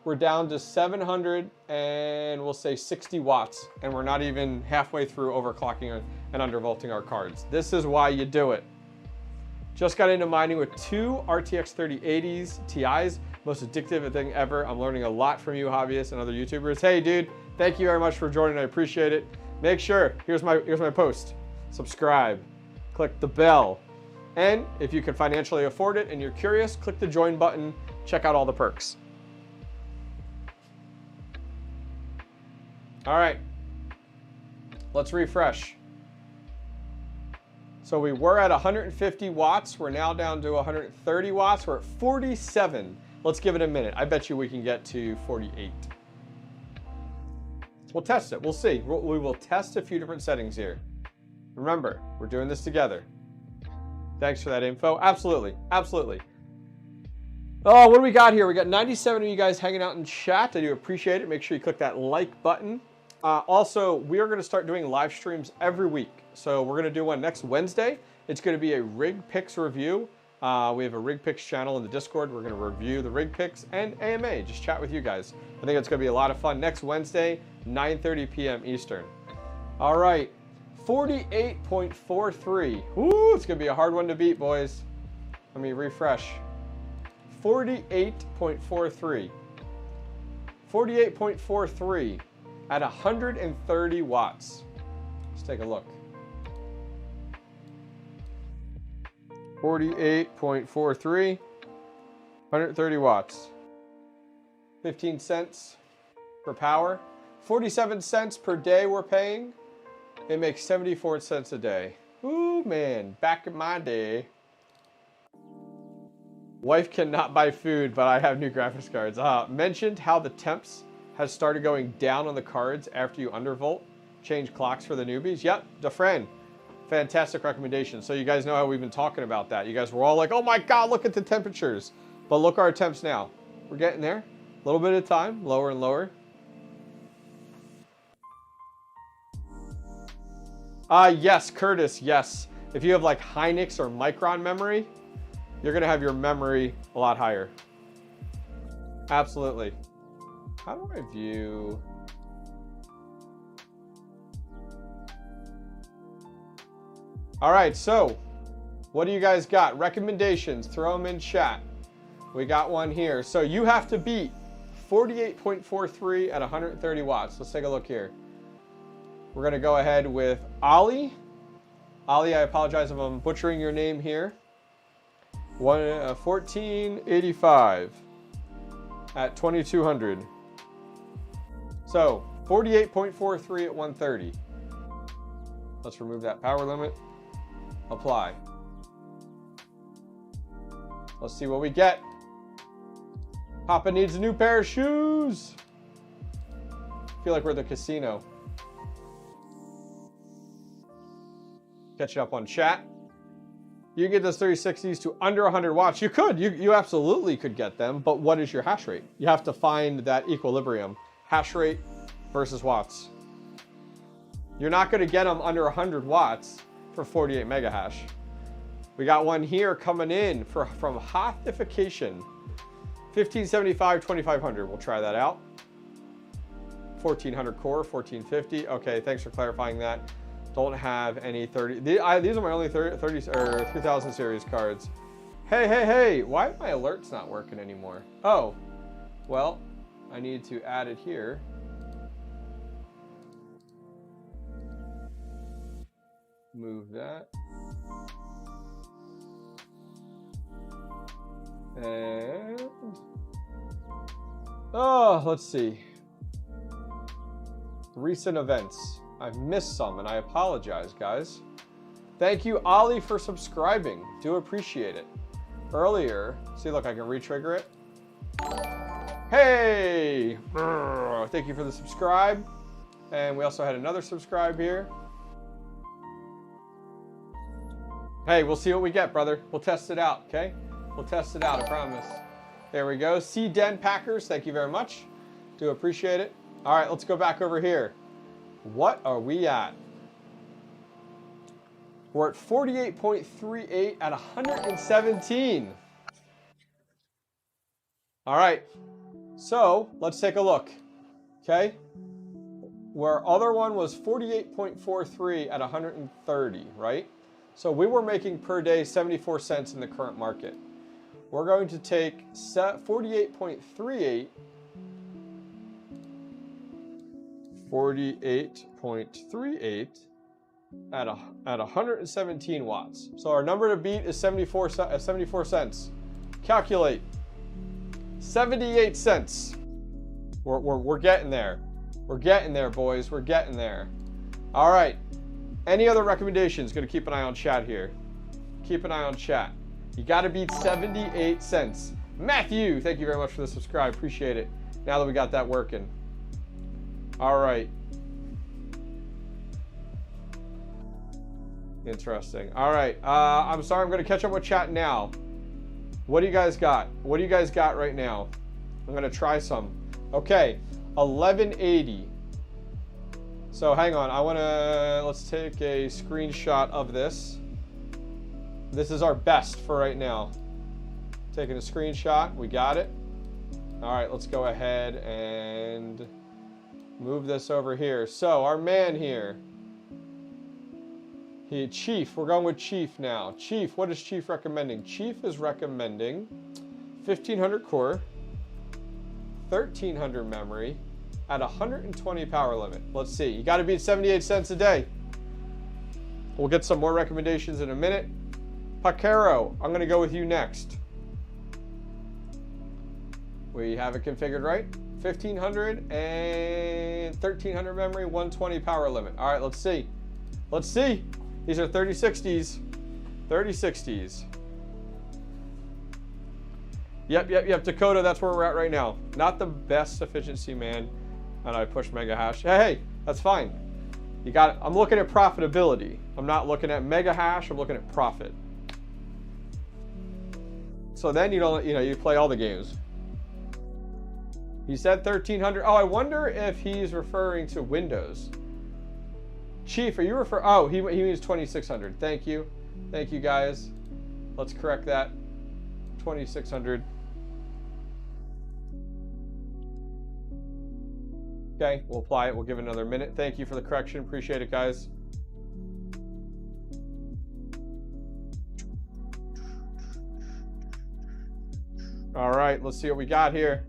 We're down to 700 and we'll say 60 watts. And we're not even halfway through overclocking and undervolting our cards. This is why you do it. Just got into mining with 2 RTX 3080s Ti's. Most addictive thing ever. I'm learning a lot from you hobbyists and other YouTubers. Hey dude, thank you very much for joining. I appreciate it. Make sure, here's my post. Subscribe, click the bell. And if you can financially afford it and you're curious, click the join button, check out all the perks. All right, let's refresh. So we were at 150 watts. We're now down to 130 watts. We're at 47. Let's give it a minute. I bet you we can get to 48. We'll test it. We'll see. We will test a few different settings here. Remember, we're doing this together. Thanks for that info. Absolutely. Absolutely. Oh, what do we got here? We got 97 of you guys hanging out in chat. I do appreciate it. Make sure you click that like button. Also, we are going to start doing live streams every week. So we're going to do one next Wednesday. It's going to be a rig picks review. We have a rig picks channel in the Discord. We're going to review the rig picks and AMA. Just chat with you guys. I think it's going to be a lot of fun. Next Wednesday, 9:30 p.m. Eastern. All right, 48.43. Ooh, it's going to be a hard one to beat, boys. Let me refresh. 48.43. 48.43 at 130 watts. Let's take a look. 48.43, 130 watts. 15 cents per power. 47 cents per day we're paying. It makes 74 cents a day. Ooh, man, back in my day. Wife cannot buy food, but I have new graphics cards. Mentioned how the temps has started going down on the cards after you undervolt. Change clocks for the newbies. Yep, DeFran. Fantastic recommendation. So you guys know how we've been talking about that. You guys were all like, oh my God, look at the temperatures. But look at our temps now. We're getting there. A little bit at a time, lower and lower. Yes, Curtis, yes. If you have like Hynix or Micron memory, you're gonna have your memory a lot higher. Absolutely. How do I view? All right, so what do you guys got? Recommendations, throw them in chat. We got one here. So you have to beat 48.43 at 130 watts. Let's take a look here. We're gonna go ahead with Ali. Ali, I apologize if I'm butchering your name here. 1485 at 2200. So 48.43 at 130. Let's remove that power limit. Apply. Let's see what we get. Papa needs a new pair of shoes. Feel like we're at the casino. Catch up on chat. You can get those 3060s to under 100 watts. You could. You absolutely could get them. But what is your hash rate? You have to find that equilibrium. Hash rate versus watts. You're not going to get them under 100 watts for 48 mega hash. We got one here coming in from Hothification. 1575, 2500. We'll try that out. 1400 core, 1450. Okay, thanks for clarifying that. Don't have any 30. These are my only 30 or 3000 series cards. Hey, why are my alerts not working anymore? Oh, well, I need to add it here. Move that. And, oh, let's see. Recent events. I've missed some and I apologize, guys. Thank you, Ollie, for subscribing. Do appreciate it. Earlier, see, look, I can re-trigger it. Hey! Thank you for the subscribe. And we also had another subscribe here. Hey, we'll see what we get, brother. We'll test it out, okay? We'll test it out, I promise. There we go. C-Den Packers, thank you very much. Do appreciate it. All right, let's go back over here. What are we at? We're at 48.38 at 117. All right, so let's take a look, okay? Where other one was 48.43 at 130, right? So we were making per day 74 cents in the current market. We're going to take 48.38, 48.38 at 117 watts. So our number to beat is 74 cents. Calculate. 78 cents. We're getting there. We're getting there, boys. We're getting there. All right. Any other recommendations? Going to keep an eye on chat here. Keep an eye on chat. You got to beat 78 cents. Matthew, thank you very much for the subscribe. Appreciate it. Now that we got that working. All right. Interesting. All right. I'm sorry. I'm going to catch up with chat now. What do you guys got? What do you guys got right now? I'm going to try some. Okay. 1180. So hang on. Let's take a screenshot of this. This is our best for right now. Taking a screenshot. We got it. All right. Let's go ahead and move this over here. So our man here. Chief, we're going with Chief now. Chief, what is Chief recommending? Chief is recommending 1500 core, 1300 memory at 120 power limit. Let's see. You got to beat 78 cents a day. We'll get some more recommendations in a minute. Pacaro, I'm going to go with you next. We have it configured right. 1500 and 1300 memory, 120 power limit. All right, let's see. Let's see. These are 3060s. 3060s. Yep. Dakota, that's where we're at right now. Not the best efficiency, man. And I push mega hash. Hey, that's fine. You got it. I'm looking at profitability. I'm not looking at mega hash. I'm looking at profit. So then you play all the games. He said 1300. Oh, I wonder if he's referring to Windows. Chief, are you referring? Oh, he means 2600. Thank you. Thank you, guys. Let's correct that. 2600. Okay, we'll apply it. We'll give it another minute. Thank you for the correction. Appreciate it, guys. All right, let's see what we got here.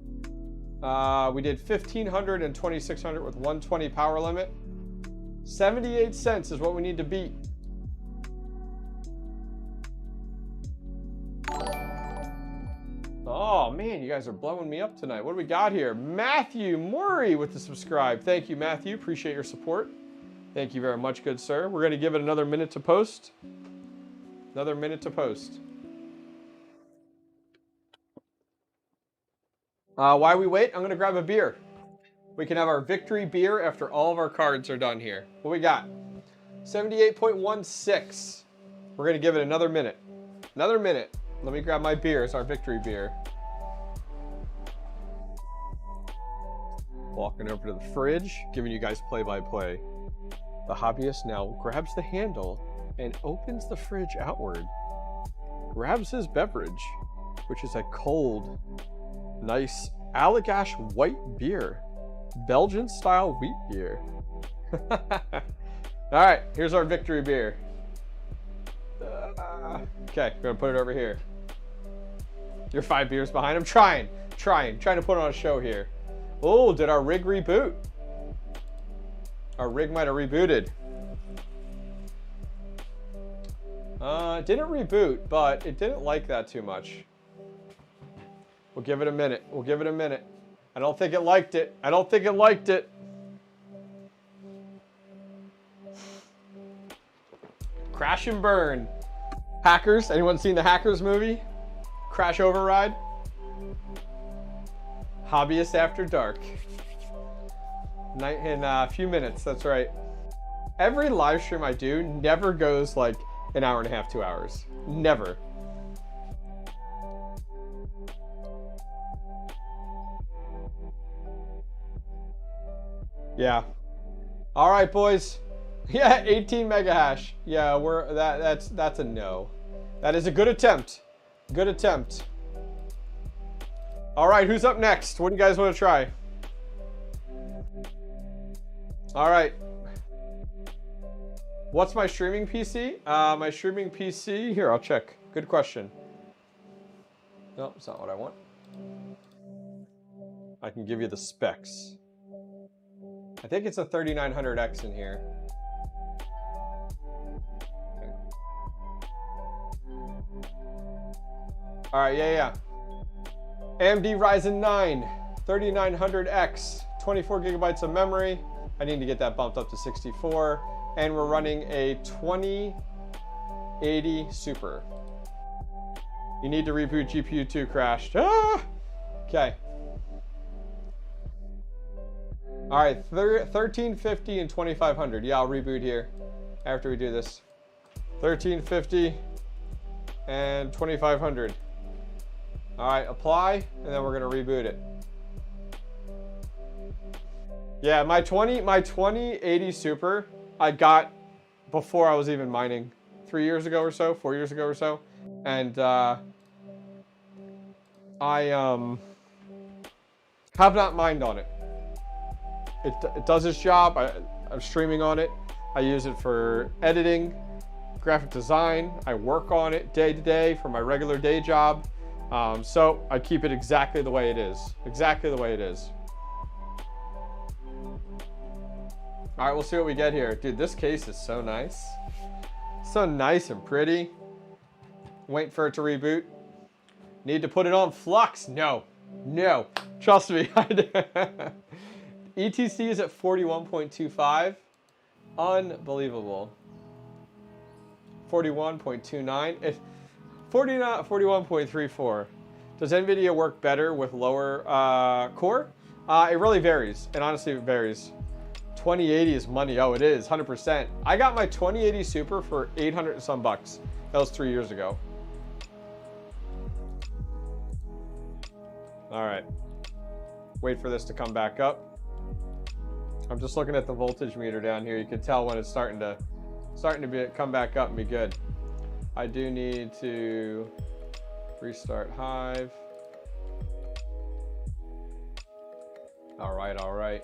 We did 1500 and 2600 with 120 power limit. 78 cents is what we need to beat. Oh man, you guys are blowing me up tonight. What do we got here? Matthew Murray with the subscribe. Thank you, Matthew. Appreciate your support. Thank you very much, good sir. We're going to give it another minute to post. Another minute to post. While we wait, I'm going to grab a beer. We can have our victory beer after all of our cards are done here. What we got? 78.16. We're going to give it another minute. Another minute. Let me grab my beer. It's our victory beer. Walking over to the fridge, giving you guys play-by-play. The hobbyist now grabs the handle and opens the fridge outward. Grabs his beverage, which is a cold, nice Allagash white beer. Belgian style wheat beer. All right, here's our victory beer. Okay, we're gonna put it over here. You're 5 beers behind. I'm trying to put on a show here. Oh, did our rig reboot? Our rig might have rebooted. It didn't reboot, but it didn't like that too much. We'll give it a minute. We'll give it a minute. I don't think it liked it. I don't think it liked it. Crash and burn. Hackers. Anyone seen the Hackers movie? Crash Override. Hobbyist After Dark. Night in a few minutes. That's right. Every live stream I do never goes like an hour and a half, 2 hours. Never. Yeah. All right, boys. Yeah, 18 mega hash. Yeah, that's a no. That is a good attempt. Good attempt. All right, who's up next? What do you guys want to try? All right. What's my streaming PC? My streaming PC, here, I'll check. Good question. No, it's not what I want. I can give you the specs. I think it's a 3900X in here. Okay. All right, yeah. AMD Ryzen 9, 3900X, 24 gigabytes of memory. I need to get that bumped up to 64. And we're running a 2080 Super. You need to reboot GPU 2 crashed. Ah! Okay. All right, 1350 and 2500. Yeah, I'll reboot here after we do this. 1350 and 2500. All right, apply, and then we're gonna reboot it. Yeah, my 2080 Super, I got before I was even mining 3 years ago or so, 4 years ago or so. And I have not mined on it. It does its job. I'm streaming on it. I use it for editing, graphic design. I work on it day to day for my regular day job. So I keep it exactly the way it is. Exactly the way it is. All right, we'll see what we get here. Dude, this case is so nice. So nice and pretty. Wait for it to reboot. Need to put it on flux. No. Trust me. ETC is at 41.25. Unbelievable. 41.29. If 41.34. Does NVIDIA work better with lower core? It really varies. And honestly, it varies. 2080 is money. Oh, it is 100%. I got my 2080 Super for 800 and some bucks. That was 3 years ago. All right. Wait for this to come back up. I'm just looking at the voltage meter down here. You can tell when it's starting to come back up and be good. I do need to restart Hive. All right.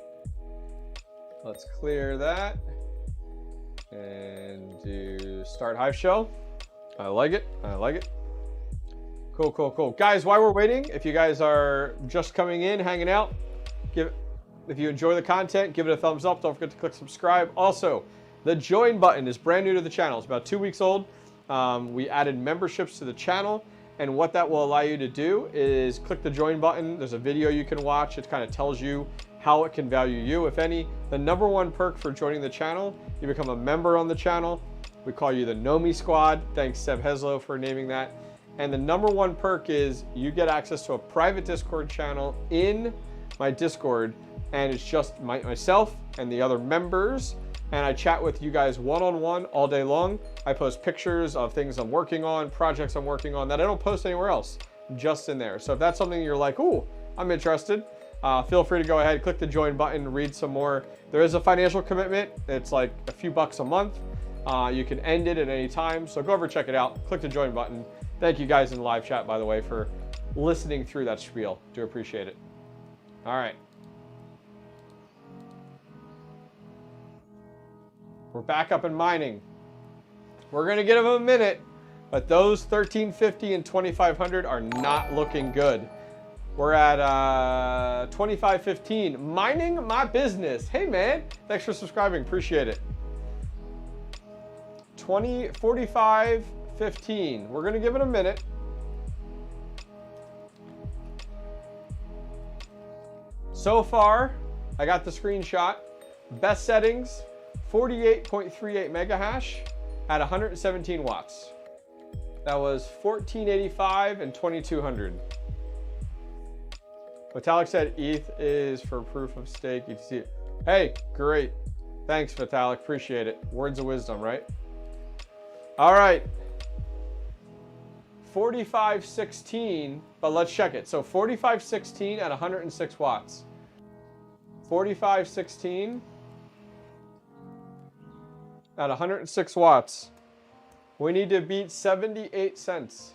Let's clear that and do start Hive shell. I like it. Cool. Guys, while we're waiting, if you guys are just coming in, hanging out, if you enjoy the content, give it a thumbs up. Don't forget to click subscribe. Also, the join button is brand new to the channel. It's about 2 weeks old. We added memberships to the channel, and what that will allow you to do is click the join button. There's a video you can watch. It kind of tells you how it can value you, if any. The #1 perk for joining the channel, you become a member on the channel. We call you the Know Me Squad. Thanks 𝐍𝐿 for naming that. And the #1 perk is you get access to a private Discord channel in my Discord, and it's just myself and the other members, and I chat with you guys one-on-one all day long. I post pictures of things I'm working on, projects I'm working on that I don't post anywhere else, just in there. So if that's something you're like, ooh, I'm interested, feel free to go ahead, click the join button, read some more. There is a financial commitment. It's like a few bucks a month. You can end it at any time, so go over, check it out, click the join button. Thank you guys in live chat, by the way, for listening through that spiel. Do appreciate it. All right. We're back up and mining. We're going to give them a minute, but those 1350 and 2500 are not looking good. We're at 2515. Mining my business. Hey, man. Thanks for subscribing. Appreciate it. 4515. We're going to give it a minute. So far, I got the screenshot. Best settings, 48.38 mega hash. at 117 watts. That was 1485 and 2200. Vitalik said ETH is for proof of stake. ETC. Hey, great. Thanks, Vitalik. Appreciate it. Words of wisdom, right? All right. 4516, but let's check it. So 4516 at 106 watts. 4516 at 106 watts. We need to beat 78 cents.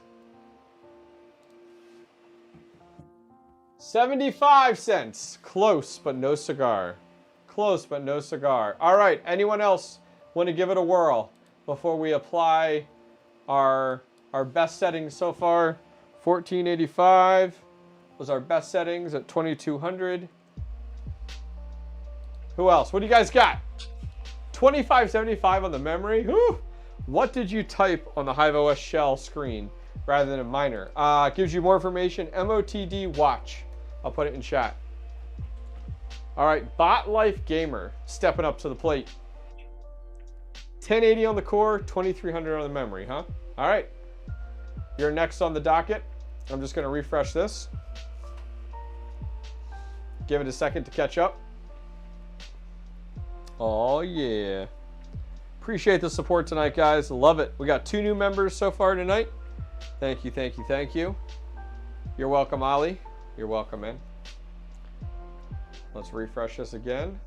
75 cents. Close, but no cigar. Close, but no cigar. All right, anyone else want to give it a whirl before we apply our best settings so far? 1485 was our best settings at 2200. Who else? What do you guys got? 2575 on the memory. Whew. What did you type on the HIVEOS shell screen rather than a miner? Gives you more information. MOTD watch. I'll put it in chat. All right, Bot Life Gamer stepping up to the plate. 1080 on the core, 2300 on the memory, huh? All right. You're next on the docket. I'm just going to refresh this. Give it a second to catch up. Oh, yeah. Appreciate the support tonight, guys. Love it. We got 2 new members so far tonight. Thank you, thank you, thank you. You're welcome, Ali. You're welcome, man. Let's refresh this again.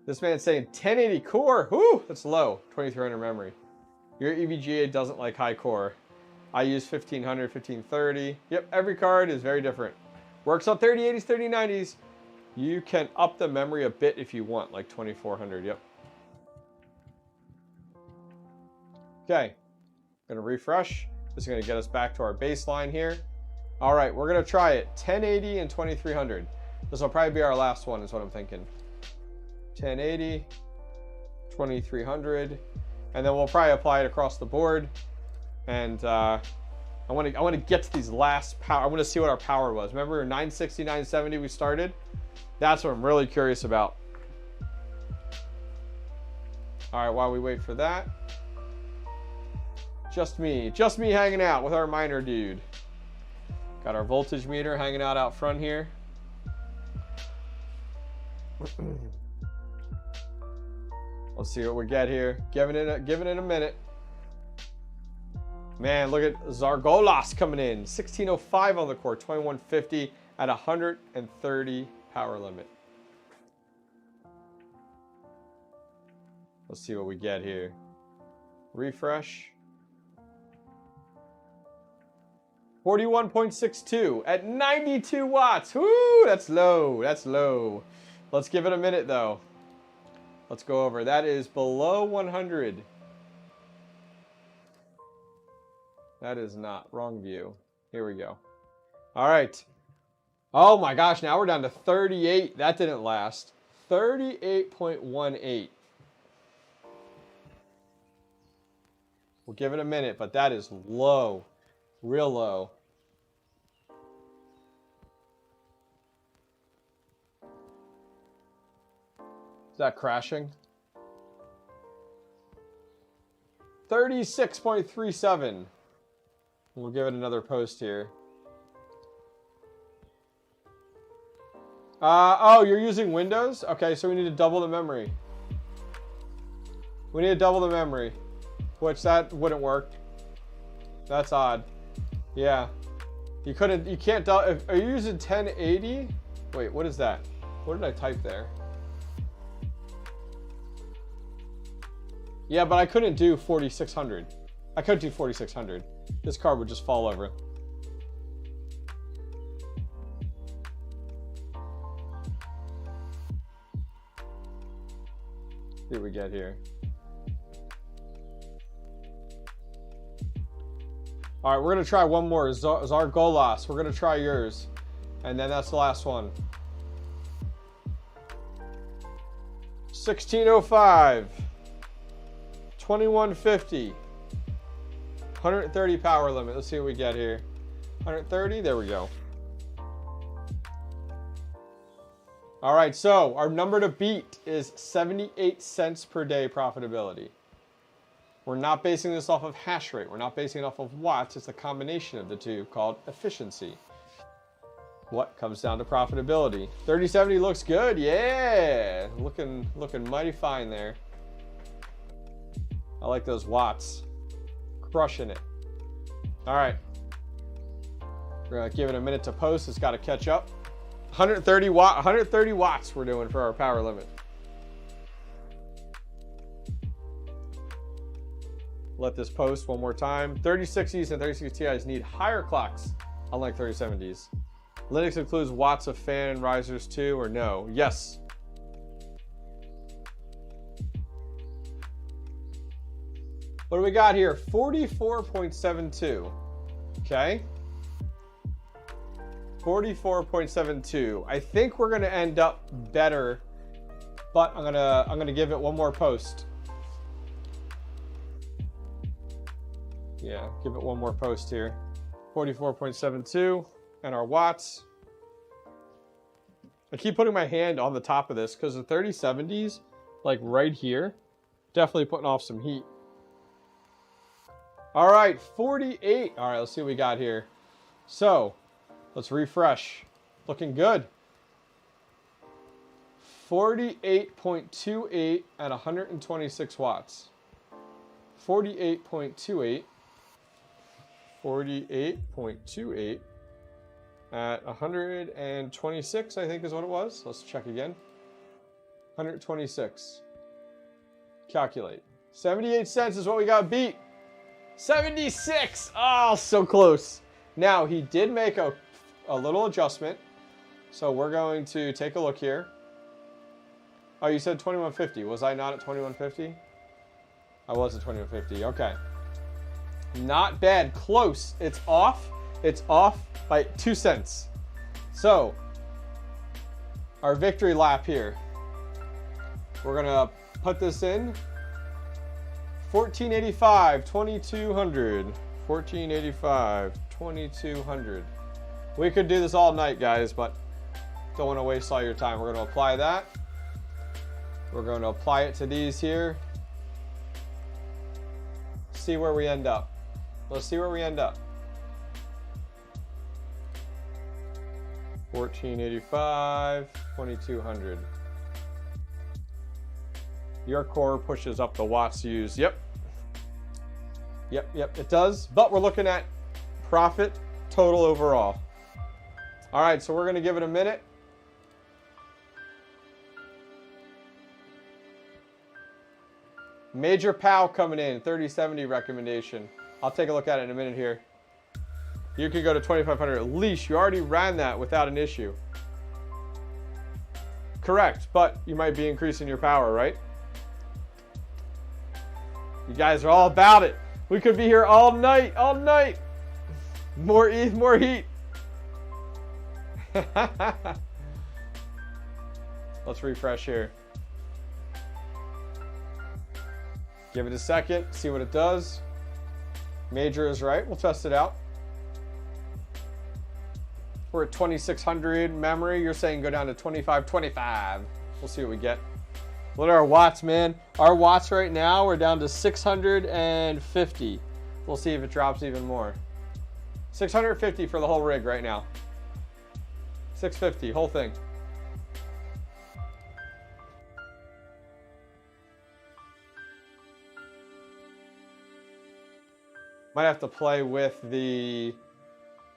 This man's saying 1080 core. Whoo, that's low. 2300 memory. Your EVGA doesn't like high core. I use 1500, 1530. Yep, every card is very different. Works on 3080s, 3090s. You can up the memory a bit if you want, like 2400. Yep. Okay. Gonna refresh. This is gonna get us back to our baseline here. All right, we're gonna try it. 1080 and 2300. This will probably be our last one, is what I'm thinking. 1080, 2300, and then we'll probably apply it across the board. And I want to get to these last power. I want to see what our power was. Remember 960, 970 we started? That's what I'm really curious about. All right, while we wait for that, just me hanging out with our MinerDude. Got our voltage meter hanging out front here. Let's see what we get here. Giving it a minute. Man, look at 𝐍𝐞𝐞𝐝 coming in. 1605 on the core, 2150 at 130 power limit. Let's see what we get here. Refresh. 41.62 at 92 watts. Woo, that's low. That's low. Let's give it a minute though. Let's go over. That is below 100. That is not. Wrong view. Here we go. All right. Oh my gosh, now we're down to 38. That didn't last. 38.18. We'll give it a minute, but that is low. Real low. Is that crashing? 36.37. We'll give it another post here. Oh, you're using Windows? Okay, so we need to double the memory. We need to double the memory, which that wouldn't work. That's odd. Yeah. You can't, are you using 1080? Wait, what is that? What did I type there? Yeah, but I couldn't do 4600. I couldn't do 4600. This card would just fall over. See what we get here. All right, we're gonna try one more. 𝐍𝐞𝐞𝐝. We're gonna try yours, and then that's the last one. 1605, 2150, 130 power limit. Let's see what we get here. 130. There we go. All right, so our number to beat is 78 cents per day profitability. We're not basing this off of hash rate. We're not basing it off of watts. It's a combination of the two called efficiency. What comes down to profitability? 3070 looks good. Yeah, looking mighty fine there. I like those watts. Crushing it. All right. We're gonna give it a minute to post. It's got to catch up. 130 watts we're doing for our power limit. Let this post one more time. 3060s and 3060 Ti's need higher clocks, unlike 3070s. Linux includes watts of fan and risers too, or no? Yes. What do we got here? 44.72. Okay. 44.72. I think we're gonna end up better, but I'm gonna give it one more post. Yeah, give it one more post here. 44.72 and our watts. I keep putting my hand on the top of this because the 3070s, like right here, definitely putting off some heat. All right, 48. All right, let's see what we got here. So let's refresh. Looking good. 48.28 at 126 watts. 48.28. 48.28 at 126, I think is what it was. Let's check again. 126. Calculate. 78 cents is what we got beat. 76. Oh, so close. Now, he did make a little adjustment. So we're going to take a look here. Oh, you said 2150. Was I not at 2150? I was at 2150. Okay. Not bad. Close. It's off. It's off by 2 cents. So, our victory lap here. We're going to put this in. 1485, 2200. 1485, 2200. We could do this all night, guys, but don't want to waste all your time. We're going to apply that. We're going to apply it to these here. See where we end up. Let's see where we end up. 1485, 2200. Your core pushes up the watts used. Yep. Yep, it does. But we're looking at profit total overall. All right, so we're going to give it a minute. Major POW coming in, 3070 recommendation. I'll take a look at it in a minute here. You could go to 2500 at least. You already ran that without an issue. Correct, but you might be increasing your power, right? You guys are all about it. We could be here all night, all night. More ETH, more heat. Let's refresh here. Give it a second, see what it does. Major is right, we'll test it out. We're at 2600 memory. You're saying go down to 2525. We'll see what we get. What are our watts, man? Our watts right now, we're down to 650. We'll see if it drops even more. 650 for the whole rig right now. 650, whole thing. Might have to play with the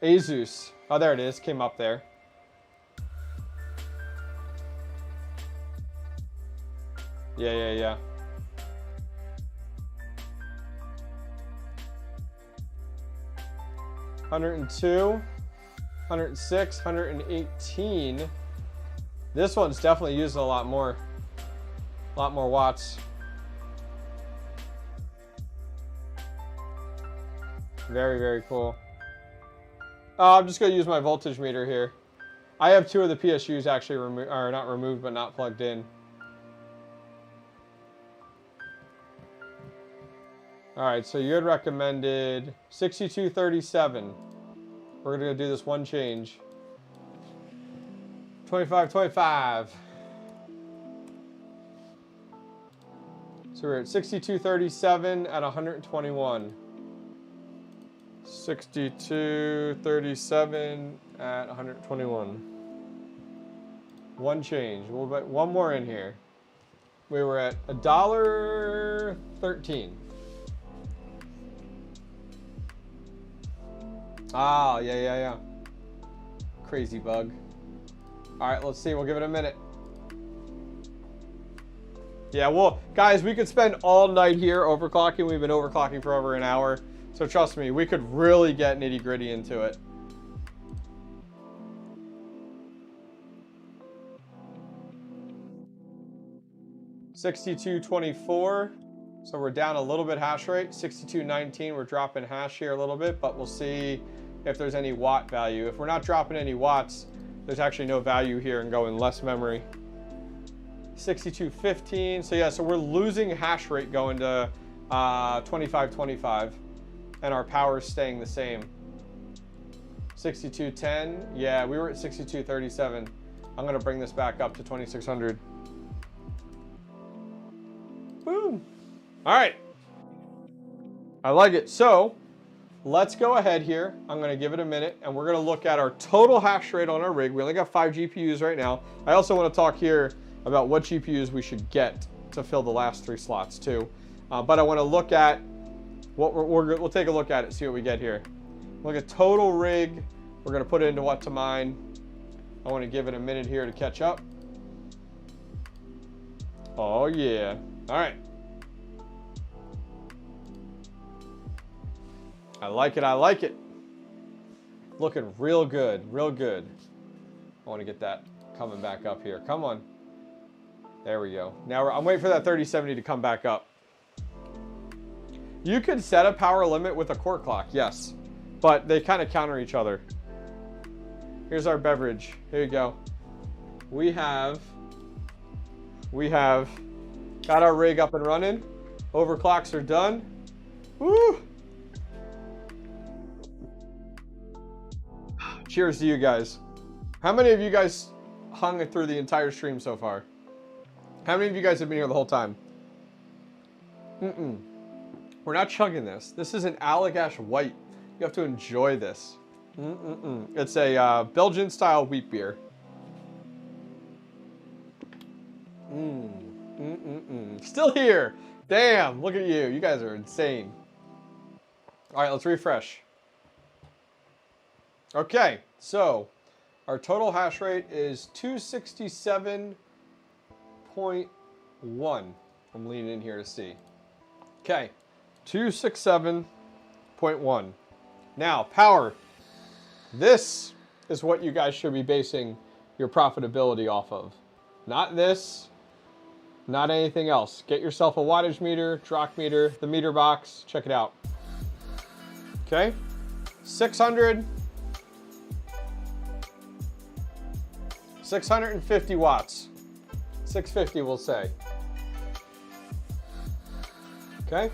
ASUS. Oh, there it is. Came up there. Yeah. 102, 106, 118. This one's definitely using a lot more watts. Very, very cool. I'm just going to use my voltage meter here. I have two of the PSUs actually not removed, but not plugged in. All right, so you had recommended 6237. We're going to do this one change. 25. So we're at 62.37 at 121. 62.37 at 121. One change. We'll put one more in here. We were at $1.13. Ah, yeah. Crazy bug. All right, let's see. We'll give it a minute. Yeah, well, guys, we could spend all night here overclocking. We've been overclocking for over an hour. So trust me, we could really get nitty gritty into it. $62.24. So we're down a little bit hash rate. $62.19, we're dropping hash here a little bit, but we'll see if there's any watt value. If we're not dropping any watts, there's actually no value here and going less memory. 62.15. So yeah, so we're losing hash rate going to 25.25, and our power is staying the same. 62.10. Yeah, we were at 62.37. I'm gonna bring this back up to 2600. Boom. All right. I like it. So let's go ahead here. I'm going to give it a minute, and we're going to look at our total hash rate on our rig. We only got 5 GPUs right now. I also want to talk here about what GPUs we should get to fill the last 3 slots too. But I want to look at what we'll take a look at it, see what we get here. Look at total rig. We're going to put it into what to mine. I want to give it a minute here to catch up. Oh yeah. All right. I like it. I like it. Looking real good. Real good. I want to get that coming back up here. Come on. There we go. Now I'm waiting for that 3070 to come back up. You could set a power limit with a core clock, yes, but they kind of counter each other. Here's our beverage. Here you go. We have got our rig up and running. Overclocks are done. Woo! Cheers to you guys. How many of you guys hung it through the entire stream so far? How many of you guys have been here the whole time? We're not chugging this. This is an Allagash White. You have to enjoy this. It's a Belgian style wheat beer. Still here. Damn, look at you. You guys are insane. All right, let's refresh. Okay, so our total hash rate is 267.1. I'm leaning in here to see. Okay, 267.1. Now, power. This is what you guys should be basing your profitability off of. Not this, not anything else. Get yourself a wattage meter, drock meter, the meter box, check it out. Okay, 650 watts. 650 we'll say. Okay.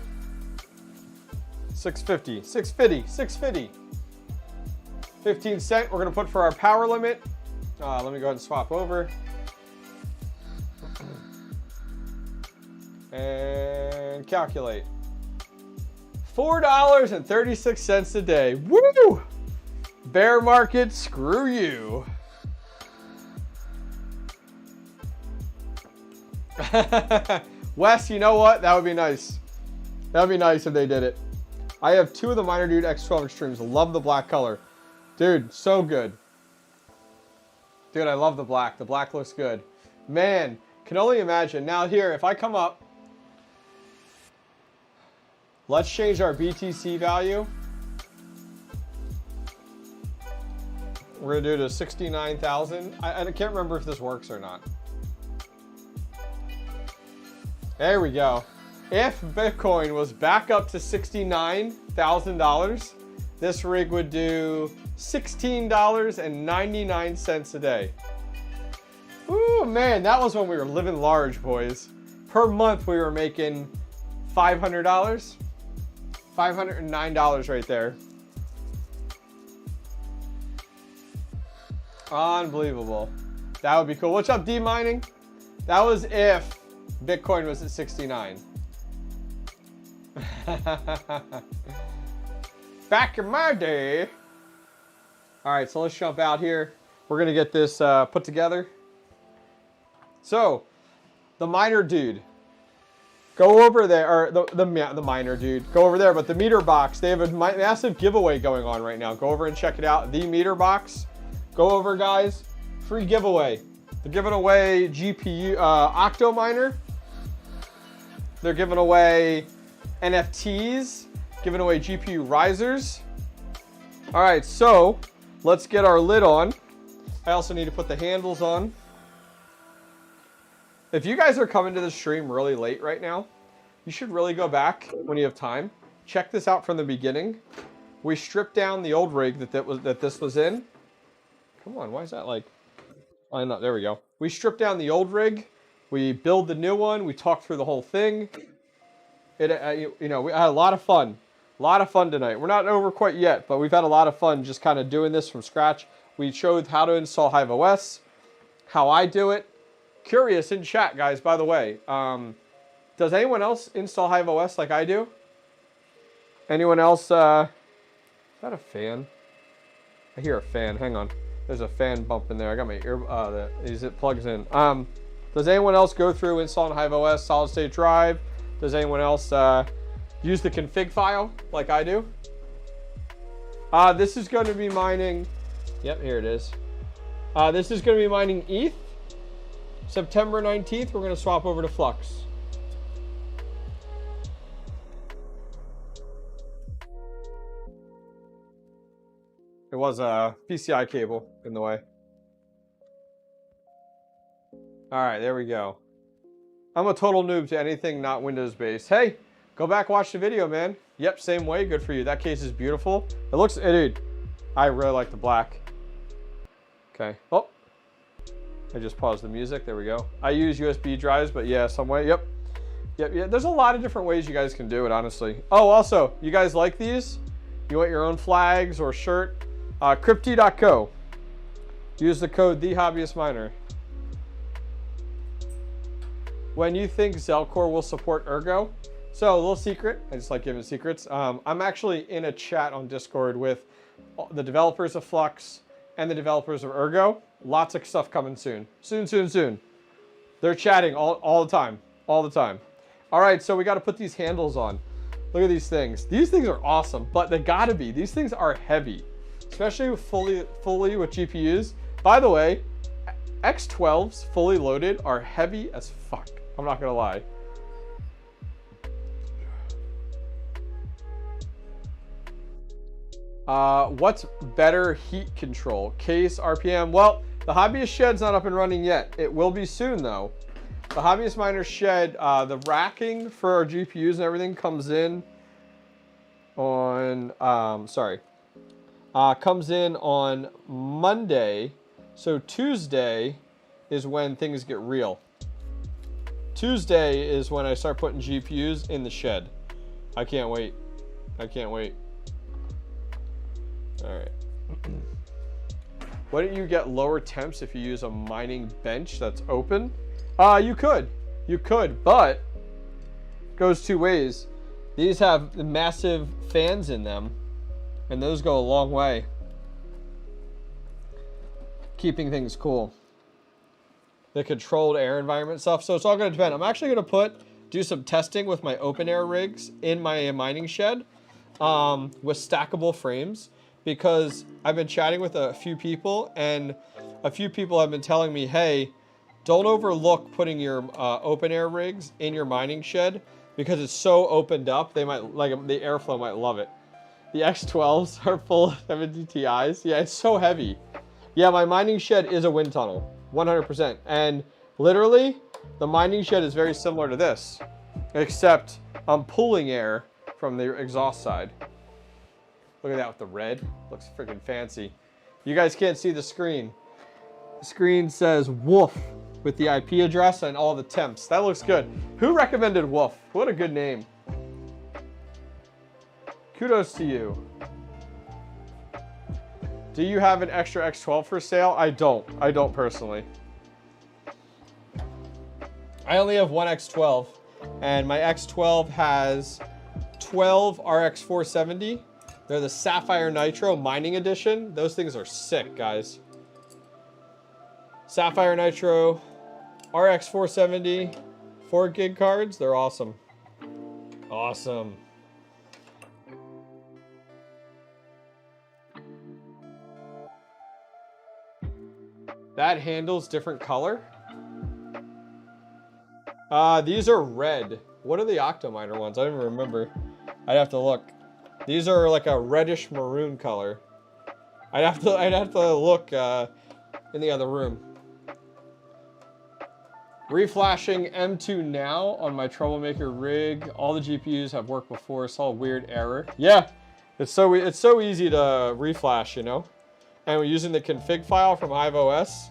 650. 15 cent we're gonna put for our power limit. Let me go ahead and swap over. And calculate. $4.36 a day. Woo! Bear market, screw you. Wes, you know what? That would be nice. That would be nice if they did it. I have 2 of the MinerDude X12 streams. Love the black color. Dude, so good. Dude, I love the black. The black looks good. Man, can only imagine. Now here, if I come up, let's change our BTC value. We're gonna do it to 69,000. I can't remember if this works or not. There we go. If Bitcoin was back up to $69,000, this rig would do $16.99 a day. Ooh, man, that was when we were living large, boys. Per month, we were making $500. $509 right there. Unbelievable. That would be cool. What's up, D Mining? That was if Bitcoin was at 69. Back in my day. All right, so let's jump out here. We're gonna get this put together. So, the MinerDude. Go over there, or the MinerDude. Go over there, but the meter box, they have a massive giveaway going on right now. Go over and check it out. The meter box. Go over, guys. Free giveaway. They're giving away GPU Octo Miner. They're giving away NFTs. Giving away GPU risers. All right, so let's get our lid on. I also need to put the handles on. If you guys are coming to the stream really late right now, you should really go back when you have time. Check this out from the beginning. We stripped down the old rig that this was in. Come on, why is that like? Oh, no, there we go. We stripped down the old rig. We build the new one. We talked through the whole thing. You know, we had a lot of fun. A lot of fun tonight. We're not over quite yet, but we've had a lot of fun just kind of doing this from scratch. We showed how to install HIVEOS, how I do it. Curious in chat, guys, by the way. Does anyone else install HIVEOS like I do? Anyone else? Is that a fan? I hear a fan. Hang on. There's a fan bump in there. I got my ear. It plugs in. Does anyone else go through installing HIVEOS solid state drive? Does anyone else use the config file like I do? This is going to be mining. Yep, here it is. This is going to be mining ETH. September 19th, we're going to swap over to Flux. It was a PCI cable in the way. All right, there we go. I'm a total noob to anything not Windows based. Hey, go back, watch the video, man. Yep, same way. Good for you. That case is beautiful. It looks, dude, I really like the black. Okay. Oh, I just paused the music. There we go. I use USB drives, but yeah, some way. Yep. Yep. Yeah. There's a lot of different ways you guys can do it, honestly. Oh, also, you guys like these? You want your own flags or shirt? Crypty.co. Use the code 𝐻OBBYISTMiner. When you think Zelcore will support Ergo? So a little secret. I just like giving secrets. I'm actually in a chat on Discord with the developers of Flux and the developers of Ergo. Lots of stuff coming soon. Soon. They're chatting all the time. All the time. All right, so we got to put these handles on. Look at these things. These things are awesome, but they gotta be. These things are heavy, especially with fully with GPUs. By the way, X12s fully loaded are heavy as fuck. I'm not gonna lie. What's better heat control? Case, RPM? Well, the Hobbyist Shed's not up and running yet. It will be soon though. The Hobbyist Miner Shed, the racking for our GPUs and everything comes in on, comes in on Monday. So Tuesday is when things get real. Tuesday is when I start putting GPUs in the shed. I can't wait. I can't wait. All right. Why don't you get lower temps if you use a mining bench that's open? You could, but it goes two ways. These have massive fans in them, and those go a long way, keeping things cool. The controlled air environment stuff. So it's all going to depend. I'm actually going to do some testing with my open air rigs in my mining shed with stackable frames, because I've been chatting with a few people, and a few people have been telling me, hey, don't overlook putting your open air rigs in your mining shed because it's so opened up. They might like the airflow might love it. The X12s are full of 70 Ti's. Yeah, it's so heavy. Yeah, my mining shed is a wind tunnel. 100%. And literally, the mining shed is very similar to this, except I'm pulling air from the exhaust side. Look at that with the red. Looks freaking fancy. You guys can't see the screen. The screen says Woof with the IP address and all the temps. That looks good. Who recommended Woof? What a good name. Kudos to you. Do you have an extra X12 for sale? I don't personally. I only have one X12, and my X12 has 12 RX 470. They're the Sapphire Nitro Mining Edition. Those things are sick, guys. Sapphire Nitro, RX 470, 4 gig cards. They're awesome. Awesome. That handle's different color. These are red. What are the Octominer ones? I don't even remember. I'd have to look. These are like a reddish maroon color. I'd have to look in the other room. Reflashing M2 now on my Troublemaker rig. All the GPUs have worked before. Saw a weird error. Yeah, it's so easy to reflash, you know. And we're using the config file from HIVEOS.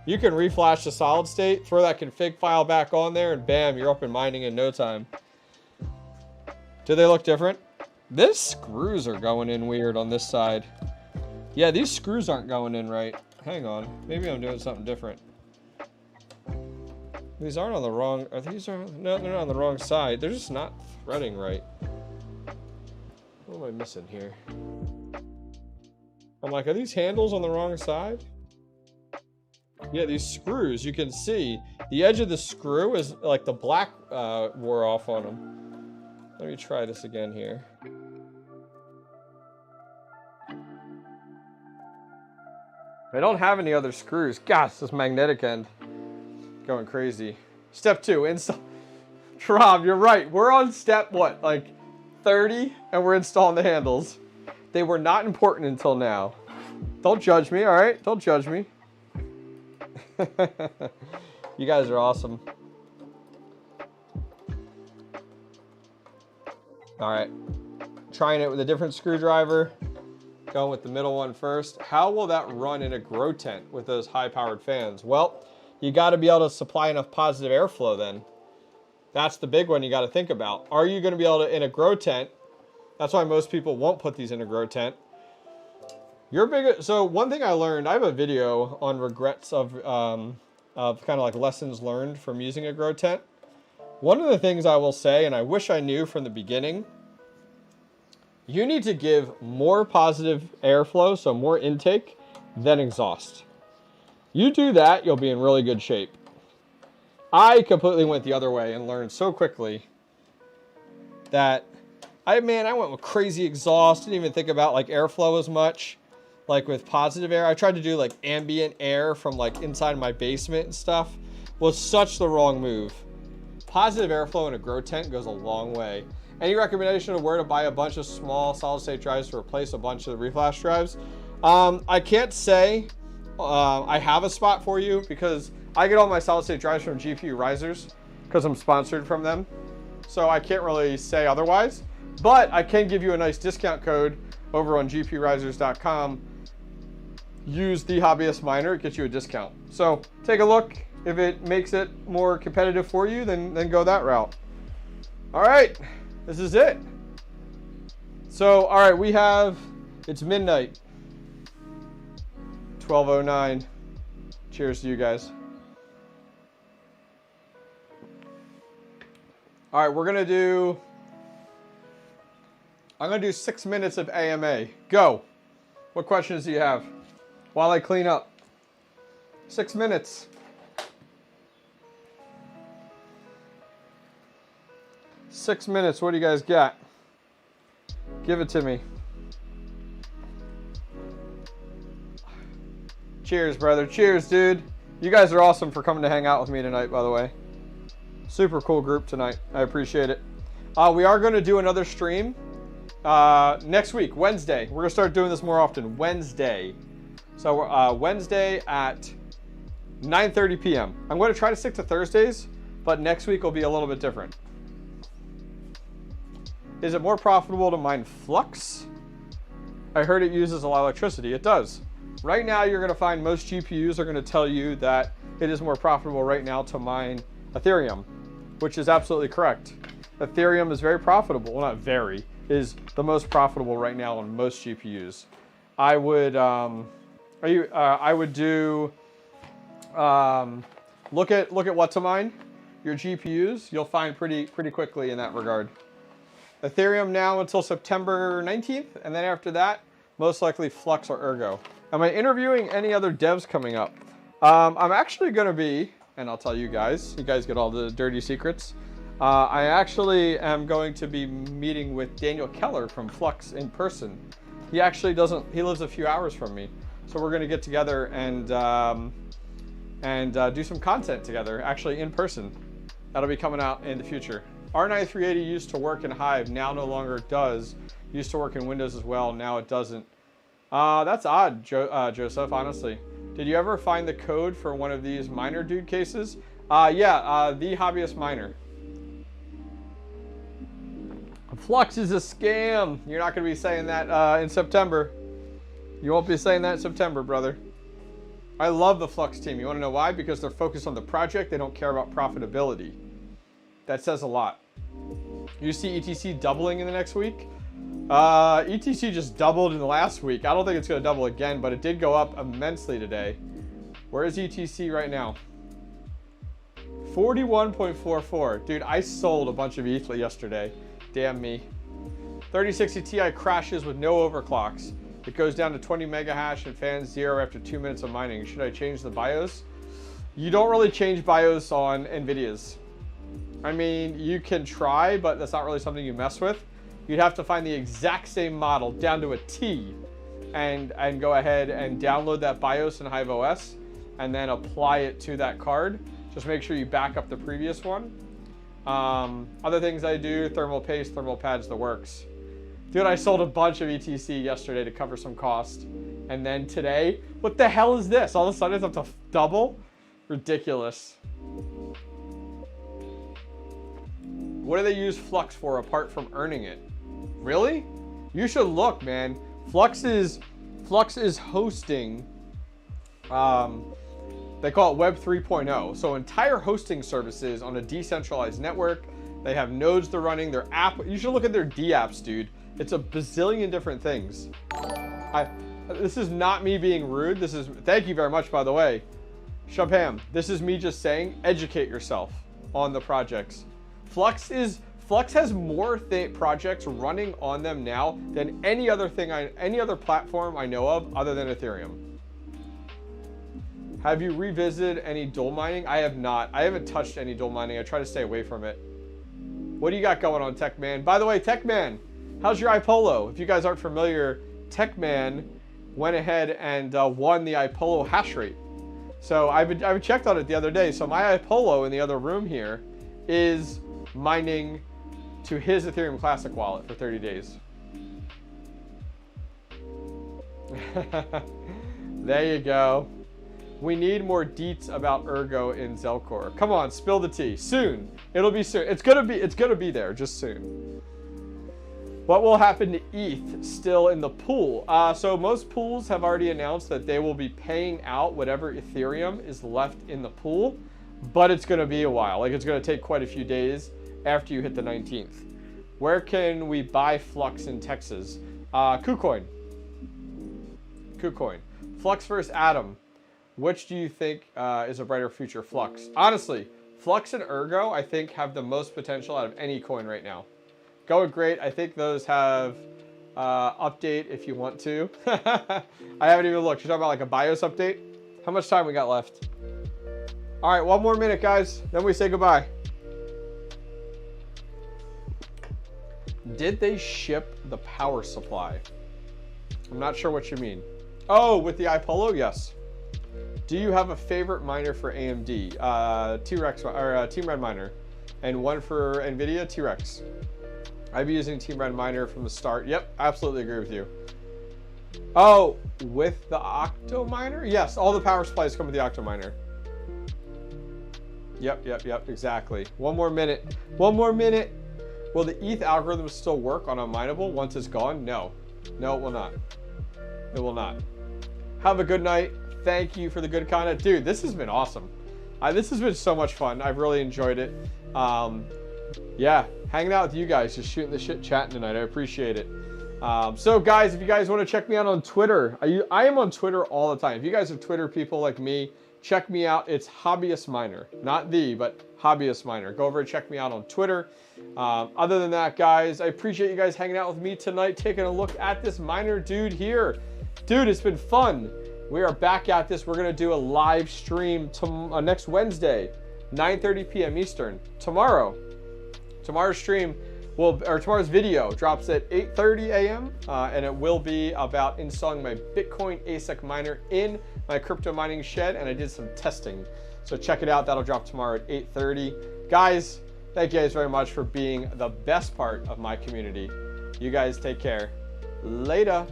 You can reflash the solid state, throw that config file back on there, and bam, you're up and mining in no time. Do they look different? These screws are going in weird on this side. Yeah, these screws aren't going in right. Hang on, maybe I'm doing something different. These aren't on the wrong, no, they're not on the wrong side. They're just not threading right. What am I missing here? I'm like, are these handles on the wrong side? Yeah, these screws, you can see the edge of the screw is like the black wore off on them. Let me try this again here. I don't have any other screws. Gosh, this magnetic end going crazy. Step 2, install. Rob, you're right. We're on step, what, like 30, and we're installing the handles. They were not important until now. Don't judge me, all right? Don't judge me. You guys are awesome. All right. Trying it with a different screwdriver. Going with the middle one first. How will that run in a grow tent with those high-powered fans? Well, you got to be able to supply enough positive airflow then. That's the big one you got to think about. Are you going to be able to, in a grow tent, that's why most people won't put these in a grow tent. So one thing I learned, I have a video on regrets of kind of like lessons learned from using a grow tent. One of the things I will say, and I wish I knew from the beginning, you need to give more positive airflow, so more intake, than exhaust. You do that, you'll be in really good shape. I completely went the other way and learned so quickly that I went with crazy exhaust. Didn't even think about like airflow as much. Like with positive air, I tried to do like ambient air from like inside my basement and stuff. Was such the wrong move. Positive airflow in a grow tent goes a long way. Any recommendation of where to buy a bunch of small solid state drives to replace a bunch of the reflash drives? I can't say I have a spot for you because I get all my solid state drives from GPU Risers because I'm sponsored from them. So I can't really say otherwise, but I can give you a nice discount code over on gpurisers.com. Use the Hobbyist Miner, it gets you a discount. So take a look. If it makes it more competitive for you, then go that route. All right, this is it. So, all right, it's midnight. 12:09. Cheers to you guys. All right, I'm gonna do 6 minutes of AMA. Go. What questions do you have? While I clean up. 6 minutes. Six minutes, what do you guys got? Give it to me. Cheers, brother. Cheers, dude. You guys are awesome for coming to hang out with me tonight, by the way. Super cool group tonight. I appreciate it. We are going to do another stream next week, Wednesday. We're going to start doing this more often. Wednesday. So Wednesday at 9:30 p.m. I'm going to try to stick to Thursdays, but next week will be a little bit different. Is it more profitable to mine flux? I heard it uses a lot of electricity. It does. Right now, you're going to find most GPUs are going to tell you that it is more profitable right now to mine Ethereum, which is absolutely correct. Ethereum is very profitable. Well, not very. Is the most profitable right now on most GPUs. I would look at what to mine. your GPUs, you'll find pretty quickly in that regard. Ethereum now until September 19th, and then after that, most likely Flux or Ergo. Am I interviewing any other devs coming up? I'm actually going to be, and I'll tell you guys get all the dirty secrets. I actually am going to be meeting with Daniel Keller from Flux in person. He actually he lives a few hours from me. So we're going to get together and do some content together, actually in person. That'll be coming out in the future. R9380 used to work in Hive, now no longer does. Used to work in Windows as well, now it doesn't. That's odd, Joseph, honestly. Did you ever find the code for one of these MinerDude cases? Yeah, the Hobbyist Miner. Flux is a scam. You're not going to be saying that in September. You won't be saying that in September, brother. I love the Flux team. You want to know why? Because they're focused on the project. They don't care about profitability. That says a lot. You see ETC doubling in the next week? ETC just doubled in the last week. I don't think it's going to double again, but it did go up immensely today. Where is ETC right now? 41.44. Dude, I sold a bunch of ETH yesterday. Damn me. 3060 Ti crashes with no overclocks. It goes down to 20 mega hash and fans 0 after 2 minutes of mining. Should I change the BIOS? You don't really change BIOS on NVIDIA's. I mean, you can try, but that's not really something you mess with. You'd have to find the exact same model down to a T and go ahead and download that BIOS in HIVEOS and then apply it to that card. Just make sure you back up the previous one. Other things I do, thermal paste, thermal pads, the works. Dude, I sold a bunch of ETC yesterday to cover some cost. And then today, what the hell is this? All of a sudden it's up to double? Ridiculous. What do they use Flux for apart from earning it? Really? You should look, man. Flux is hosting, they call it Web 3.0. So entire hosting services on a decentralized network. They have nodes they're running, their app. You should look at their dApps, dude. It's a bazillion different things. This is not me being rude. This is, thank you very much, by the way. Shabham, this is me just saying, educate yourself on the projects. Flux has more projects running on them now than any other platform I know of other than Ethereum. Have you revisited any dual mining? I have not. I haven't touched any dual mining. I try to stay away from it. What do you got going on, Techman? By the way, Techman, how's your iPolo? If you guys aren't familiar, Techman went ahead and won the iPolo hash rate. So I checked on it the other day. So my iPolo in the other room here is mining to his Ethereum Classic wallet for 30 days. There you go. We need more deets about Ergo in Zelcore. Come on, spill the tea. Soon. It'll be soon. It's gonna be there just soon. What will happen to ETH still in the pool? So most pools have already announced that they will be paying out whatever Ethereum is left in the pool, but it's gonna be a while. Like, it's gonna take quite a few days after you hit the 19th. Where can we buy Flux in Texas? KuCoin. KuCoin. Flux versus Atom. Which do you think is a brighter future? Flux. Honestly, Flux and Ergo, I think, have the most potential out of any coin right now. Going great. I think those have update if you want to. I haven't even looked. You're talking about like a BIOS update? How much time we got left? All right, one more minute, guys. Then we say goodbye. Did they ship the power supply? I'm not sure what you mean. Oh, with the iPolo? Yes. Do you have a favorite miner for AMD? T-Rex or Team Red Miner, and one for NVIDIA, T-Rex. I've been using Team Red Miner from the start. Yep, absolutely agree with you. Oh, with the Octo Miner? Yes, all the power supplies come with the Octo Miner. Yep, exactly. One more minute. One more minute. Will the ETH algorithm still work on Unmineable once it's gone? No. No, it will not. It will not. Have a good night. Thank you for the good content. Dude, this has been awesome. This has been so much fun. I've really enjoyed it. Yeah, hanging out with you guys, just shooting the shit, chatting tonight. I appreciate it. So guys, if you guys want to check me out on Twitter, I am on Twitter all the time. If you guys are Twitter people like me, check me out. It's Hobbyist Miner, not the, but Hobbyist Miner. Go over and check me out on Twitter. Other than that, guys, I appreciate you guys hanging out with me tonight, taking a look at this MinerDude here. Dude, it's been fun. We are back at this. We're gonna do a live stream next Wednesday, 9:30 p.m. Eastern. Tomorrow's stream tomorrow's video drops at 8:30 a.m. And it will be about installing my Bitcoin ASIC miner in my crypto mining shed, and I did some testing. So check it out. That'll drop tomorrow at 8:30. Guys, thank you guys very much for being the best part of my community. You guys take care. Later.